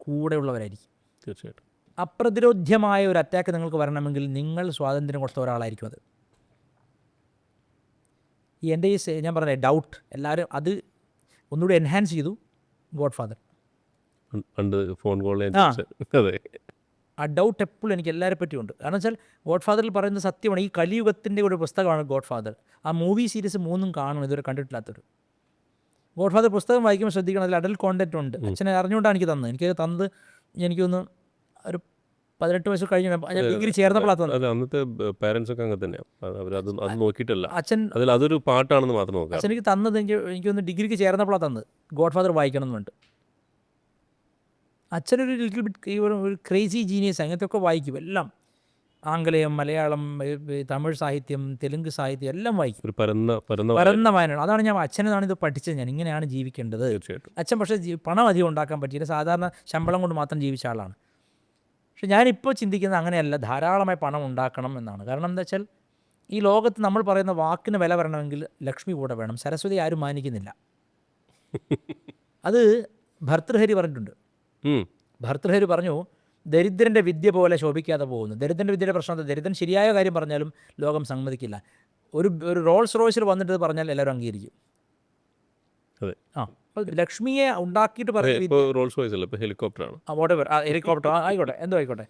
കൂടെയുള്ളവരായിരിക്കും. തീർച്ചയായിട്ടും. അപ്രതിരോധ്യമായ ഒരു അറ്റാക്ക് നിങ്ങൾക്ക് വരണമെങ്കിൽ നിങ്ങൾ സ്വാതന്ത്ര്യം കൊടുത്ത ഒരാളായിരിക്കും അത്. എൻ്റെ ഈ ഞാൻ പറഞ്ഞ ഡൗട്ട് എല്ലാവരും അത് ഒന്നുകൂടി എൻഹാൻസ് ചെയ്തു ഗോഡ് ഫാദർ. പണ്ട് ഫോൺ കോളിൽ അതെ, ആ ഡൗട്ട് എപ്പോഴും എനിക്ക് എല്ലാവരെ പറ്റിയുണ്ട്. കാരണം വെച്ചാൽ ഗോഡ് ഫാദറിൽ പറയുന്നത് സത്യമാണ്. ഈ കലിയുഗത്തിൻ്റെ ഒരു പുസ്തകമാണ് ഗോഡ് ഫാദർ. ആ മൂവി സീരീസ് 3 കാണണം, ഇതുവരെ കണ്ടിട്ടില്ലാത്തൊരു. ഗോഡ് ഫാദർ പുസ്തകം വായിക്കുമ്പോൾ ശ്രദ്ധിക്കണം, അതിൽ അഡൽട്ട് കോണ്ടന്റ് ഉണ്ട്. അച്ഛനെ അറിഞ്ഞുകൊണ്ടാണ് എനിക്ക് തന്നത്. എനിക്കൊന്ന് ഒരു 18 വയസ്സ് കഴിഞ്ഞ ഡിഗ്രി ചേർന്നപ്പോഴാണ് തന്നത്. അന്നത്തെ പാരൻസ് ഒക്കെ അങ്ങനെ തന്നെയാണ്. അവരത് അത് നോക്കിയിട്ടല്ല, അച്ഛൻ അതൊരു പാട്ടാണെന്ന് മാത്രം നോക്കാം. അച്ഛൻ എനിക്ക് തന്നത് എനിക്കൊന്ന് ഡിഗ്രിക്ക് ചേർന്നപ്പോഴാണ് തന്നത്. ഗോഡ് ഫാദർ വായിക്കണം എന്നുണ്ട്. അച്ഛനൊരു ലിറ്റിൽ ബിറ്റ് ഒരു ക്രേസി ജീനിയസ്, അങ്ങനത്തെ ഒക്കെ വായിക്കും എല്ലാം. ആംഗലേയം, മലയാളം, തമിഴ് സാഹിത്യം, തെലുങ്ക് സാഹിത്യം എല്ലാം വായിക്കും. ഒരു പരന്ന വായനയാണ്. അതാണ് ഞാൻ അച്ഛനാണ് ഇത് പഠിച്ചത്. ഞാൻ ഇങ്ങനെയാണ് ജീവിക്കേണ്ടത്. തീർച്ചയായിട്ടും. അച്ഛൻ പക്ഷേ പണം അധികം ഉണ്ടാക്കാൻ പറ്റിയില്ല. സാധാരണ ശമ്പളം കൊണ്ട് മാത്രം ജീവിച്ച ആളാണ്. പക്ഷെ ഞാനിപ്പോൾ ചിന്തിക്കുന്നത് അങ്ങനെയല്ല, ധാരാളമായി പണം ഉണ്ടാക്കണം എന്നാണ്. കാരണം എന്താ വെച്ചാൽ ഈ ലോകത്ത് നമ്മൾ പറയുന്ന വാക്കിന് വില വരണമെങ്കിൽ ലക്ഷ്മി കൂടെ വേണം. സരസ്വതി ആരും മാനിക്കുന്നില്ല. അത് ഭർതൃഹരി പറഞ്ഞിട്ടുണ്ട്. ഭർതൃഹരി പറഞ്ഞു, ദരിദ്രൻ്റെ വിദ്യ പോലെ ശോഭിക്കാതെ പോകുന്നു. ദരിദ്രൻ്റെ വിദ്യയുടെ പ്രശ്നം, ദരിദ്രൻ ശരിയായ കാര്യം പറഞ്ഞാലും ലോകം സമ്മതിക്കില്ല. ഒരു റോൾസ് റോയ്സിൽ വന്നിട്ട് പറഞ്ഞാൽ എല്ലാവരും അംഗീകരിക്കും. അതെ. അപ്പോൾ ലക്ഷ്മിയെ ഉണ്ടാക്കിയിട്ട് റോൾസ് റോയ്സ് അല്ല, ഇപ്പോൾ ഹെലികോപ്റ്ററാണ്. ഹെലികോപ്റ്റർ ആയിക്കോട്ടെ, എന്തോ ആയിക്കോട്ടെ.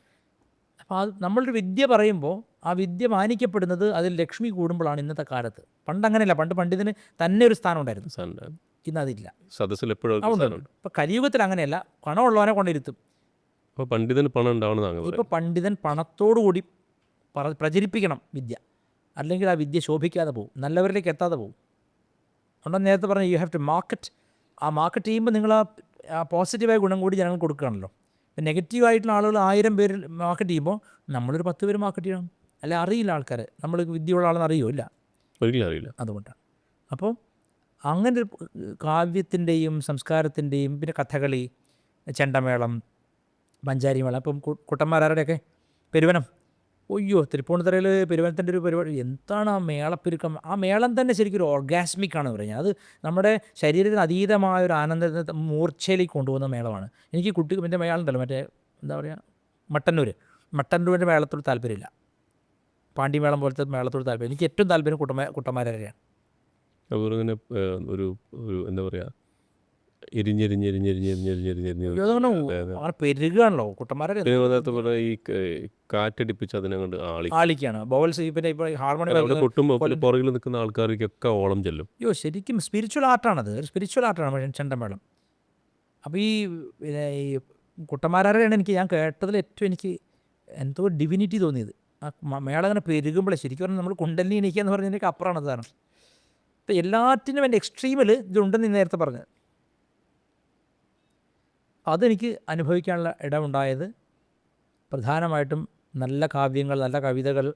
അപ്പോൾ അത് നമ്മളൊരു വിദ്യ പറയുമ്പോൾ ആ വിദ്യ മാനിക്കപ്പെടുന്നത് അതിൽ ലക്ഷ്മി കൂടുമ്പോഴാണ് ഇന്നത്തെ കാലത്ത്. പണ്ട് അങ്ങനെയല്ല. പണ്ഡിതന് തന്നെ ഒരു സ്ഥാനം ഉണ്ടായിരുന്നു. ഇന്ന് അതില്ല. സദസ്സിൽ എപ്പോഴും ഇപ്പോൾ കലിയുഗത്തിൽ അങ്ങനെയല്ല, പണമുള്ളവനെ കൊണ്ടിരുത്തും. ഇപ്പോൾ പണ്ഡിതന് പണം ഉണ്ടാവണം. ഇപ്പോൾ പണ്ഡിതൻ പണത്തോടുകൂടി പ്രചരിപ്പിക്കണം വിദ്യ, അല്ലെങ്കിൽ ആ വിദ്യ ശോഭിക്കാതെ പോകും, നല്ലവരിലേക്ക് എത്താതെ പോകും. അതുകൊണ്ട് നേരത്തെ പറഞ്ഞാൽ യു ഹാവ് ടു മാർക്കറ്റ്. ആ മാർക്കറ്റ് ചെയ്യുമ്പോൾ നിങ്ങൾ ആ പോസിറ്റീവായ ഗുണം കൂടി ജനങ്ങൾ കൊടുക്കുകയാണല്ലോ. നെഗറ്റീവായിട്ടുള്ള ആളുകൾ 1000 പേര് മാർക്കറ്റ് ചെയ്യുമ്പോൾ നമ്മളൊരു 10 പേര് മാർക്കറ്റ് ചെയ്യണം. അല്ല, അറിയില്ല ആൾക്കാർ നമ്മൾ വിദ്യയുള്ള ആളെന്ന് അറിയില്ല. ഒരിക്കലും അറിയില്ല. അതുകൊണ്ടാണ്. അപ്പോൾ അങ്ങനെ ഒരു കാവ്യത്തിൻ്റെയും സംസ്കാരത്തിൻ്റെയും, പിന്നെ കഥകളി, ചെണ്ടമേളം, പഞ്ചാരി മേളം, ഇപ്പം കുട്ടന്മാരുടെയൊക്കെ പെരുവനം, ഒയ്യോ, തൃപ്പൂണിത്തുറയിൽ പെരുവനത്തിൻ്റെ ഒരു പരിപാടി, എന്താണ് ആ മേളപ്പെരുക്കം. ആ മേളം തന്നെ ശരിക്കും ഒരു ഓർഗാസ്മിക്കാണെന്ന് പറയുന്നത്. അത് നമ്മുടെ ശരീരത്തിന് അതീതമായ ഒരു ആനന്ദത്തെ മൂർച്ചയിലേക്ക് കൊണ്ടുപോകുന്ന മേളമാണ്. എനിക്ക് എൻ്റെ മേളമുണ്ടല്ലോ, മറ്റേ എന്താ പറയുക, മട്ടന്നൂരിൻ്റെ മേളത്തോട് താല്പര്യമില്ല. പാണ്ടിമേളം പോലത്തെ മേളത്തോട് താല്പര്യം. എനിക്ക് ഏറ്റവും താല്പര്യം കുട്ടന്മാരെയാണ്. അതുപോലെ തന്നെ ഒരു എന്താ പറയുക, അങ്ങനെ പെരുകയാണല്ലോ കുട്ടന്മാരെ. ഈ കാറ്റടിപ്പിച്ച് അതിനങ്ങോട്ട് ആളിക്കാണ് ബോൾസ്. പിന്നെ ഇപ്പോൾ ഹാർമോണിയം കൊട്ടുമ്പോൾ പുറകിൽ നിൽക്കുന്ന ആൾക്കാർക്കൊക്കെ ഓളം ചെല്ലും. ശരിക്കും സ്പിരിച്വൽ ആർട്ടാണത്. ഒരു സ്പിരിച്വൽ ആർട്ടാണ് ചെണ്ടമേളം. അപ്പോൾ ഈ കുട്ടന്മാരെയാണ് ഞാൻ കേട്ടതിൽ ഏറ്റവും എനിക്ക് എന്തോ ഡിവിനിറ്റി തോന്നിയത്. ആ മേളം അങ്ങനെ പെരുകുമ്പോഴേ ശരിക്കും പറഞ്ഞാൽ നമ്മൾ കുണ്ടലിനി എണീക്കുക എന്ന് പറഞ്ഞതിൻ്റെയൊക്കെ അപ്പുറമാണ് അതാണ്. അപ്പോൾ എല്ലാറ്റിനും എൻ്റെ എക്സ്ട്രീമിൽ ഇതുണ്ടെന്ന് നേരത്തെ പറഞ്ഞത്. അതെനിക്ക് അനുഭവിക്കാനുള്ള ഇടമുണ്ടായത് പ്രധാനമായിട്ടും നല്ല കാവ്യങ്ങൾ, നല്ല കവിതകൾ,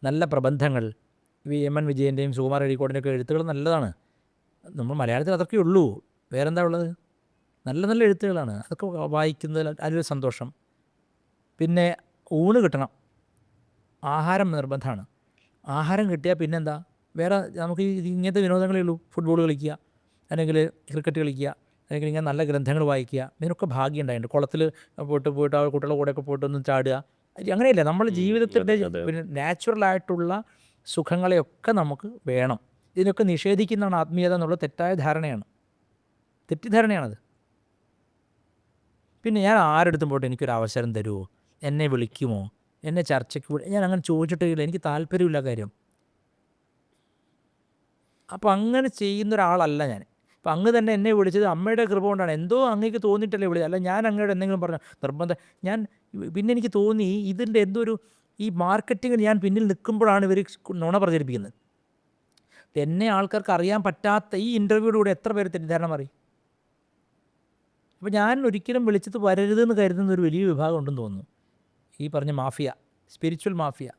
നല്ല പ്രബന്ധങ്ങൾ. എം എൻ വിജയൻ്റെയും സുകുമാർ അഴീക്കോടിൻ്റെയൊക്കെ എഴുത്തുകൾ നല്ലതാണ്. നമ്മൾ മലയാളത്തിൽ അതൊക്കെ ഉള്ളൂ. വേറെന്താ ഉള്ളത്? നല്ല നല്ല എഴുത്തുകളാണ്. അതൊക്കെ വായിക്കുന്നതിൽ അതിലൊരു സന്തോഷം. പിന്നെ ഊണ് കിട്ടണം, ആഹാരം നിർബന്ധമാണ്. ആഹാരം കിട്ടിയാൽ പിന്നെന്താ, വേറെ നമുക്ക് ഇങ്ങനത്തെ വിനോദങ്ങളേ ഉള്ളൂ. ഫുട്ബോൾ കളിക്കുക, അല്ലെങ്കിൽ ക്രിക്കറ്റ് കളിക്കുക, അല്ലെങ്കിൽ ഇങ്ങനെ നല്ല ഗ്രന്ഥങ്ങൾ വായിക്കുക. ഇതിനൊക്കെ ഭാഗ്യം ഉണ്ടായിട്ടുണ്ട്. കുളത്തിൽ പോയിട്ട് ആ കുട്ടികളുടെ കൂടെയൊക്കെ പോയിട്ട് ഒന്ന് ചാടുക. അങ്ങനെയല്ല, നമ്മൾ ജീവിതത്തിൻ്റെ അതെ. പിന്നെ നാച്ചുറലായിട്ടുള്ള സുഖങ്ങളെയൊക്കെ നമുക്ക് വേണം. ഇതിനൊക്കെ നിഷേധിക്കുന്നതാണ് ആത്മീയത എന്നുള്ള തെറ്റായ ധാരണയാണ്, തെറ്റിദ്ധാരണയാണത്. പിന്നെ ഞാൻ ആരെടുത്തും പോയിട്ട് എനിക്കൊരു അവസരം തരുമോ, എന്നെ വിളിക്കുമോ, എന്നെ ചർച്ചയ്ക്ക് ഞാൻ അങ്ങനെ ചോദിച്ചിട്ടില്ല. എനിക്ക് താല്പര്യമില്ല കാര്യം. അപ്പോൾ അങ്ങനെ ചെയ്യുന്ന ഒരാളല്ല ഞാൻ. അപ്പോൾ അങ്ങ് തന്നെ എന്നെ വിളിച്ചത് അമ്മയുടെ കൃപ കൊണ്ടാണ്. എന്തോ അങ്ങേക്ക് തോന്നിയിട്ടല്ലേ വിളിച്ചത്, അല്ല ഞാൻ അങ്ങോട്ട് എന്തെങ്കിലും പറഞ്ഞു നിർബന്ധം. പിന്നെ എനിക്ക് തോന്നി ഇതിൻ്റെ എന്തോ ഒരു ഈ മാർക്കറ്റിങ്ങിൽ ഞാൻ പിന്നിൽ നിൽക്കുമ്പോഴാണ് ഇവർ നുണ പ്രചരിപ്പിക്കുന്നത്. എന്നെ ആൾക്കാർക്ക് അറിയാൻ പറ്റാത്ത ഈ ഇൻ്റർവ്യൂയിലൂടെ എത്ര പേര് തെറ്റിദ്ധാരണ മാറി. അപ്പോൾ ഞാൻ ഒരിക്കലും വിളിച്ചത് വരരുതെന്ന് കരുതുന്ന ഒരു വലിയ വിഭാഗം ഉണ്ടെന്ന് തോന്നുന്നു. ഈ പറഞ്ഞ മാഫിയ, സ്പിരിച്വൽ മാഫിയ.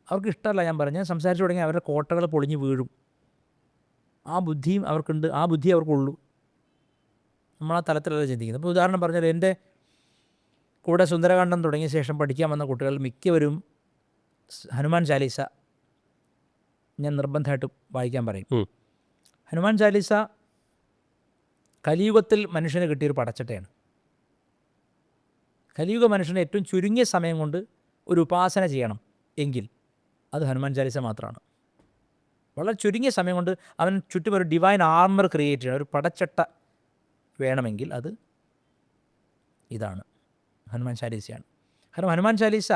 അവർക്ക് ഇഷ്ടമല്ല ഞാൻ പറഞ്ഞു. ഞാൻ സംസാരിച്ചു തുടങ്ങി അവരുടെ കോട്ടകൾ പൊളിഞ്ഞ് വീഴും. ആ ബുദ്ധിയും അവർക്കുണ്ട്, ആ ബുദ്ധി അവർക്കുള്ളൂ. നമ്മൾ ആ തലത്തിലല്ല ചിന്തിക്കുന്നത്. ഇപ്പോൾ ഉദാഹരണം പറഞ്ഞാൽ എൻ്റെ കൂടെ സുന്ദരകാന്ഡം തുടങ്ങിയ ശേഷം പഠിക്കാൻ വന്ന കുട്ടികൾ മിക്കവരും ഹനുമാൻ ചാലീസ ഞാൻ നിർബന്ധമായിട്ടും വായിക്കാൻ പറയും. ഹനുമാൻ ചാലീസ കലിയുഗത്തിൽ മനുഷ്യന് കിട്ടിയൊരു പടച്ചട്ടയാണ്. കലിയുഗ മനുഷ്യന് ഏറ്റവും ചുരുങ്ങിയ സമയം കൊണ്ട് ഒരു ഉപാസന ചെയ്യണം എങ്കിൽ അത് ഹനുമാൻ ചാലീസ മാത്രമാണ്. വളരെ ചുരുങ്ങിയ സമയം കൊണ്ട് അവൻ ചുറ്റും ഒരു ഡിവൈൻ ആർമർ ക്രിയേറ്റ് ചെയ്യണം, ഒരു പടച്ചട്ട വേണമെങ്കിൽ അത് ഇതാണ്, ഹനുമാൻ ചാലീസയാണ്. കാരണം ഹനുമാൻ ചാലീസ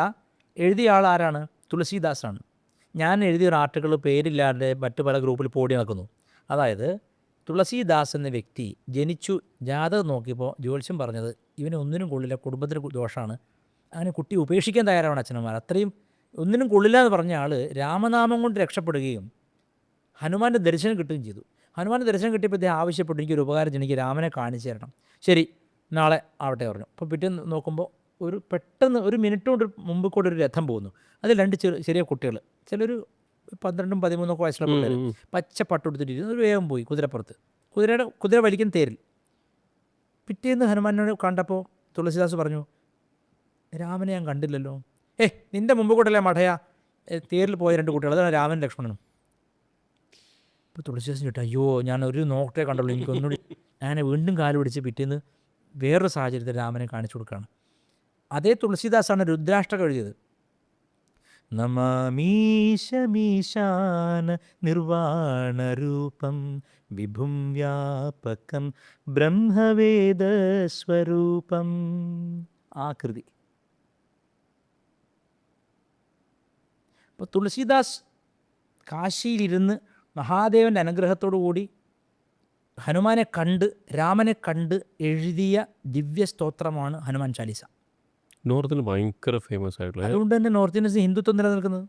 എഴുതിയ ആൾ ആരാണ്? തുളസീദാസാണ്. ഞാൻ എഴുതിയ ഒരു ആർട്ടിക്കിൾ പേരില്ലാതെ മറ്റു പല ഗ്രൂപ്പിൽ പോടി നടക്കുന്നു. അതായത് തുളസീദാസ് എന്ന വ്യക്തി ജനിച്ചു, ജാതകം നോക്കിയപ്പോൾ ജ്യോത്സ്യം പറഞ്ഞത് ഇവന് ഒന്നിനും കൊള്ളില്ല, കുടുംബത്തിന് ദോഷമാണ്, അങ്ങനെ കുട്ടി ഉപേക്ഷിക്കാൻ തയ്യാറാണ് അച്ഛനന്മാർ. അത്രയും ഒന്നിനും കൊള്ളില്ല എന്ന് പറഞ്ഞ ആൾ രാമനാമം കൊണ്ട് രക്ഷപ്പെടുകയും ഹനുമാൻ്റെ ദർശനം കിട്ടുകയും ചെയ്തു. ഹനുമാൻ്റെ ദർശനം കിട്ടിയപ്പോൾ ഇദ്ദേഹം ആവശ്യപ്പെട്ടു, എനിക്കൊരു ഉപകാരം, എനിക്ക് രാമനെ കാണിച്ചു തരണം. ശരി, നാളെ ആവട്ടെ പറഞ്ഞു. അപ്പോൾ പിറ്റേന്ന് നോക്കുമ്പോൾ പെട്ടെന്ന് ഒരു മിനിറ്റ് കൊണ്ട് മുമ്പ് കൂടെ ഒരു രഥം പോകുന്നു. അതിൽ 2 ചെറിയ കുട്ടികൾ, ചിലൊരു 12 13 വയസ്സുള്ള പിള്ളേർ, പച്ച പട്ടുടുത്തിട്ടിരുന്നു. ഒരു വേഗം പോയി കുതിരപ്പുറത്ത്, കുതിര വലിക്കുന്ന തേരിൽ. പിറ്റേന്ന് ഹനുമാനോട് കണ്ടപ്പോൾ തുളസിദാസ് പറഞ്ഞു, രാമനെ ഞാൻ കണ്ടില്ലല്ലോ. നിൻ്റെ മുമ്പ് കൂടെയല്ലേ മഠയാ തേരിൽ പോയ 2 കുട്ടികൾ, അതാണ് രാമൻ ലക്ഷ്മണനും. ഇപ്പോൾ തുളസിദാസ് ചോദിച്ചു, അയ്യോ ഞാൻ ഒരു നോക്കട്ടെ കണ്ടുള്ളൂ, എനിക്കൊന്നുകൂടി. ഞാൻ വീണ്ടും കാല് പിടിച്ച് പിറ്റേന്ന് വേറൊരു സാഹചര്യത്തിൽ രാമനെ കാണിച്ചു കൊടുക്കുകയാണ്. അതേ തുളസിദാസാണ് രുദ്രാഷ്ടകം എഴുതിയത്. നമാമീശമീശാന നിർവാണരൂപം വിഭും വ്യാപകം ബ്രഹ്മവേദസ്വരൂപം. ആ കൃതി. അപ്പോൾ തുളസിദാസ് കാശിയിലിരുന്ന് മഹാദേവൻ്റെ അനുഗ്രഹത്തോടു കൂടി ഹനുമാനെ കണ്ട്, രാമനെ കണ്ട് എഴുതിയ ദിവ്യ സ്തോത്രമാണ് ഹനുമാൻ ചാലീസ. നോർത്തിൽ ഭയങ്കര ഫേമസ് ആയിട്ടുള്ള. അതുകൊണ്ട് തന്നെ നോർത്ത് ഇന്ത്യൻസ് ഹിന്ദുത്വം നിലനിൽക്കുന്നത്.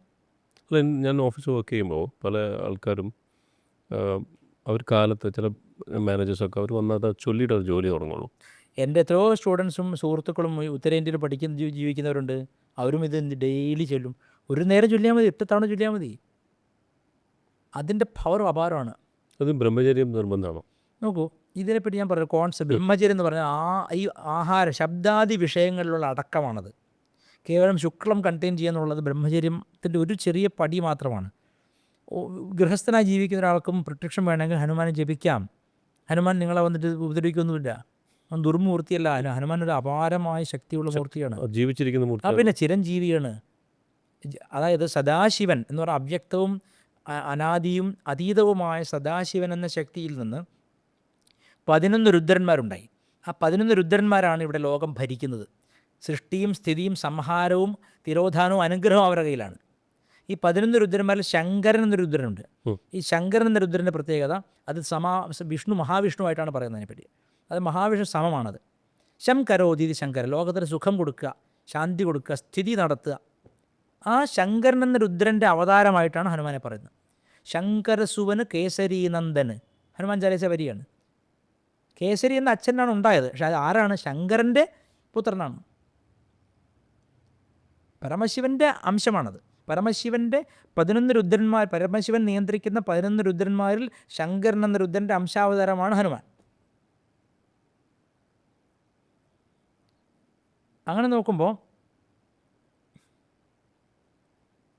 അല്ല, ഞാൻ ഓഫീസിൽ വർക്ക് ചെയ്യുമ്പോൾ പല ആൾക്കാരും അവർ കാലത്ത് ചില മാനേജേഴ്സൊക്കെ അവർ വന്നാൽ അത് ചൊല്ലിയിട്ട് അത് ജോലി തുടങ്ങുള്ളൂ. എൻ്റെ എത്രയോ സ്റ്റുഡൻസും സുഹൃത്തുക്കളും ഉത്തരേന്ത്യയിൽ ജീവിക്കുന്നവരുണ്ട്. അവരും ഇത് ഡെയിലി ചൊല്ലും. ഒരു നേരം ചൊല്ലിയാൽ മതി, 8 തവണ ചൊല്ലിയാൽ മതി. അതിൻ്റെ പവർ അപാരമാണ്. അത് ബ്രഹ്മചര്യം നിർബന്ധമാണോ? നോക്കൂ, ഇതിനെപ്പറ്റി ഞാൻ പറഞ്ഞ കോൺസെപ്റ്റ് ബ്രഹ്മചര്യം എന്ന് പറഞ്ഞാൽ ഈ ആഹാര ശബ്ദാദി വിഷയങ്ങളിലുള്ള അടക്കമാണത്. കേവലം ശുക്ലം കണ്ടെയ്ൻ ചെയ്യുന്നുള്ളത് ബ്രഹ്മചര്യത്തിൻ്റെ ഒരു ചെറിയ പടി മാത്രമാണ്. ഗൃഹസ്ഥനായി ജീവിക്കുന്ന ഒരാൾക്കും പ്രത്യക്ഷം വേണമെങ്കിൽ ഹനുമാനെ ജപിക്കാം. ഹനുമാൻ നിങ്ങളെ വന്നിട്ട് ഉപദ്രവിക്കൊന്നുമില്ല. അവൻ ദുർമൂർത്തിയല്ല. ഹനുമാൻ ഒരു അപാരമായ ശക്തിയുള്ള മൂർത്തിയാണ്. ജീവിച്ചിരിക്കുന്ന മൂർത്തി. പിന്നെ ചിരഞ്ജീവിയാണ്. അതായത് സദാശിവൻ എന്ന് പറഞ്ഞാൽ അവ്യക്തവും അനാദിയും അതീതവുമായ സദാശിവൻ എന്ന ശക്തിയിൽ നിന്ന് 11 രുദ്രന്മാരുണ്ടായി. ആ 11 രുദ്രന്മാരാണ് ഇവിടെ ലോകം ഭരിക്കുന്നത്. സൃഷ്ടിയും സ്ഥിതിയും സംഹാരവും തിരോധാനവും അനുഗ്രഹവും അവരുടെ കയ്യിലാണ്. ഈ 11 രുദ്രന്മാരിൽ ശങ്കരൻ എന്നൊരു രുദ്രനുണ്ട്. ഈ ശങ്കരൻ എന്ന രുദ്രൻ്റെ പ്രത്യേകത അത് മഹാവിഷ്ണുവായിട്ടാണ് പറയുന്നത്. അതിനെപ്പറ്റി അത് മഹാവിഷ്ണു സമമാണത്. ശം കരോതീതി ശങ്കരൻ, ലോകത്തിന് സുഖം കൊടുക്കുക, ശാന്തി കൊടുക്കുക, സ്ഥിതി നടത്തുക. ആ ശങ്കരൻ എന്ന രുദ്രൻ്റെ അവതാരമായിട്ടാണ് ഹനുമാനെ പറയുന്നത്. ശങ്കരസുവന് കേസരി നന്ദന്, ഹനുമാൻ ചാലീസ വരിയാണ്. കേസരി എന്ന അച്ഛനാണ് ഉണ്ടായത്, പക്ഷെ അത് ആരാണ്? ശങ്കരൻ്റെ പുത്രനാണ്. പരമശിവൻ്റെ അംശമാണത്. പരമശിവൻ്റെ 11 രുദ്രന്മാർ, പരമശിവൻ നിയന്ത്രിക്കുന്ന 11 രുദ്രന്മാരിൽ ശങ്കരൻ എന്ന രുദ്രൻ്റെ അംശാവതാരമാണ് ഹനുമാൻ. അങ്ങനെ നോക്കുമ്പോൾ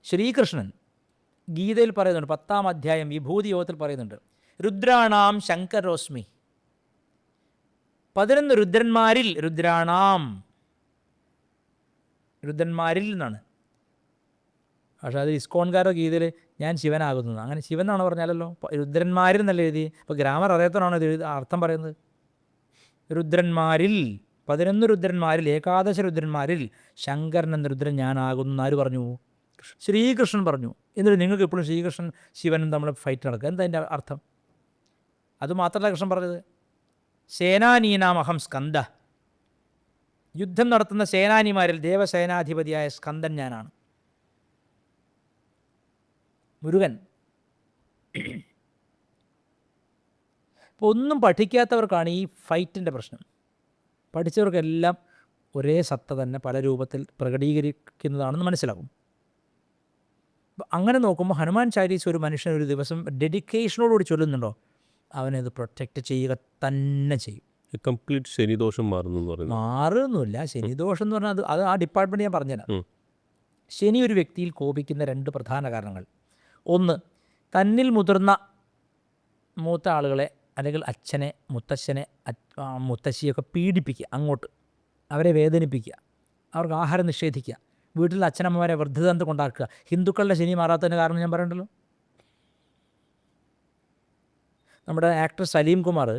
ശ്രീകൃഷ്ണൻ ഗീതയിൽ പറയുന്നുണ്ട്, 10-ാം അധ്യായം വിഭൂതി യോഗത്തിൽ പറയുന്നുണ്ട്, രുദ്രാണാം ശങ്കരോസ്മി. 11 രുദ്രന്മാരിൽ, രുദ്രന്മാരിൽ നിന്നാണ്. പക്ഷേ അത് ഇസ്കോൺകാരോ ഗീതയിൽ ഞാൻ ശിവനാകുന്നത്, അങ്ങനെ ശിവൻ എന്നാണ് പറഞ്ഞാലല്ലോ, രുദ്രന്മാരിൽ എന്നല്ല എഴുതി. അപ്പോൾ ഗ്രാമർ അറിയാത്തവനാണ് ഇത് അർത്ഥം പറയുന്നത്. രുദ്രന്മാരിൽ, 11 രുദ്രന്മാരിൽ, ഏകാദശ രുദ്രന്മാരിൽ ശങ്കരൻ എന്ന രുദ്രൻ ഞാനാകുന്നു. ആര് പറഞ്ഞു? ശ്രീകൃഷ്ണൻ പറഞ്ഞു. എന്നിട്ട് നിങ്ങൾക്ക് ഇപ്പോഴും ശ്രീകൃഷ്ണൻ ശിവനും നമ്മൾ ഫൈറ്റ് നടക്കുക. എന്താ അതിൻ്റെ അർത്ഥം? അതുമാത്രമല്ല കൃഷ്ണൻ പറഞ്ഞത്, സേനാനീനാം അഹം സ്കന്ദ, യുദ്ധം നടത്തുന്ന സേനാനിമാരിൽ ദേവസേനാധിപതിയായ സ്കന്ദൻ ഞാനാണ്, മുരുകൻ. ഇപ്പോൾ ഒന്നും പഠിക്കാത്തവർക്കാണ് ഈ ഫൈറ്റിൻ്റെ പ്രശ്നം. പഠിച്ചവർക്കെല്ലാം ഒരേ സത്ത തന്നെ പല രൂപത്തിൽ പ്രകടീകരിക്കുന്നതാണെന്ന് മനസ്സിലാകും. അങ്ങനെ നോക്കുമ്പോൾ ഹനുമാൻ ചാലീസ് ഒരു മനുഷ്യൻ ഒരു ദിവസം ഡെഡിക്കേഷനോടുകൂടി ചൊല്ലുന്നുണ്ടോ, അവനത് പ്രൊട്ടക്റ്റ് ചെയ്യുക തന്നെ ചെയ്യും. കംപ്ലീറ്റ് ശനിദോഷം മാറുന്നു എന്ന് പറയുന്നത്. മാറുന്നില്ല. ശനിദോഷം എന്ന് പറഞ്ഞാൽ അത് ആ ഡിപ്പാർട്ട്മെൻറ്റ് ഞാൻ പറഞ്ഞുതരാം. ശനി ഒരു വ്യക്തിയിൽ കോപിക്കുന്ന 2 പ്രധാന കാരണങ്ങൾ. ഒന്ന്, തന്നിൽ മുതിർന്ന മൂത്ത ആളുകളെ അല്ലെങ്കിൽ അച്ഛനെ, മുത്തശ്ശനെ, മുത്തശ്ശിയൊക്കെ പീഡിപ്പിക്കുക, അങ്ങോട്ട് അവരെ വേദനിപ്പിക്കുക, അവർക്ക് ആഹാരം നിഷേധിക്കുക, വീട്ടിൽ അച്ഛനമ്മമാരെ വൃദ്ധതന്ത് കൊണ്ടാക്കുക. ഹിന്ദുക്കളുടെ ശനി മാറാത്തതിന് കാരണം ഞാൻ പറയണ്ടല്ലോ. നമ്മുടെ ആക്ടർ സലീം കുമാർ,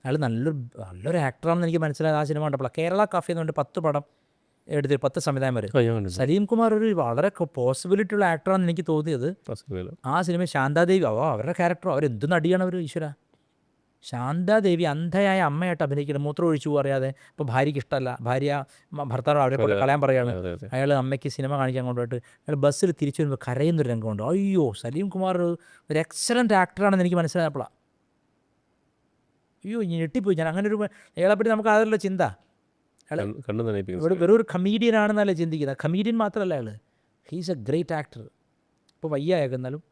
അയാൾ നല്ലൊരു ആക്ടറാണെന്ന് എനിക്ക് മനസ്സിലായത് ആ സിനിമ കണ്ടപ്പോൾ. കേരള കാഫി എന്ന് പറഞ്ഞിട്ട് 10 പടം എടുത്ത് 10 സംവിധാനം വരെ. സലീം കുമാർ ഒരു വളരെ പോസിബിലിറ്റി ഉള്ള ആക്ടറാണെന്ന് എനിക്ക് തോന്നിയത് ആ സിനിമ. ശാന്താദേവി, അവരുടെ ക്യാരക്ടറോ, അവരെന്ത് നടിയാണ് അവർ, ഈശ്വര. ശാന്താദേവി അന്ധയായ അമ്മയായിട്ട് അഭിനയിക്കുന്നത്, മൂത്രം ഒഴിച്ചു അറിയാതെ. ഇപ്പോൾ ഭാര്യയ്ക്ക് ഇഷ്ടമല്ല, ഭർത്താവ് അവരെ കൊണ്ട് കളയാൻ പറയുകയാണ്. അയാൾ അമ്മയ്ക്ക് സിനിമ കാണിക്കാൻ കൊണ്ടുപോയിട്ട് അയാൾ ബസ്സിൽ തിരിച്ചു വരുമ്പോൾ കരയുന്നൊരു രംഗമുണ്ട്. അയ്യോ, സലീം കുമാർ ഒരു എക്സലൻറ്റ് ആക്ടറാണെന്ന് എനിക്ക് മനസ്സിലായപ്പോഴാണ്. അയ്യോ, ഞെട്ടിപ്പോയി ഞാൻ. അങ്ങനെ ഒരു അയാളെപ്പറ്റി നമുക്ക് അതല്ല ചിന്ത. ഇവിടെ വെറും ഒരു കമീഡിയൻ ആണെന്നല്ലേ ചിന്തിക്കുന്നത്. കമീഡിയൻ മാത്രമല്ല അയാൾ, ഹീസ് എ ഗ്രേറ്റ് ആക്ടർ. ഇപ്പോൾ വയ്യായെന്നാലും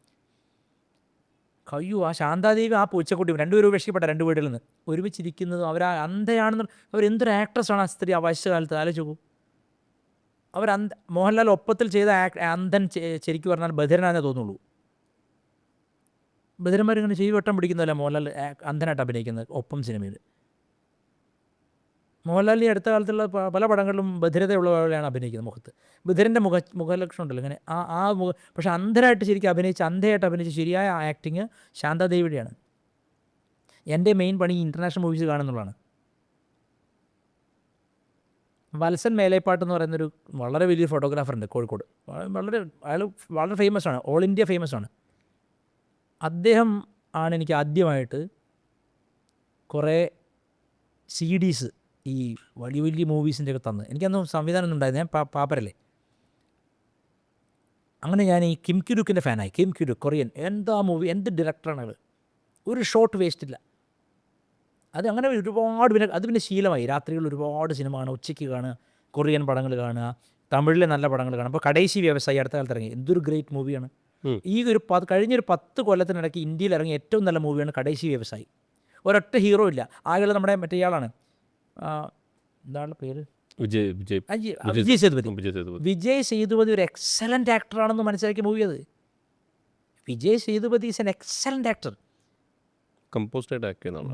അയ്യോ, ആ ശാന്താദേവി, ആ പൂച്ചക്കുട്ടിയും, 2 പേരും ഉപേക്ഷിക്കപ്പെട്ട 2 വീട്ടിൽ നിന്ന് ഒരുമിച്ചിരിക്കുന്നതും അവർ അന്ധയാണെന്ന്. അവരെന്തൊരു ആക്ട്രസ്സാണ് ആ സ്ത്രീ ആ വയസ്സുകാലത്ത്. ആലോചിച്ച് നോക്കൂ. മോഹൻലാൽ ഒപ്പത്തിൽ ചെയ്ത അന്ധൻ ശരിക്കും പറഞ്ഞാൽ ബധിരനാണെന്നേ തോന്നുള്ളൂ. ബധിരന്മാരിങ്ങനെ വട്ടം പിടിക്കുന്നതല്ല മോഹൻലാൽ അന്ധനായിട്ട് അഭിനയിക്കുന്നത് ഒപ്പം സിനിമയിൽ. മോഹൻലാൽ ഈ അടുത്ത കാലത്തുള്ള പല പടങ്ങളിലും ബധിരതയുള്ളവരെയാണ് അഭിനയിക്കുന്നത്. മുഖത്ത് ബധിരൻ്റെ മുഖലക്ഷണം ഉണ്ടല്ലോ ഇങ്ങനെ പക്ഷേ അന്ധനായിട്ട് ശരിക്കും അന്ധയായിട്ട് അഭിനയിച്ച ശരിയായ ആക്ടിങ് ശാന്താദേവിയുടെയാണ്. എൻ്റെ മെയിൻ പണി ഇൻ്റർനാഷണൽ മൂവീസ് കാണുന്നതാണ്. വത്സൻ മേലേപ്പാട്ട് എന്ന് പറയുന്നൊരു വളരെ വലിയ ഫോട്ടോഗ്രാഫറുണ്ട് കോഴിക്കോട്. അയാൾ വളരെ ഫേമസ് ആണ്, ഓൾ ഇന്ത്യ ഫേമസ് ആണ്. അദ്ദേഹം ആണ് എനിക്ക് ആദ്യമായിട്ട് കുറേ CDs ഈ വലിയ വലിയ മൂവീസിൻ്റെ ഒക്കെ തന്ന്. എനിക്കന്ന് സംവിധാനം ഒന്നും ഉണ്ടായിരുന്നു, ഞാൻ പാപ്പരല്ലേ. അങ്ങനെ ഞാൻ ഈ കിം ക്യുരുക്കിൻ്റെ ഫാനായി. കിം ക്യുരുക്ക്, കൊറിയൻ, എന്താ മൂവി, എന്ത് ഡയറക്ടറാണ് അത്, ഒരു ഷോട്ട് വേസ്റ്റ് ഇല്ല. അത് അങ്ങനെ ഒരുപാട് പിന്നെ ശീലമായി. രാത്രികളിൽ ഒരുപാട് സിനിമ കാണുക, ഉച്ചയ്ക്ക് കാണുക, കൊറിയൻ പടങ്ങൾ കാണുക, തമിഴിലെ നല്ല പടങ്ങൾ കാണുക. അപ്പോൾ കടൈശി വ്യവസായി അടുത്ത കാലത്ത് ഇറങ്ങി, എന്തൊരു ഗ്രേറ്റ് മൂവിയാണ്. ഈ കഴിഞ്ഞൊരു 10 കൊല്ലത്തിനിടയ്ക്ക് ഇന്ത്യയിൽ ഇറങ്ങിയ ഏറ്റവും നല്ല മൂവിയാണ് കടൈശി വ്യവസായി. ഒരൊറ്റ ഹീറോ ഇല്ല. ആകെ നമ്മുടെ മറ്റേ ഇയാളാണ്, എന്താണ് പേര്, വിജയ് സേതുപതി. വിജയ് സേതുപതി ഒരു എക്സലൻ്റ് ആക്ടറാണെന്ന് മനസ്സിലാക്കിയ മൂവി അത്. Vijay Sethupathi is an excellent actor,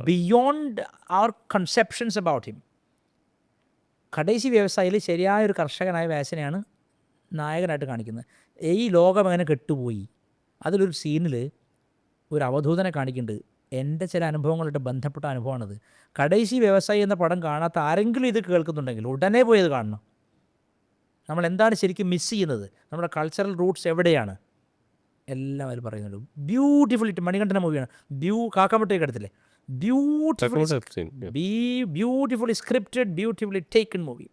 beyond our conceptions about him. കടൈശി വ്യവസായിയിൽ ശരിയായൊരു കർഷകനായ വ്യാസനെയാണ് നായകനായിട്ട് കാണിക്കുന്നത്. ഈ ലോകം അങ്ങനെ കെട്ടുപോയി. അതിലൊരു സീനിൽ ഒരു അവധൂതനെ കാണിക്കുന്നുണ്ട്. എൻ്റെ ചില അനുഭവങ്ങളായിട്ട് ബന്ധപ്പെട്ട അനുഭവമാണത്. കടൈശി വ്യവസായി എന്ന പടം കാണാത്ത ആരെങ്കിലും ഇത് കേൾക്കുന്നുണ്ടെങ്കിൽ ഉടനെ പോയി അത് കാണണം. നമ്മൾ എന്താണ് ശരിക്കും മിസ് ചെയ്യുന്നത്, നമ്മുടെ കൾച്ചറൽ റൂട്ട്സ് എവിടെയാണ്, എല്ലാം അവർ പറയുന്നുണ്ട്. ബ്യൂട്ടിഫുൾ മണികണ്ഠന മൂവിയാണ്. കാക്കാമുട്ടയൊക്കെ എടുത്തില്ലേ, beautifully scripted, beautifully taken movie,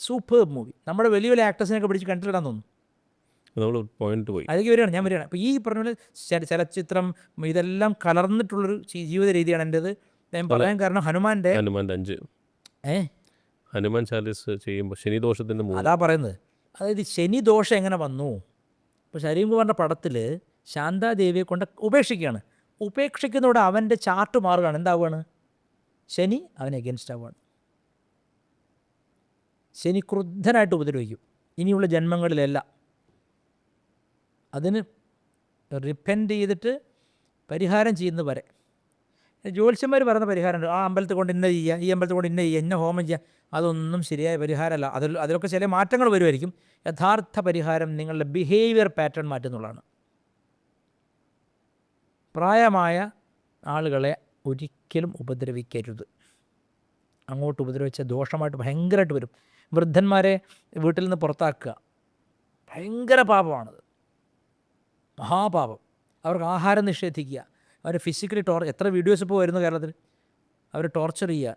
superb movie. നമ്മുടെ വലിയ വലിയ ആക്ടേഴ്സിനൊക്കെ പിടിച്ച് കണ്ടിടാൻ തോന്നുന്നു. അതിലേക്ക് വരികയാണ്, ഞാൻ വരികയാണ്. അപ്പോൾ ഈ പറഞ്ഞ പോലെ ചലച്ചിത്രം ഇതെല്ലാം കലർന്നിട്ടുള്ളൊരു ജീവിത രീതിയാണ് എൻ്റേത്. ഞാൻ പറയാൻ കാരണം ഹനുമാൻ ചാലീസ് ചെയ്യുമ്പോൾ ശനിദോഷത്തിൻ്റെ അതാ പറയുന്നത്. അതായത് ശനിദോഷം എങ്ങനെ വന്നു. ഇപ്പോൾ സലീം കുമാറിൻ്റെ പടത്തിൽ ശാന്താദേവിയെ കൊണ്ട് ഉപേക്ഷിക്കുകയാണ്. ഉപേക്ഷിക്കുന്നതോടെ അവൻ്റെ ചാർട്ട് മാറുകയാണ്. എന്താവുകയാണ്, ശനി അവന് എഗൻസ്റ്റ് ആവുകയാണ്. ശനി ക്രുദ്ധനായിട്ട് ഉപദ്രവിക്കും ഇനിയുള്ള ജന്മങ്ങളിലെല്ലാം. അതിന് റിപ്പൻറ്റ് ചെയ്തിട്ട് പരിഹാരം ചെയ്യുന്നത് വരെ. ജ്യോത്സ്യന്മാർ പറയുന്ന പരിഹാരമുണ്ട്, ആ അമ്പലത്തിൽ കൊണ്ട് ഇന്ന ചെയ്യുക, ഈ അമ്പലത്തിൽ കൊണ്ട് ഇന്ന ചെയ്യുക, ഇന്ന ഹോമം ചെയ്യുക. അതൊന്നും ശരിയായ പരിഹാരമല്ല. അതിലൊക്കെ ചില മാറ്റങ്ങൾ വരുമായിരിക്കും. യഥാർത്ഥ പരിഹാരം നിങ്ങളുടെ ബിഹേവിയർ പാറ്റേൺ മാറ്റുന്നുള്ളതാണ്. പ്രായമായ ആളുകളെ ഒരിക്കലും ഉപദ്രവിക്കരുത്. അങ്ങോട്ട് ഉപദ്രവിച്ച ദോഷമായിട്ട് ഭയങ്കരമായിട്ട് വരും. വൃദ്ധന്മാരെ വീട്ടിൽ നിന്ന് പുറത്താക്കുക ഭയങ്കര പാപമാണത്, മഹാപാപം. അവർക്ക് ആഹാരം നിഷേധിക്കുക, അവരെ ഫിസിക്കലി എത്ര വീഡിയോസ് ഇപ്പോൾ വരുന്നു കേരളത്തിൽ, അവർ ടോർച്ചർ ചെയ്യുക.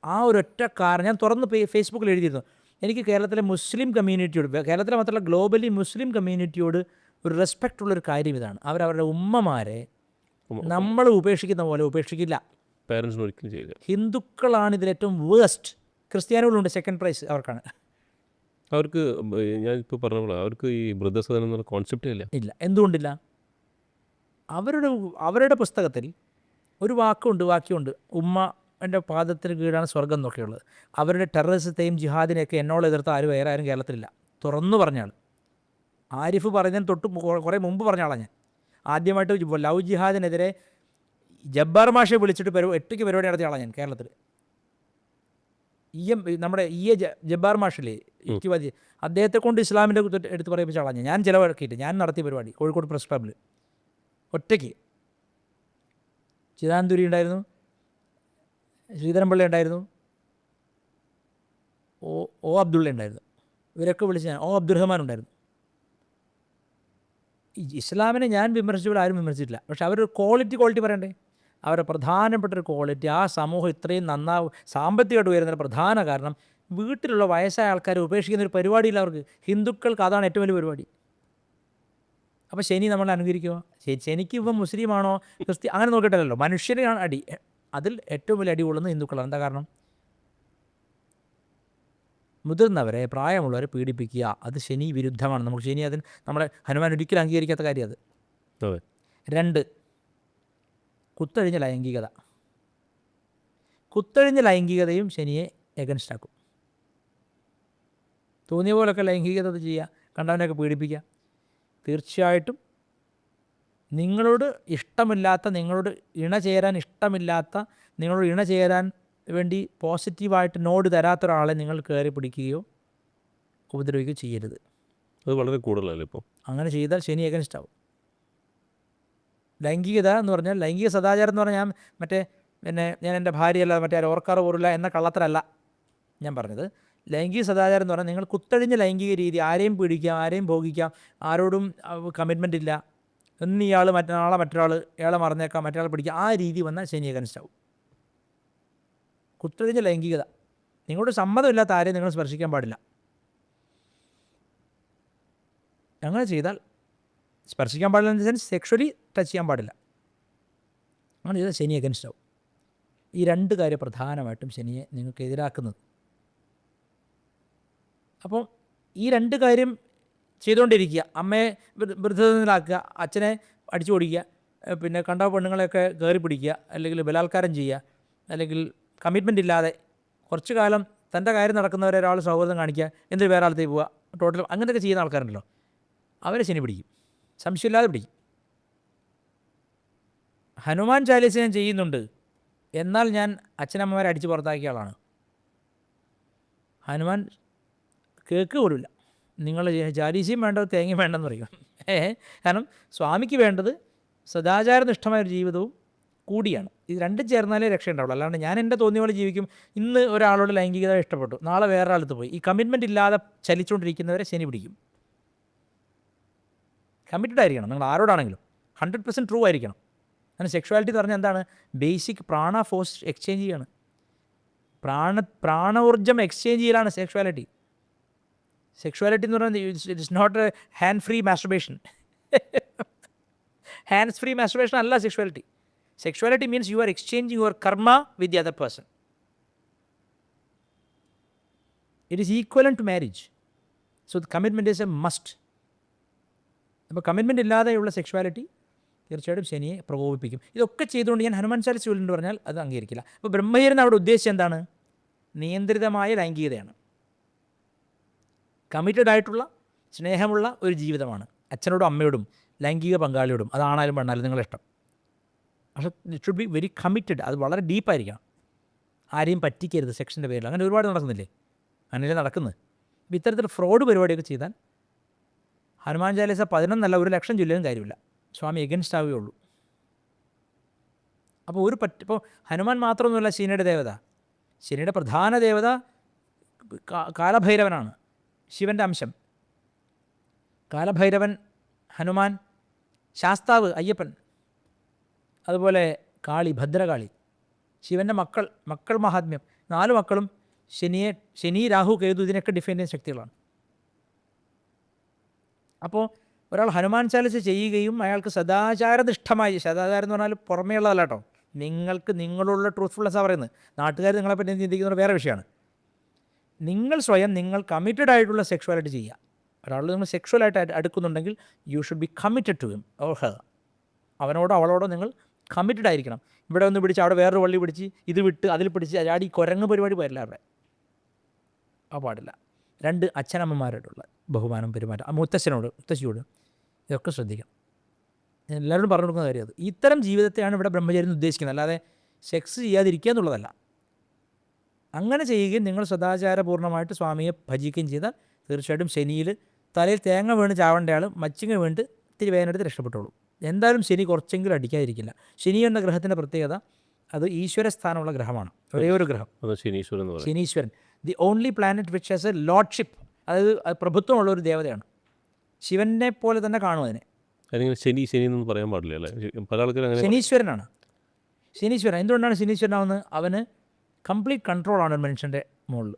ആ ഒരൊറ്റ കാരണം ഞാൻ തുറന്ന് ഫേസ്ബുക്കിൽ എഴുതിയിരുന്നു. എനിക്ക് കേരളത്തിലെ മുസ്ലിം കമ്മ്യൂണിറ്റിയോട്, കേരളത്തിലെ മാത്രമല്ല ഗ്ലോബലി മുസ്ലിം കമ്മ്യൂണിറ്റിയോട് ഒരു റെസ്പെക്റ്റ് ഉള്ളൊരു കാര്യം ഇതാണ്. അവരവരുടെ ഉമ്മമാരെ നമ്മൾ ഉപേക്ഷിക്കുന്ന പോലെ ഉപേക്ഷിക്കില്ല. പാരൻസിന് ഒരിക്കലും ചെയ്യില്ല. ഹിന്ദുക്കളാണ് ഇതിലേറ്റവും വേസ്റ്റ്. ക്രിസ്ത്യാനികളുണ്ട് സെക്കൻഡ് പ്രൈസ് അവർക്കാണ്. അവർക്ക് ഞാനിപ്പോൾ പറഞ്ഞ പോലെ അവർക്ക് ഈ വൃദ്ധസദനം എന്നുള്ള കോൺസെപ്റ്റേ ഇല്ല. ഇല്ല. എന്തുകൊണ്ടില്ല? അവരുടെ പുസ്തകത്തിൽ ഒരു വാക്യമുണ്ട്, ഉമ്മ എൻ്റെ പാദത്തിന് കീഴാണ് സ്വർഗം എന്നൊക്കെയുള്ളത്. അവരുടെ ടെററിസത്തെയും ജിഹാദിനെയൊക്കെ എന്നോട് എതിർത്ത് വേറെ ആരും കേരളത്തിലില്ല. തുറന്നു പറഞ്ഞാണ്. ആരിഫ് പറയുന്നതിന് തൊട്ട് കുറേ മുമ്പ് പറഞ്ഞ ആളാണ് ഞാൻ. ആദ്യമായിട്ട് ലവ് ജിഹാദിനെതിരെ ജബ്ബാർ മാഷെ വിളിച്ചിട്ട് 8 പരിപാടി നടത്തിയ ആളാണ് ഞാൻ കേരളത്തിൽ. നമ്മുടെ ജബ്ബാർ മാഷില്ലേ, ഇക്തിവാദി, അദ്ദേഹത്തെ കൊണ്ട് ഇസ്ലാമിൻ്റെ എടുത്ത് പറയിപ്പിച്ച ആളാണ് ഞാൻ. ചിലവാക്കിയിട്ട് ഞാൻ നടത്തിയ പരിപാടി കോഴിക്കോട് പ്രസ് ക്ലബ്ബിൽ ഒറ്റയ്ക്ക്. ചിദാനന്ദുരി ഉണ്ടായിരുന്നു, ശ്രീധരൻപിള്ള ഉണ്ടായിരുന്നു, ഒ അബ്ദുള്ള ഉണ്ടായിരുന്നു. ഇവരൊക്കെ വിളിച്ച് ഞാൻ, അബ്ദുറഹ്മാൻ ഉണ്ടായിരുന്നു. ഇസ്ലാമിനെ ഞാൻ വിമർശിച്ചപ്പോൾ ആരും വിമർശിച്ചിട്ടില്ല. പക്ഷെ അവരൊരു ക്വാളിറ്റി പറയണ്ടേ. അവരുടെ പ്രധാനപ്പെട്ട ഒരു ക്വാളിറ്റി, ആ സമൂഹം ഇത്രയും സാമ്പത്തികമായിട്ട് ഉയരുന്നതിന് പ്രധാന കാരണം വീട്ടിലുള്ള വയസ്സായ ആൾക്കാരെ ഉപേക്ഷിക്കുന്ന ഒരു പരിപാടിയില്ല അവർക്ക്. ഹിന്ദുക്കൾക്ക് അതാണ് ഏറ്റവും വലിയ പരിപാടി. അപ്പോൾ ശനി നമ്മൾ അനുകരിക്കുക. ശനിക്ക് ഇപ്പം മുസ്ലിമാണോ അങ്ങനെ നോക്കിയിട്ടല്ലോ, മനുഷ്യനെയാണ് അടി. അതിൽ ഏറ്റവും വലിയ അടി കൊള്ളുന്നത് ഹിന്ദുക്കളാണ്. എന്താ കാരണം? മുതിർന്നവരെ, പ്രായമുള്ളവരെ പീഡിപ്പിക്കുക, അത് ശനി വിരുദ്ധമാണ്. നമുക്ക് ശനി അതിന് നമ്മളെ ഹനുമാൻ ഒരിക്കലും അംഗീകരിക്കാത്ത കാര്യം അത്. 2, കുത്തഴിഞ്ഞ ലൈംഗികത. കുത്തഴിഞ്ഞ ലൈംഗികതയും ശനിയെ എഗൻസ്റ്റ് ആക്കും. തോന്നിയ പോലൊക്കെ ലൈംഗികത ചെയ്യുക, കണ്ടവനെയൊക്കെ പീഡിപ്പിക്കുക. തീർച്ചയായിട്ടും നിങ്ങളോട് ഇഷ്ടമില്ലാത്ത, നിങ്ങളോട് ഇണചേരാൻ ഇഷ്ടമില്ലാത്ത, നിങ്ങളോട് ഇണചേരാൻ വേണ്ടി പോസിറ്റീവായിട്ട് നോട് തരാത്ത ഒരാളെ നിങ്ങൾ കയറി പിടിക്കുകയോ ഉപദ്രവിക്കുകയോ ചെയ്യരുത്. അത് വളരെ കൂടുതലല്ലേ ഇപ്പോൾ. അങ്ങനെ ചെയ്താൽ ശനി എഗൻസ്റ്റ് ആവും. ലൈംഗികത എന്ന് പറഞ്ഞാൽ, ലൈംഗിക സദാചാരം എന്ന് പറഞ്ഞാൽ ഞാൻ എൻ്റെ ഭാര്യയല്ല മറ്റേ ഓർക്കാറ് പോരില്ല എന്ന കള്ളത്തരല്ല ഞാൻ പറഞ്ഞത്. ലൈംഗിക സദാചാരം എന്ന് പറഞ്ഞാൽ നിങ്ങൾ കുത്തഴിഞ്ഞ ലൈംഗിക രീതി, ആരെയും പിടിക്കാം, ആരെയും ഭോഗിക്കാം, ആരോടും കമ്മിറ്റ്മെൻ്റ് ഇല്ല, ഇന്ന് ഇയാൾ മറ്റൊരാൾ ഇയാളെ മറന്നേക്കാം, മറ്റൊരാൾ പിടിക്കാം, ആ രീതി വന്നാൽ ശനി എഗൻസ്റ്റ് ആവും. കുത്തഴിഞ്ഞ ലൈംഗികത, നിങ്ങളുടെ സമ്മതമില്ലാത്ത ആരെയും നിങ്ങൾ സ്പർശിക്കാൻ പാടില്ല. അങ്ങനെ ചെയ്താൽ, സ്പർശിക്കാൻ പാടില്ല എന്ന് വെച്ചാൽ സെക്ഷലി ടച്ച് ചെയ്യാൻ പാടില്ല. അങ്ങനെ ചെയ്താൽ ശനി എഗൻസ്റ്റ് ആവും. ഈ 2 കാര്യം പ്രധാനമായിട്ടും ശനിയെ നിങ്ങൾക്ക് എതിരാക്കുന്നത്. അപ്പോൾ ഈ 2 കാര്യം ചെയ്തുകൊണ്ടിരിക്കുക. അമ്മയെ വൃദ്ധനിലാക്കുക, അച്ഛനെ അടിച്ചു ഓടിക്കുക, പിന്നെ കണ്ട പെണ്ണുങ്ങളെയൊക്കെ കയറി പിടിക്കുക, അല്ലെങ്കിൽ ബലാത്കാരം ചെയ്യുക, അല്ലെങ്കിൽ കമ്മിറ്റ്മെൻ്റ് ഇല്ലാതെ കുറച്ച് കാലം തൻ്റെ കാര്യം നടക്കുന്നവരെ ഒരാൾ സൗഹൃദം കാണിക്കുക, എന്തൊരു വേറെ ആളത്തേക്ക് പോവുക, ടോട്ടൽ അങ്ങനെയൊക്കെ ചെയ്യുന്ന ആൾക്കാരുണ്ടല്ലോ, അവരെ ശനി പിടിക്കും, സംശയമില്ലാതെ പിടിക്കും. ഹനുമാൻ ചാലീസ ഞാൻ ചെയ്യുന്നുണ്ട്, എന്നാൽ ഞാൻ അച്ഛനമ്മമാരെ അടിച്ച് പുറത്താക്കിയ ആളാണ്. ഹനുമാൻ കേക്ക് പോലുമില്ല. നിങ്ങൾ ചാലീസയും വേണ്ട, തേങ്ങയും വേണ്ടെന്ന് പറയും. കാരണം സ്വാമിക്ക് വേണ്ടത് സദാചാരനിഷ്ഠമായൊരു ജീവിതവും കൂടിയാണ്. ഇത് 2 ചേർന്നാലേ രക്ഷയുണ്ടാവുള്ളൂ. അല്ലാണ്ട് ഞാൻ എൻ്റെ തോന്നിയ പോലെ ജീവിക്കും. ഇന്ന് ഒരാളോട് ലൈംഗികത ഇഷ്ടപ്പെട്ടു, നാളെ വേറെ ആളത്ത് പോയി. ഈ കമ്മിറ്റ്മെൻ്റ് ഇല്ലാതെ ചലിച്ചുകൊണ്ടിരിക്കുന്നവരെ ശനി പിടിക്കും. കമ്മിറ്റഡ് ആയിരിക്കണം നിങ്ങൾ ആരോടാണെങ്കിലും, 100% ട്രൂ ആയിരിക്കണം. അങ്ങനെ സെക്ഷുവാലിറ്റി എന്ന് പറഞ്ഞാൽ എന്താണ്? ബേസിക് ഫോഴ്സ് എക്സ്ചേഞ്ച് ചെയ്യാണ്. പ്രാണോർജ്ജം എക്സ്ചേഞ്ച് ചെയ്യലാണ് സെക്ഷുവാലിറ്റി. സെക്ഷുവാലിറ്റി എന്ന് പറയുന്നത് it's not a hand free masturbation. Hands free masturbation അല്ല sexuality. Sexuality means you are exchanging your karma with the other person. It is equivalent to marriage. So the commitment is a must. അപ്പോൾ commitment ഇല്ലാതെയുള്ള sexuality തീർച്ചയായിട്ടും ശനിയെ പ്രകോപിപ്പിക്കും. ഇതൊക്കെ ചെയ്തുകൊണ്ട് ഞാൻ ഹനുമാൻ ചാലിസ ചൊല്ലുന്നു പറഞ്ഞാൽ അത് അംഗീകരിക്കില്ല. അപ്പോൾ ബ്രഹ്മചര്യൻ അവിടെ ഉദ്ദേശിച്ചത് എന്താണ്? നിയന്ത്രിതമായ ലൈംഗികതയാണ്. കമ്മിറ്റഡ് ആയിട്ടുള്ള സ്നേഹമുള്ള ഒരു ജീവിതമാണ്. അച്ഛനോടും അമ്മയോടും ലൈംഗിക പങ്കാളിയോടും, അതാണാലും പെണ്ണാലും നിങ്ങളുടെ ഇഷ്ടം. പക്ഷേ it should be very committed. അത് വളരെ ഡീപ്പായിരിക്കണം. ആരെയും പറ്റിക്കരുത് സെക്ഷൻ്റെ പേരിൽ. അങ്ങനെ ഒരുപാട് നടക്കുന്നില്ലേ, അങ്ങനെ നടക്കുന്നത്. അപ്പോൾ ഇത്തരത്തിൽ ഫ്രോഡ് പരിപാടിയൊക്കെ ചെയ്താൽ ഹനുമാൻ ചാലീസ 11 1,00,000 ചൊല്ലിയാലും കാര്യമില്ല, സ്വാമി എഗൻസ്റ്റ് ആവുകയുള്ളൂ. അപ്പോൾ ഇപ്പോൾ ഹനുമാൻ മാത്രമൊന്നുമല്ല ശനിയുടെ ദേവത. ശനിയുടെ പ്രധാന ദേവത കാലഭൈരവനാണ്, ശിവൻ്റെ അംശം. കാലഭൈരവൻ, ഹനുമാൻ, ശാസ്താവ് അയ്യപ്പൻ, അതുപോലെ കാളി, ഭദ്രകാളി, ശിവൻ്റെ മക്കൾ മഹാത്മ്യം. 4 മക്കളും ശനി, രാഹു, കേതു ഇതിനൊക്കെ ഡിഫൈൻ ചെയ്യുന്ന ശക്തികളാണ്. അപ്പോൾ ഒരാൾ ഹനുമാൻ ചാലിസ ചെയ്യുകയും അയാൾക്ക് സദാചാരനിഷ്ഠമായി, സദാചാരം എന്ന് പറഞ്ഞാൽ പുറമേ ഉള്ളതല്ല കേട്ടോ, നിങ്ങൾക്ക് നിങ്ങളുള്ള ട്രൂത്ത്ഫുൾനെസ്സാണ് പറയുന്നത്. നാട്ടുകാർ നിങ്ങളെപ്പറ്റി ചിന്തിക്കുന്നത് വേറെ വിഷയമാണ്. നിങ്ങൾ സ്വയം കമ്മിറ്റഡ് ആയിട്ടുള്ള സെക്ഷുവാലിറ്റി ചെയ്യുക. ഒരാൾ നിങ്ങൾ സെക്ഷുവലായിട്ട് അടുക്കുന്നുണ്ടെങ്കിൽ you should be committed to him or her. അവനോടോ അവളോടോ നിങ്ങൾ കമ്മിറ്റഡ് ആയിരിക്കണം. ഇവിടെ ഒന്ന് പിടിച്ച് അവിടെ വേറൊരു വള്ളി പിടിച്ച് ഇത് വിട്ട് അതിൽ പിടിച്ച് ചാടി കുരങ്ങ് പരിപാടി പോരില്ല അവിടെ. ആ പാടില്ല. 2 അച്ഛനമ്മമാരോടുള്ള ബഹുമാനം, പെരുമാറ്റം, മുത്തശ്ശിയോട് ഇതൊക്കെ ശ്രദ്ധിക്കണം. എല്ലാവരോടും പറഞ്ഞു കൊടുക്കുന്ന കാര്യം അത്. ഇത്തരം ജീവിതത്തെയാണ് ഇവിടെ ബ്രഹ്മചര്യം ഉദ്ദേശിക്കുന്നത്, അല്ലാതെ സെക്സ് ചെയ്യാതിരിക്കുക എന്നുള്ളതല്ല. അങ്ങനെ ചെയ്യുകയും നിങ്ങൾ സദാചാരപൂർണ്ണമായിട്ട് സ്വാമിയെ ഭജിക്കുകയും ചെയ്താൽ തീർച്ചയായിട്ടും ശനിയിൽ തലയിൽ തേങ്ങ വീണ് ചാവേണ്ട ആൾ മച്ചിങ്ങ വീണ്ട് ഇത്തിരി വേദനെടുത്ത് രക്ഷപ്പെട്ടോളൂ. എന്തായാലും ശനി കുറച്ചെങ്കിലും അടിക്കാതിരിക്കില്ല. ശനി എന്ന ഗ്രഹത്തിൻ്റെ പ്രത്യേകത അത് ഈശ്വരസ്ഥാനമുള്ള ഗ്രഹമാണ്, ഒരേ ഒരു ഗ്രഹം, Shaneeswaran. The only planet which has A lordship, അതായത് പ്രഭുത്വമുള്ള ഒരു ദേവതയാണ്. ശിവനെ പോലെ തന്നെ കാണും അതിനെ. ശനി എന്നൊന്നും പറയാൻ പാടില്ല അല്ലേ, പല ആൾക്കാരും ശനീശ്വരനാണ്. ശനീശ്വരൻ എന്തുകൊണ്ടാണ് ശനീശ്വരനാവുന്നത്? അവന് കംപ്ലീറ്റ് കൺട്രോളാണ് ഒരു മനുഷ്യൻ്റെ മുകളിൽ,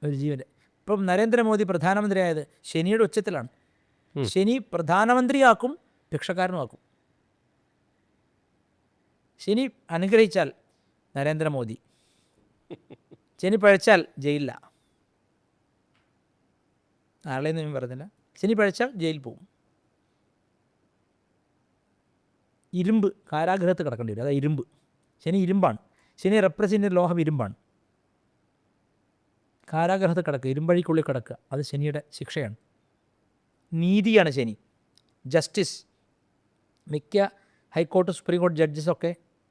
ഒരു ജീവൻ്റെ. ഇപ്പം നരേന്ദ്രമോദി പ്രധാനമന്ത്രിയായത് ശനിയുടെ ഉച്ചത്തിലാണ്. ശനി പ്രധാനമന്ത്രിയാക്കും, ഭിക്ഷക്കാരനുമാക്കും. ശനി അനുഗ്രഹിച്ചാൽ നരേന്ദ്രമോദി, ശനി പഴച്ചാൽ ജയിലില്ല. ആളെയൊന്നും ഞാൻ പറഞ്ഞില്ല. ശനി പഴച്ചാൽ ജയിലിൽ പോകും. ഇരുമ്പ് കാരാഗ്രഹത്ത് കിടക്കേണ്ടി വരും, അതായത് ഇരുമ്പ്. ശനി ഇരുമ്പാണ്. ശനി റെപ്രസെൻ്റ് ലോഹം ഇരുമ്പാണ്. കാരാഗ്രഹത്ത് കിടക്കുക, ഇരുമ്പഴിക്കുള്ളിൽ കിടക്കുക, അത് ശനിയുടെ ശിക്ഷയാണ്. നീതിയാണ് ശനി, ജസ്റ്റിസ്. മിക്ക ഹൈക്കോർട്ട്, സുപ്രീം കോടതി ജഡ്ജസൊക്കെ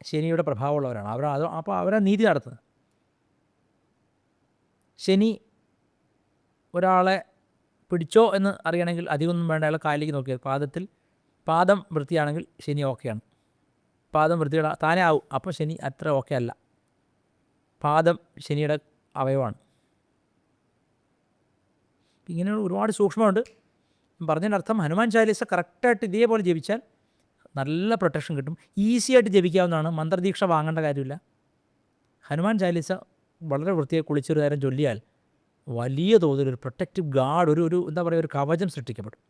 ശനിയുടെ പ്രഭാവമുള്ളവരാണ്. അപ്പോൾ അവരാ നീതി നടത്തുന്നത്. ശനി ഒരാളെ പിടിച്ചോ എന്ന് അറിയണമെങ്കിൽ അധികമൊന്നും വേണ്ട, അയാളെ കാലിലേക്ക് നോക്കിയാൽ പാദം വൃത്തിയാണെങ്കിൽ ശനി ഓക്കെയാണ്. പാദം വൃത്തിയുടെ താനേ ആവും, അപ്പോൾ ശനി അത്ര ഓക്കെ അല്ല. പാദം ശനിയുടെ അവയവമാണ്. ഇങ്ങനെ ഒരുപാട് സൂക്ഷ്മമുണ്ട്. പറഞ്ഞതിൻ്റെ അർത്ഥം ഹനുമാൻ ചാലീസ കറക്റ്റായിട്ട് ഇതേപോലെ ജപിച്ചാൽ നല്ല പ്രൊട്ടക്ഷൻ കിട്ടും. ഈസിയായിട്ട് ജപിക്കാവുന്നതാണ്, മന്ത്രദീക്ഷ വാങ്ങേണ്ട കാര്യമില്ല. ഹനുമാൻ ചാലീസ വളരെ വൃത്തിയായി കുളിച്ചൊരു നേരം ചൊല്ലിയാൽ വലിയ തോതിൽ ഒരു പ്രൊട്ടക്റ്റീവ് ഗാർഡ്, ഒരു എന്താ പറയുക, ഒരു കവചം സൃഷ്ടിക്കപ്പെടും.